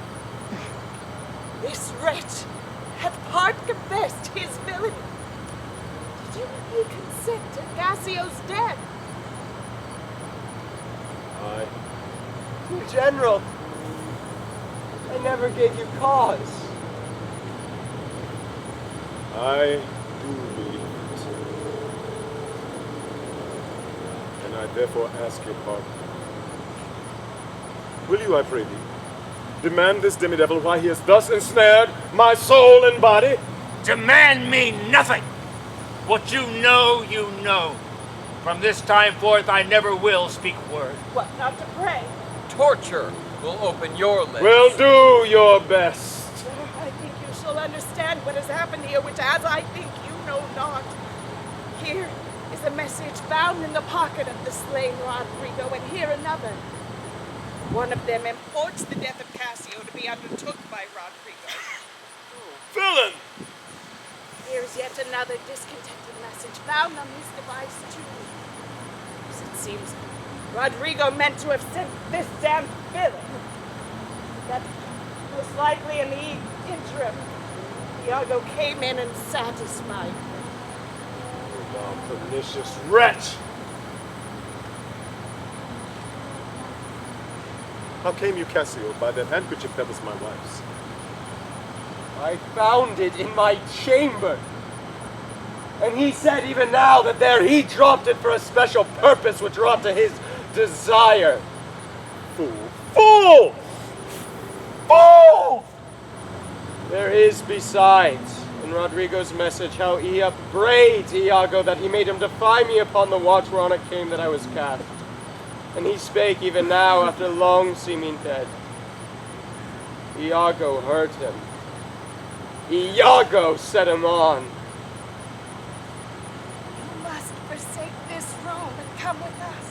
This wretch hath part confessed his villainy. Did you consent to Cassio's death? I. General, I never gave you cause. I do believe it. And I therefore ask your pardon. Will you, I pray thee, demand this demidevil why he has thus ensnared my soul and body? Demand me nothing! What you know, you know. From this time forth, I never will speak word. What, not to pray? Torture will open your lips. Well, do your best. I think you shall understand what has happened here, which as I think you know not. Here is a message found in the pocket of the slain Roderigo, and here another. One of them imports the death of Cassio to be undertook by Roderigo. Villain! Here's yet another discontented message found on this device too. As it seems, Roderigo meant to have sent this damned villain. That most likely in the interim, Iago came in and satisfied. You thou pernicious wretch! How came you, Cassio, by that handkerchief that was my wife's? I found it in my chamber. And he said even now that there he dropped it for a special purpose which wrought to his desire. Fool! Fool! Fool! There is besides in Roderigo's message how he upbraids Iago that he made him defy me upon the watch whereon it came that I was cast. And he spake even now after long seeming dead. Iago heard him. Iago set him on. You must forsake this Rome and come with us.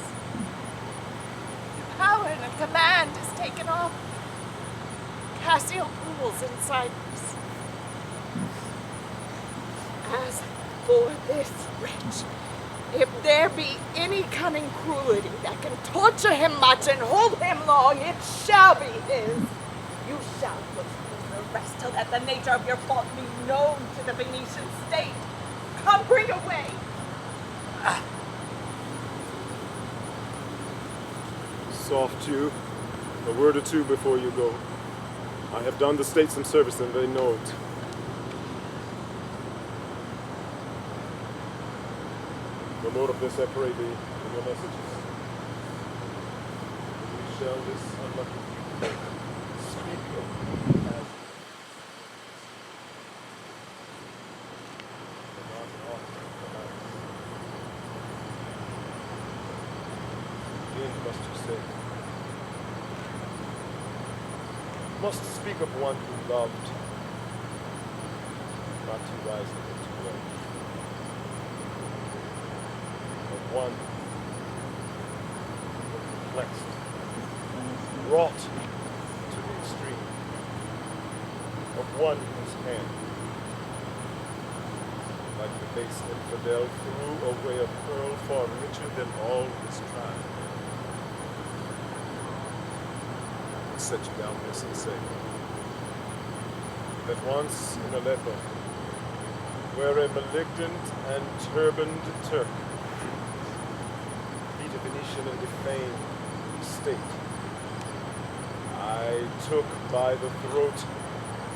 The power and the command is taken off. Cassio rules in Cyprus. As for this wretch, if there be any cunning cruelty that can torture him much and hold him long, it shall be his. You shall put him in arrest till that the nature of your fault be known to the Venetian state. Come, bring away. Soft you. A word or two before you go. I have done the state some service and they know it. No more of this, I pray thee, in your messages. We shall this unlucky speak of as but not aught again must you say. Must speak of one who loved, not too wisely but too well. Of one perplexed, wrought to the extreme. Of one whose hand, like the base infidel, threw away a pearl far richer than all his tribe. Set you down this and say that once in Aleppo, where a malignant and turbaned Turk beat a Venetian and defamed the state, I took by the throat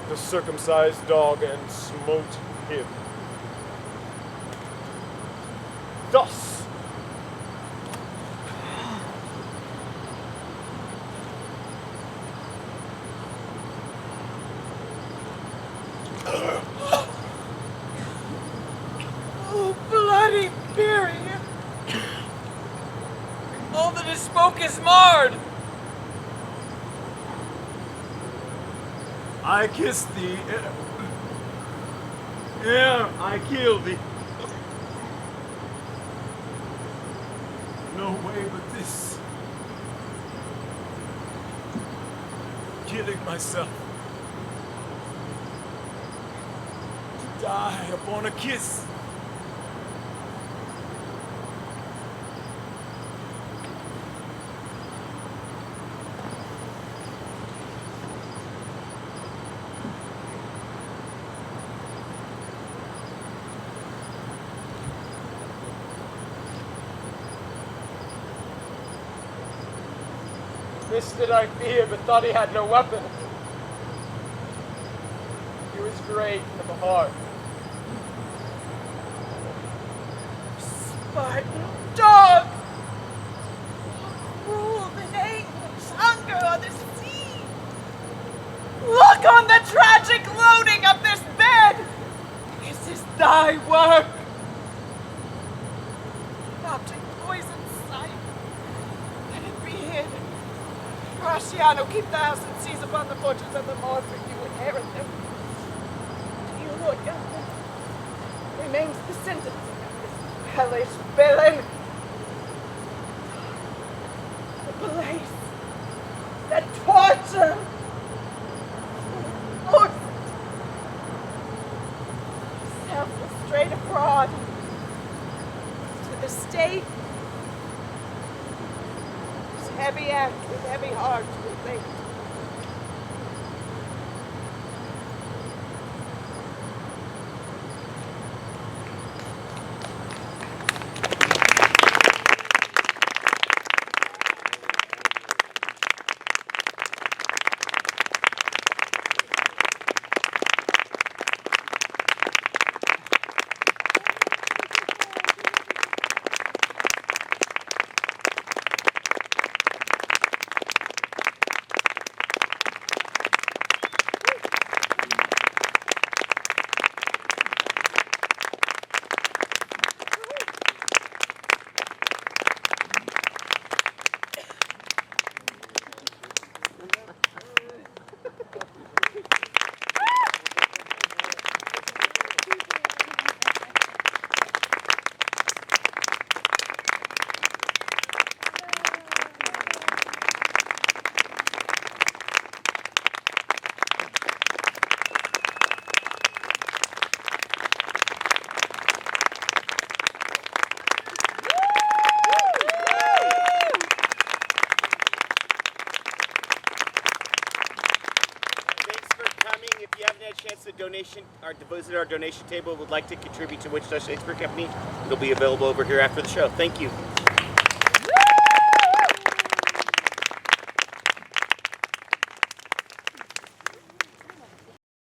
the circumcised dog and smote him. Thus. Oh, bloody period. All that is spoke is marred. I kissed thee. Ere I killed thee. no way but this. Killing myself. To die upon a kiss. This did I fear, but thought he had no weapon. He was great of a heart. Spartan dog! Rule the anguish, hunger on the sea! Look on the tragic loading of this bed! This is thy work! Object poison sight. Let it be hid. Graciano, keep the house and seize upon the fortunes of the Lord, for you inherit them. To you, Lord Guntly, remains the sentence of this hellish villain. The place, that torture, force, self-restraint abroad, to the state. Heavy act with heavy heart we think. Visit our donation table, would like to contribute to Wichita Shakespeare Company, it'll be available over here after the show. Thank you.